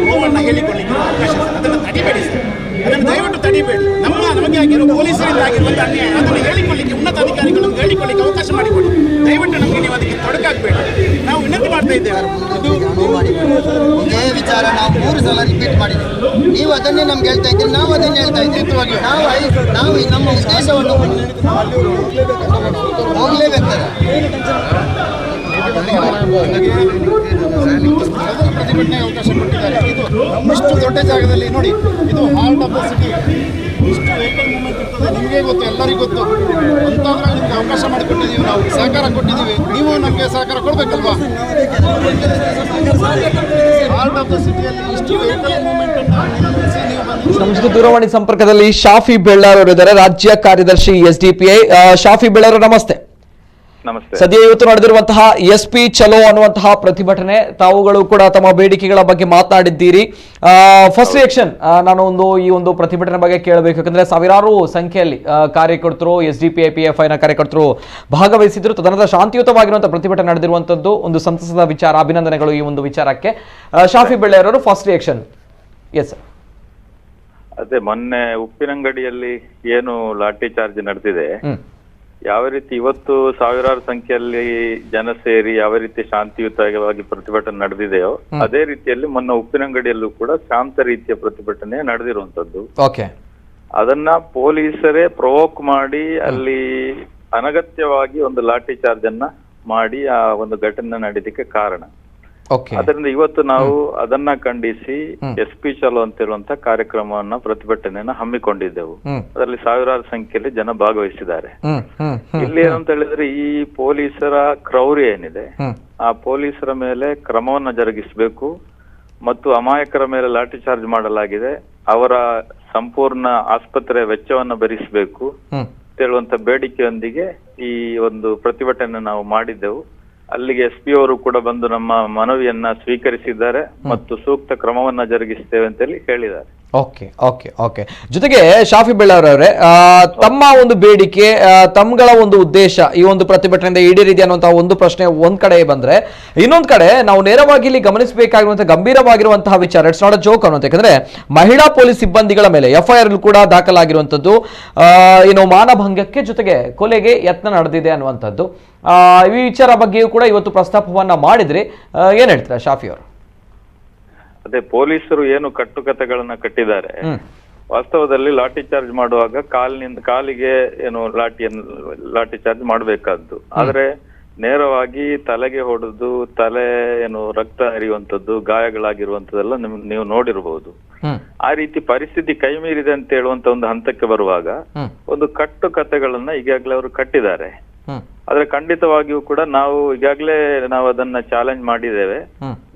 ನೋವನ್ನ ಹೇಳಿಕೊಳ್ಳಿಕ್ಕೆ ಅವಕಾಶ ಇದೆ. ಅದನ್ನು ತಡಿಬೇಡಿ ಸರ್, ಅದನ್ನು ದಯವಿಟ್ಟು ತಡಿಬೇಡಿ. ನಮಗೆ ಆಗಿರೋ ಪೊಲೀಸರಿಂದ ಆಗಿರುವಂಥ ಅನ್ಯಾಯ ಅದನ್ನು ಹೇಳಿಕೊಳ್ಳಿಕ್ಕೆ ಉನ್ನತ ಅಧಿಕಾರಿಗಳನ್ನು ಹೇಳಿಕೊಳ್ಳಿಕ್ಕೆ ಅವಕಾಶ ಮಾಡಿಕೊಡಿ. ದಯವಿಟ್ಟು ನಮಗೆ ನೀವು ಅದಕ್ಕೆ ತೊಡಕಾಗಬೇಡಿ. ನಾವು ವಿನಂತಿ ಮಾಡ್ತಾ ಇದ್ದೇವೆ. ಇದೇ ವಿಚಾರ ನಾವು 3 ಸಲ ರಿಪೀಟ್ ಮಾಡಿದ್ದೀವಿ. ನೀವು ಅದನ್ನೇ ನಮ್ಗೆ ಹೇಳ್ತಾ ಇದ್ದೀರಿ, ನಾವು ಅದನ್ನೇ ಹೇಳ್ತಾ ಇದ್ದೀವಿ. ನಾವು ನಮ್ಮ ಉದ್ದೇಶವನ್ನು ಹೋಗ್ಲೇಬೇಕಾದ್ರೆ ಪ್ರತಿಭಟನೆಗೆ ಅವಕಾಶ ಕೊಟ್ಟಿದ್ದಾರೆ. ಇದು ಇಷ್ಟು ದೊಡ್ಡ ಜಾಗದಲ್ಲಿ ನೋಡಿ, ಇದು ಹಾರ್ಟ್ ಆಫ್ ದ ಸಿಟಿ. ಇಷ್ಟು ವೆಹಿಕಲ್ ಮೂವ್ಮೆಂಟ್ ಇರ್ತದೆ, ನಿಮಗೆ ಗೊತ್ತು, ಎಲ್ಲರಿಗೂ ಗೊತ್ತು. ಅಂತಾದ್ರಲ್ಲಿ ನಿಮ್ಗೆ ಅವಕಾಶ ಮಾಡಿಕೊಟ್ಟಿದ್ದೀವಿ, ನಾವು ಸಹಕಾರ ಕೊಟ್ಟಿದ್ದೀವಿ. ನೀವು ನಮಗೆ ಸಹಕಾರ ಕೊಡಬೇಕಲ್ವಾ? ಹಾರ್ಟ್ ಆಫ್ ದ ಸಿಟಿಯಲ್ಲಿ ಇಷ್ಟು ವೆಹಿಕಲ್ ಮೂವ್ಮೆಂಟ್ ನಿಲ್ಲಿಸಿ ನೀವು ಬಂದು ನಮಸ್ಕಾರ. ದೂರವಾಣಿ ಸಂಪರ್ಕದಲ್ಲಿ ಶಾಫಿ ಬೆಳ್ಳಾರ್ ಅವರು ಇದ್ದಾರೆ, ರಾಜ್ಯ ಕಾರ್ಯದರ್ಶಿ SDPI. ಶಾಫಿ ಬೆಳ್ಳಾರ್ ನಮಸ್ತೆ. ನಮಸ್ತೆ. ಸದ್ಯ ಇವತ್ತು ನಡೆದಿರುವಂತಹ SP ಚಲೋ ಅನ್ನುವಂತಹ ಪ್ರತಿಭಟನೆ, ತಾವುಗಳು ಕೂಡ ತಮ್ಮ ಬೇಡಿಕೆಗಳ ಬಗ್ಗೆ ಮಾತನಾಡಿದ್ದೀರಿ. ಫಸ್ಟ್ ರಿಯಾಕ್ಷನ್ ನಾನು ಈ ಒಂದು ಪ್ರತಿಭಟನೆ ಬಗ್ಗೆ ಕೇಳಬೇಕು. ಯಾಕಂದ್ರೆ ಸಾವಿರಾರು ಸಂಖ್ಯೆಯಲ್ಲಿ ಕಾರ್ಯಕರ್ತರು SDPI PFI ನ ಕಾರ್ಯಕರ್ತರು ಭಾಗವಹಿಸಿದ್ರು. ತದನಂತರ ಶಾಂತಿಯುತವಾಗಿರುವಂತಹ ಪ್ರತಿಭಟನೆ ನಡೆದಿರುವಂತದ್ದು ಒಂದು ಸಂತಸದ ವಿಚಾರ. ಅಭಿನಂದನೆಗಳು ಈ ಒಂದು ವಿಚಾರಕ್ಕೆ. ಶಾಫಿ ಬೆಳ್ಳಾರ್ ಅವರು ಫಸ್ಟ್ ರಿಯಾಕ್ಷನ್. Yes sir. ಅದೇ ಮೊನ್ನೆ ಉಪ್ಪಿನಂಗಡಿಯಲ್ಲಿ ಏನು ಲಾಠಿ ಚಾರ್ಜ್ ನಡೆದಿದೆ, ಯಾವ ರೀತಿ ಇವತ್ತು ಸಾವಿರಾರು ಸಂಖ್ಯೆಯಲ್ಲಿ ಜನ ಸೇರಿ ಯಾವ ರೀತಿ ಶಾಂತಿಯುತವಾಗಿ ಪ್ರತಿಭಟನೆ ನಡೆದಿದೆಯೋ ಅದೇ ರೀತಿಯಲ್ಲಿ ಮೊನ್ನೆ ಉಪ್ಪಿನಂಗಡಿಯಲ್ಲೂ ಕೂಡ ಶಾಂತ ರೀತಿಯ ಪ್ರತಿಭಟನೆ ನಡೆದಿರುವಂತದ್ದು. ಅದನ್ನ ಪೊಲೀಸರೇ ಪ್ರೊವೋಕ್ ಮಾಡಿ ಅಲ್ಲಿ ಅನಗತ್ಯವಾಗಿ ಒಂದು ಲಾಠಿ ಚಾರ್ಜ್ ಅನ್ನ ಮಾಡಿ ಆ ಒಂದು ಘಟನೆ ನಡೆದಕ್ಕೆ ಕಾರಣ. ಅದರಿಂದ ಇವತ್ತು ನಾವು ಅದನ್ನ ಖಂಡಿಸಿ SP ಚಲೋ ಅಂತ ಹೇಳುವಂತ ಕಾರ್ಯಕ್ರಮವನ್ನ ಪ್ರತಿಭಟನೆಯನ್ನ ಹಮ್ಮಿಕೊಂಡಿದ್ದೆವು. ಅದರಲ್ಲಿ ಸಾವಿರಾರು ಸಂಖ್ಯೆಯಲ್ಲಿ ಜನ ಭಾಗವಹಿಸಿದ್ದಾರೆ. ಇಲ್ಲಿ ಏನಂತ ಹೇಳಿದ್ರೆ, ಈ ಪೊಲೀಸರ ಕ್ರೌರ್ಯ ಏನಿದೆ ಆ ಪೊಲೀಸರ ಮೇಲೆ ಕ್ರಮವನ್ನ ಜರುಗಿಸಬೇಕು ಮತ್ತು ಅಮಾಯಕರ ಮೇಲೆ ಲಾಠಿ ಚಾರ್ಜ್ ಮಾಡಲಾಗಿದೆ, ಅವರ ಸಂಪೂರ್ಣ ಆಸ್ಪತ್ರೆ ವೆಚ್ಚವನ್ನ ಭರಿಸಬೇಕು. ಅಂತೇಳುವಂತ ಬೇಡಿಕೆಯೊಂದಿಗೆ ಈ ಒಂದು ಪ್ರತಿಭಟನೆ ನಾವು ಮಾಡಿದ್ದೆವು. ಅಲ್ಲಿಗೆ SP ಅವರು ಕೂಡ ಬಂದು ನಮ್ಮ ಮನವಿಯನ್ನ ಸ್ವೀಕರಿಸಿದ್ದಾರೆ ಮತ್ತು ಸೂಕ್ತ ಕ್ರಮವನ್ನ ಜರುಗಿಸ್ತೇವೆ ಅಂತೇಳಿ ಹೇಳಿದ್ದಾರೆ. Okay okay okay. ಜೊತೆಗೆ ಶಾಫಿ ಬೆಳ್ಳಾರವರೇ, ತಮ್ಮ ಒಂದು ಬೇಡಿಕೆ, ತಮ್ಮಗಳ ಒಂದು ಉದ್ದೇಶ ಈ ಒಂದು ಪ್ರತಿಭಟನೆಯಿಂದ ಈಡೇರಿದೆ ಅನ್ನುವಂತಹ ಒಂದು ಪ್ರಶ್ನೆ ಒಂದ್ ಕಡೆ ಬಂದ್ರೆ, ಇನ್ನೊಂದ್ ಕಡೆ ನಾವು ನೇರವಾಗಿ ಇಲ್ಲಿ ಗಮನಿಸಬೇಕಾಗಿರುವಂತಹ ಗಂಭೀರವಾಗಿರುವಂತಹ ವಿಚಾರ, ಇಟ್ಸ್ ನಾಟ್ ಅ ಜೋಕ್ ಅನ್ನುವಂಥ. ಯಾಕಂದ್ರೆ ಮಹಿಳಾ ಪೊಲೀಸ್ ಸಿಬ್ಬಂದಿಗಳ ಮೇಲೆ FIR ಕೂಡ ದಾಖಲಾಗಿರುವಂತದ್ದು, ಏನು ಮಾನಭಂಗಕ್ಕೆ ಜೊತೆಗೆ ಕೊಲೆಗೆ ಯತ್ನ ನಡೆದಿದೆ ಅನ್ನುವಂಥದ್ದು. ಈ ವಿಚಾರ ಬಗ್ಗೆಯೂ ಕೂಡ ಇವತ್ತು ಪ್ರಸ್ತಾಪವನ್ನ ಮಾಡಿದ್ರಿ, ಏನ್ ಹೇಳ್ತೀರಾ ಶಾಫಿ ಅವರು? ಅದೇ ಪೊಲೀಸರು ಏನು ಕಟ್ಟುಕತೆಗಳನ್ನ ಕಟ್ಟಿದ್ದಾರೆ, ವಾಸ್ತವದಲ್ಲಿ ಲಾಠಿ ಚಾರ್ಜ್ ಮಾಡುವಾಗ ಕಾಲಿಗೆ ಏನು ಲಾಠಿ ಚಾರ್ಜ್ ಮಾಡಬೇಕಾದ್ದು, ಆದ್ರೆ ನೇರವಾಗಿ ತಲೆಗೆ ಹೊಡೆದು ತಲೆ ಏನು ರಕ್ತ ಹರಿಯುವಂತದ್ದು, ಗಾಯಗಳಾಗಿರುವಂತದ್ದೆಲ್ಲ ನೀವು ನೋಡಿರಬಹುದು. ಆ ರೀತಿ ಪರಿಸ್ಥಿತಿ ಕೈ ಮೀರಿದೆ ಅಂತ ಹೇಳುವಂತ ಒಂದು ಹಂತಕ್ಕೆ ಬರುವಾಗ ಒಂದು ಕಟ್ಟುಕತೆಗಳನ್ನ ಈಗಾಗಲೇ ಅವರು ಕಟ್ಟಿದ್ದಾರೆ. ಆದ್ರೆ ಖಂಡಿತವಾಗಿಯೂ ಕೂಡ ನಾವು ಈಗಾಗಲೇ ಅದನ್ನ ಚಾಲೆಂಜ್ ಮಾಡಿದ್ದೇವೆ.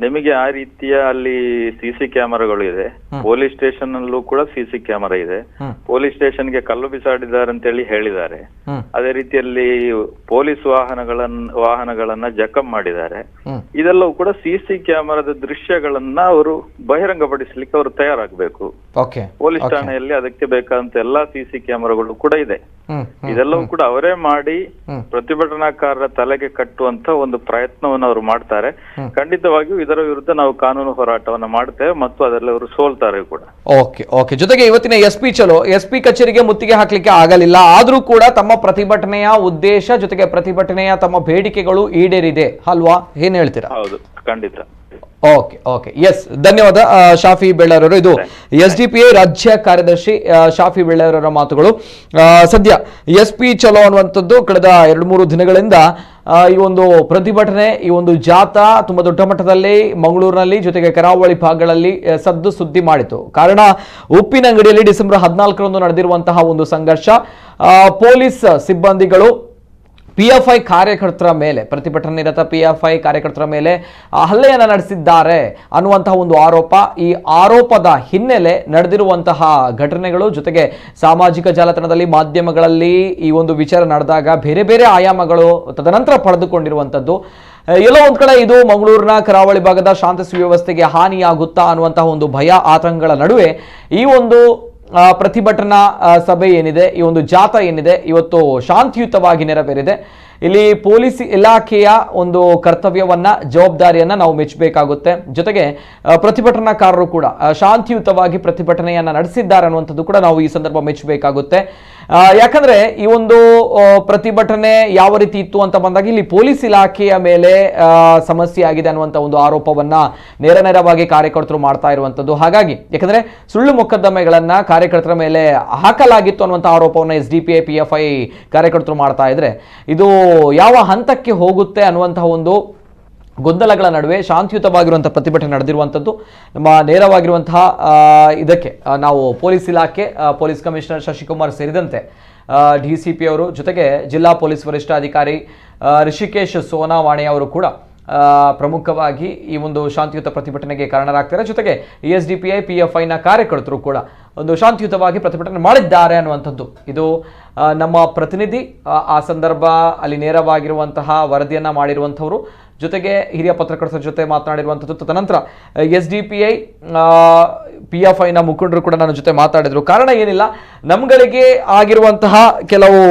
ನಿಮಗೆ ಆ ರೀತಿಯ ಅಲ್ಲಿ CC ಕ್ಯಾಮೆರಾಗಳು ಇದೆ, ಪೊಲೀಸ್ ಸ್ಟೇಷನ್ ಅಲ್ಲೂ ಕೂಡ CC ಕ್ಯಾಮೆರಾ ಇದೆ, ಪೊಲೀಸ್ ಸ್ಟೇಷನ್ಗೆ ಕಲ್ಲು ಬಿಸಾಡಿದ್ದಾರೆ ಅಂತ ಹೇಳಿ ಹೇಳಿದ್ದಾರೆ. ಅದೇ ರೀತಿಯಲ್ಲಿ ಪೊಲೀಸ್ ವಾಹನಗಳನ್ನ ಜಖಂ ಮಾಡಿದ್ದಾರೆ. ಇದೆಲ್ಲವೂ ಕೂಡ CC ಕ್ಯಾಮೆರಾದ ದೃಶ್ಯಗಳನ್ನ ಅವರು ಬಹಿರಂಗಪಡಿಸ್ಲಿಕ್ಕೆ ಅವರು ತಯಾರಾಗಬೇಕು. ಪೊಲೀಸ್ ಠಾಣೆಯಲ್ಲಿ ಅದಕ್ಕೆ ಬೇಕಾದಂತ ಎಲ್ಲಾ CC ಕ್ಯಾಮೆರಾಗಳು ಕೂಡ ಇದೆ. ಇದೆಲ್ಲವೂ ಕೂಡ ಅವರೇ ಮಾಡಿ ಪ್ರತಿಭಟನಾಕಾರರ ತಲೆಗೆ ಕಟ್ಟುವಂತ ಒಂದು ಪ್ರಯತ್ನವನ್ನು ಅವರು ಮಾಡ್ತಾರೆ. ಖಂಡಿತವಾಗಿಯೂ ಇದರ ವಿರುದ್ಧ ನಾವು ಕಾನೂನು ಹೋರಾಟವನ್ನ ಮಾಡ್ತೇವೆ ಮತ್ತು ಅದರಲ್ಲಿ ಅವರು ಸೋಲ್ತಾರೆ ಕೂಡ. Okay okay. ಜೊತೆಗೆ ಇವತ್ತಿನ SP ಕಚೇರಿಗೆ ಮುತ್ತಿಗೆ ಹಾಕ್ಲಿಕ್ಕೆ ಆಗಲಿಲ್ಲ, ಆದ್ರೂ ಕೂಡ ತಮ್ಮ ಪ್ರತಿಭಟನೆಯ ಉದ್ದೇಶ ಜೊತೆಗೆ ಪ್ರತಿಭಟನೆಯ ತಮ್ಮ ಬೇಡಿಕೆಗಳು ಈಡೇರಿದೆ ಅಲ್ವಾ? ಏನ್ ಹೇಳ್ತೀರಾ? ಹೌದು, ಖಂಡಿತ. ಓಕೆ ಓಕೆ, ಎಸ್, ಧನ್ಯವಾದ ಶಾಫಿ ಬೆಳ್ಳಾರವರು. ಇದು SDPI ರಾಜ್ಯ ಕಾರ್ಯದರ್ಶಿ ಶಾಫಿ ಬೆಳ್ಳಾರವರ ಮಾತುಗಳು. ಸದ್ಯ SP ಚಲೋ ಅನ್ನುವಂಥದ್ದು ಕಳೆದ 2-3 ದಿನಗಳಿಂದ ಈ ಒಂದು ಪ್ರತಿಭಟನೆ, ಈ ಒಂದು ಜಾಥಾ ತುಂಬಾ ದೊಡ್ಡ ಮಟ್ಟದಲ್ಲಿ ಮಂಗಳೂರಿನಲ್ಲಿ ಜೊತೆಗೆ ಕರಾವಳಿ ಭಾಗಗಳಲ್ಲಿ ಸದ್ದು ಸುದ್ದಿ ಮಾಡಿತು. ಕಾರಣ ಉಪ್ಪಿನಂಗಡಿಯಲ್ಲಿ ಡಿಸೆಂಬರ್ 14ರಂದು ನಡೆದಿರುವಂತಹ ಒಂದು ಸಂಘರ್ಷ. ಪೊಲೀಸ್ ಸಿಬ್ಬಂದಿಗಳು PFI ಕಾರ್ಯಕರ್ತರ ಮೇಲೆ, ಪ್ರತಿಭಟನೆ ನಿರತ PFI ಕಾರ್ಯಕರ್ತರ ಮೇಲೆ ಹಲ್ಲೆಯನ್ನು ನಡೆಸಿದ್ದಾರೆ ಅನ್ನುವಂತಹ ಒಂದು ಆರೋಪ. ಈ ಆರೋಪದ ಹಿನ್ನೆಲೆ ನಡೆದಿರುವಂತಹ ಘಟನೆಗಳು ಜೊತೆಗೆ ಸಾಮಾಜಿಕ ಜಾಲತಾಣದಲ್ಲಿ, ಮಾಧ್ಯಮಗಳಲ್ಲಿ ಈ ಒಂದು ವಿಚಾರ ನಡೆದಾಗ ಬೇರೆ ಬೇರೆ ಆಯಾಮಗಳು ತದನಂತರ ಪಡೆದುಕೊಂಡಿರುವಂಥದ್ದು. ಎಲ್ಲೋ ಒಂದ್ ಕಡೆ ಇದು ಮಂಗಳೂರಿನ ಕರಾವಳಿ ಭಾಗದ ಶಾಂತಿ ಸುವ್ಯವಸ್ಥೆಗೆ ಹಾನಿಯಾಗುತ್ತಾ ಅನ್ನುವಂತಹ ಒಂದು ಭಯ, ಆತಂಕಗಳ ನಡುವೆ ಈ ಒಂದು ಪ್ರತಿಭಟನಾ ಸಭೆ ಏನಿದೆ, ಈ ಒಂದು ಜಾಥಾ ಏನಿದೆ, ಇವತ್ತು ಶಾಂತಿಯುತವಾಗಿ ನೆರವೇರಿದೆ. ಇಲ್ಲಿ ಪೊಲೀಸ್ ಇಲಾಖೆಯ ಒಂದು ಕರ್ತವ್ಯವನ್ನ, ಜವಾಬ್ದಾರಿಯನ್ನ ನಾವು ಮೆಚ್ಚಬೇಕಾಗುತ್ತೆ. ಜೊತೆಗೆ ಪ್ರತಿಭಟನಾಕಾರರು ಕೂಡ ಶಾಂತಿಯುತವಾಗಿ ಪ್ರತಿಭಟನೆಯನ್ನ ನಡೆಸಿದ್ದಾರೆ ಅನ್ನುವಂಥದ್ದು ಕೂಡ ನಾವು ಈ ಸಂದರ್ಭ ಮೆಚ್ಚಬೇಕಾಗುತ್ತೆ. ಯಾಕಂದ್ರೆ ಈ ಒಂದು ಪ್ರತಿಭಟನೆ ಯಾವ ರೀತಿ ಇತ್ತು ಅಂತ ಬಂದಾಗ ಇಲ್ಲಿ ಪೊಲೀಸ್ ಇಲಾಖೆಯ ಮೇಲೆ ಸಮಸ್ಯೆ ಆಗಿದೆ ಅನ್ನುವಂಥ ಒಂದು ಆರೋಪವನ್ನ ನೇರವಾಗಿ ಕಾರ್ಯಕರ್ತರು ಮಾಡ್ತಾ ಇರುವಂಥದ್ದು. ಹಾಗಾಗಿ ಯಾಕಂದ್ರೆ ಸುಳ್ಳು ಮೊಕದ್ದಮೆಗಳನ್ನ ಕಾರ್ಯಕರ್ತರ ಮೇಲೆ ಹಾಕಲಾಗಿತ್ತು ಅನ್ನುವಂಥ ಆರೋಪವನ್ನ SDPI PFI ಕಾರ್ಯಕರ್ತರು ಮಾಡ್ತಾ ಇದ್ರೆ ಇದು ಯಾವ ಹಂತಕ್ಕೆ ಹೋಗುತ್ತೆ ಅನ್ನುವಂತಹ ಒಂದು ಗೊಂದಲಗಳ ನಡುವೆ ಶಾಂತಿಯುತವಾಗಿರುವಂತಹ ಪ್ರತಿಭಟನೆ ನಡೆದಿರುವಂಥದ್ದು. ನಮ್ಮ ನೇರವಾಗಿರುವಂತಹ ಇದಕ್ಕೆ ನಾವು ಪೊಲೀಸ್ ಇಲಾಖೆ, ಪೊಲೀಸ್ ಕಮಿಷನರ್ ಶಶಿಕುಮಾರ್ ಸೇರಿದಂತೆ DCP ಅವರು ಜೊತೆಗೆ ಜಿಲ್ಲಾ ಪೊಲೀಸ್ ವರಿಷ್ಠಾಧಿಕಾರಿ ರಿಷಿಕೇಶ್ ಸೋನಾವಾಣಿ ಅವರು ಕೂಡ ಪ್ರಮುಖವಾಗಿ ಈ ಒಂದು ಶಾಂತಿಯುತ ಪ್ರತಿಭಟನೆಗೆ ಕಾರಣರಾಗ್ತಾರೆ. ಜೊತೆಗೆ SDPI PFIನ ಕಾರ್ಯಕರ್ತರು ಕೂಡ ಒಂದು ಶಾಂತಿಯುತವಾಗಿ ಪ್ರತಿಭಟನೆ ಮಾಡಿದ್ದಾರೆ ಅನ್ನುವಂಥದ್ದು. ಇದು ನಮ್ಮ ಪ್ರತಿನಿಧಿ ಆ ಸಂದರ್ಭ ಅಲ್ಲಿ ನೇರವಾಗಿರುವಂತಹ ವರದಿಯನ್ನ ಮಾಡಿರುವಂಥವ್ರು, ಜೊತೆಗೆ ಹಿರಿಯ ಪತ್ರಕರ್ತರ ಜೊತೆ ಮಾತನಾಡಿರುವಂಥದ್ದು. ತದನಂತರ SDPI PFIನ ಮುಖಂಡರು ಕೂಡ ನನ್ನ ಜೊತೆ ಮಾತಾಡಿದ್ರು. ಕಾರಣ ಏನಿಲ್ಲ, ನಮ್ಗಳಿಗೆ ಆಗಿರುವಂತಹ ಕೆಲವು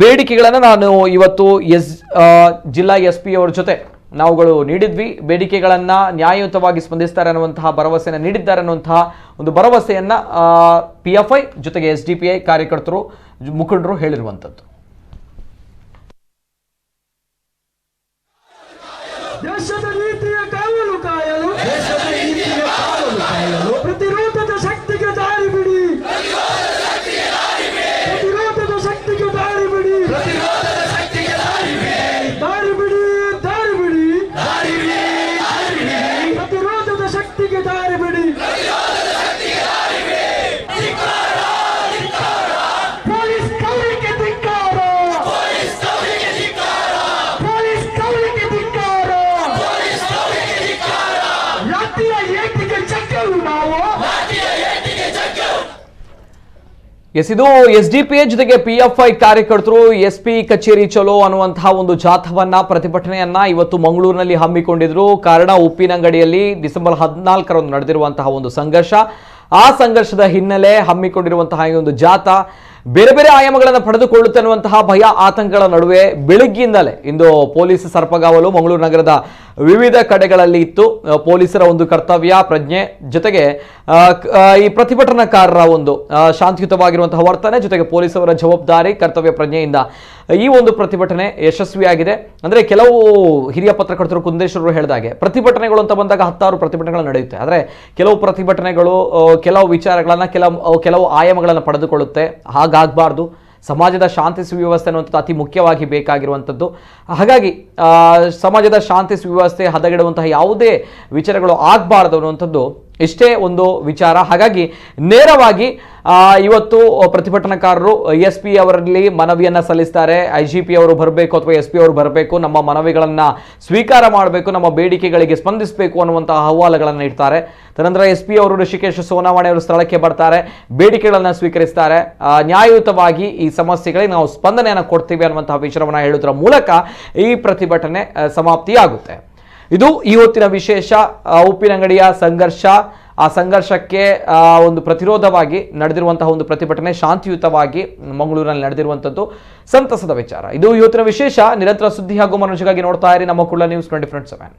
ಬೇಡಿಕೆಗಳನ್ನು ನಾನು ಇವತ್ತು ಜಿಲ್ಲಾ SP ಅವರ ಜೊತೆ ನಾವುಗಳು ನೀಡಿದ್ವಿ. ಬೇಡಿಕೆಗಳನ್ನ ನ್ಯಾಯಯುತವಾಗಿ ಸ್ಪಂದಿಸ್ತಾರೆ ಅನ್ನುವಂತಹ ಭರವಸೆಯನ್ನು ನೀಡಿದ್ದಾರೆ ಅನ್ನುವಂತಹ ಒಂದು ಭರವಸೆಯನ್ನ PFI ಜೊತೆಗೆ SDPI ಕಾರ್ಯಕರ್ತರು, ಮುಖಂಡರು ಹೇಳಿರುವಂಥದ್ದು. ದೇಶದ ನೀತಿಯ ಕಾವಲು ಕಾಯಲು, ಪ್ರತಿರೋಧದ ಶಕ್ತಿಗೆ ದಾರಿ ಬಿಡಿ, ಪ್ರತಿರೋಧದ ಶಕ್ತಿಗೆ ದಾರಿ ಬಿಡಿ, ದಾರಿ ಬಿಡಿ, ದಾರಿ ಬಿಡಿ, ಪ್ರತಿರೋಧದ ಶಕ್ತಿಗೆ ದಾರಿ ಬಿಡಿ. ಪೊಲೀಸ್ ಕೌಲಿಗೆ ಧಿಕ್ಕಾರ, ಇದು SDPI ಜೊತೆಗೆ PFI ಕಾರ್ಯಕರ್ತರು SP ಕಚೇರಿ ಚಲೋ ಅನ್ನುವಂತಹ ಒಂದು ಜಾಥವನ್ನ ಪ್ರತಿಭಟನೆಯನ್ನ ಇವತ್ತು ಮಂಗಳೂರಿನಲ್ಲಿ ಹಮ್ಮಿಕೊಂಡಿದ್ರು. ಕಾರಣ ಉಪ್ಪಿನಂಗಡಿಯಲ್ಲಿ ಡಿಸೆಂಬರ್ 14ರಂದು ನಡೆದಿರುವಂತಹ ಒಂದು ಸಂಘರ್ಷ. ಆ ಸಂಘರ್ಷದ ಹಿನ್ನೆಲೆ ಹಮ್ಮಿಕೊಂಡಿರುವಂತಹ ಈ ಒಂದು ಜಾಥಾ ಬೇರೆ ಬೇರೆ ಆಯಾಮಗಳನ್ನು ಪಡೆದುಕೊಳ್ಳುತ್ತೆ ಅನ್ನುವಂತಹ ಭಯ ಆತಂಕಗಳ ನಡುವೆ ಬೆಳಗ್ಗಿಂದಲೇ ಇಂದು ಪೊಲೀಸ್ ಸರ್ಪಗಾವಲು ಮಂಗಳೂರು ನಗರದ ವಿವಿಧ ಕಡೆಗಳಲ್ಲಿ ಇತ್ತು. ಪೊಲೀಸರ ಒಂದು ಕರ್ತವ್ಯ ಪ್ರಜ್ಞೆ ಜೊತೆಗೆ ಈ ಪ್ರತಿಭಟನಾಕಾರರ ಒಂದು ಶಾಂತಿಯುತವಾಗಿರುವಂತಹ ವರ್ತನೆ ಜೊತೆಗೆ ಪೊಲೀಸರ ಜವಾಬ್ದಾರಿ ಕರ್ತವ್ಯ ಪ್ರಜ್ಞೆಯಿಂದ ಈ ಒಂದು ಪ್ರತಿಭಟನೆ ಯಶಸ್ವಿಯಾಗಿದೆ. ಅಂದ್ರೆ ಕೆಲವು ಹಿರಿಯ ಪತ್ರಕರ್ತರು ಕುಂದೇಶ್ವರರು ಹೇಳಿದಾಗೆ ಪ್ರತಿಭಟನೆಗಳು ಅಂತ ಬಂದಾಗ 10 ಪ್ರತಿಭಟನೆಗಳು ನಡೆಯುತ್ತೆ. ಆದರೆ ಕೆಲವು ಪ್ರತಿಭಟನೆಗಳು ಕೆಲವು ವಿಚಾರಗಳನ್ನ ಕೆಲವು ಆಯಾಮಗಳನ್ನು ಪಡೆದುಕೊಳ್ಳುತ್ತೆ. ಹಾಗಾಗಬಾರ್ದು. ಸಮಾಜದ ಶಾಂತಿ ಸುವ್ಯವಸ್ಥೆ ಅನ್ನುವಂಥದ್ದು ಅತಿ ಮುಖ್ಯವಾಗಿ ಬೇಕಾಗಿರುವಂಥದ್ದು. ಹಾಗಾಗಿ ಸಮಾಜದ ಶಾಂತಿ ಸುವ್ಯವಸ್ಥೆ ಹದಗೆಡುವಂತಹ ಯಾವುದೇ ವಿಚಾರಗಳು ಆಗಬಾರ್ದು ಅನ್ನುವಂಥದ್ದು ಇಷ್ಟೇ ಒಂದು ವಿಚಾರ. ಹಾಗಾಗಿ ನೇರವಾಗಿ ಇವತ್ತು ಪ್ರತಿಭಟನಾಕಾರರು SP ಅವರಲ್ಲಿ ಮನವಿಯನ್ನ ಸಲ್ಲಿಸ್ತಾರೆ. IGP ಅವರು ಬರಬೇಕು ಅಥವಾ SP ಅವರು ಬರಬೇಕು, ನಮ್ಮ ಮನವಿಗಳನ್ನ ಸ್ವೀಕಾರ ಮಾಡಬೇಕು, ನಮ್ಮ ಬೇಡಿಕೆಗಳಿಗೆ ಸ್ಪಂದಿಸಬೇಕು ಅನ್ನುವಂತಹ ಅಹವಾಲುಗಳನ್ನು ಇಡ್ತಾರೆ. ತದನಂತರ SP ಅವರು ಋಷಿಕೇಶ್ ಸೋನಾವಾಣಿ ಅವರು ಸ್ಥಳಕ್ಕೆ ಬರ್ತಾರೆ, ಬೇಡಿಕೆಗಳನ್ನ ಸ್ವೀಕರಿಸ್ತಾರೆ. ನ್ಯಾಯಯುತವಾಗಿ ಈ ಸಮಸ್ಯೆಗಳಿಗೆ ನಾವು ಸ್ಪಂದನೆಯನ್ನು ಕೊಡ್ತೀವಿ ಅನ್ನುವಂತಹ ವಿಚಾರವನ್ನು ಹೇಳುವುದರ ಮೂಲಕ ಈ ಪ್ರತಿಭಟನೆ ಸಮಾಪ್ತಿಯಾಗುತ್ತೆ. ಇದು ಈ ಹೊತ್ತಿನ ವಿಶೇಷ. ಉಪ್ಪಿನಂಗಡಿಯ ಸಂಘರ್ಷ, ಆ ಸಂಘರ್ಷಕ್ಕೆ ಒಂದು ಪ್ರತಿರೋಧವಾಗಿ ನಡೆದಿರುವಂತಹ ಒಂದು ಪ್ರತಿಭಟನೆ ಶಾಂತಿಯುತವಾಗಿ ಮಂಗಳೂರಿನಲ್ಲಿ ನಡೆದಿರುವಂಥದ್ದು ಸಂತಸದ ವಿಚಾರ. ಇದು ಇವತ್ತಿನ ವಿಶೇಷ. ನಿರಂತರ ಸುದ್ದಿ ಹಾಗೂ ಮನೋಜಿಗಾಗಿ ನೋಡ್ತಾ ಇರಿ ನಮ್ಮ ಕುಳ್ಳ ನ್ಯೂಸ್ 24/7.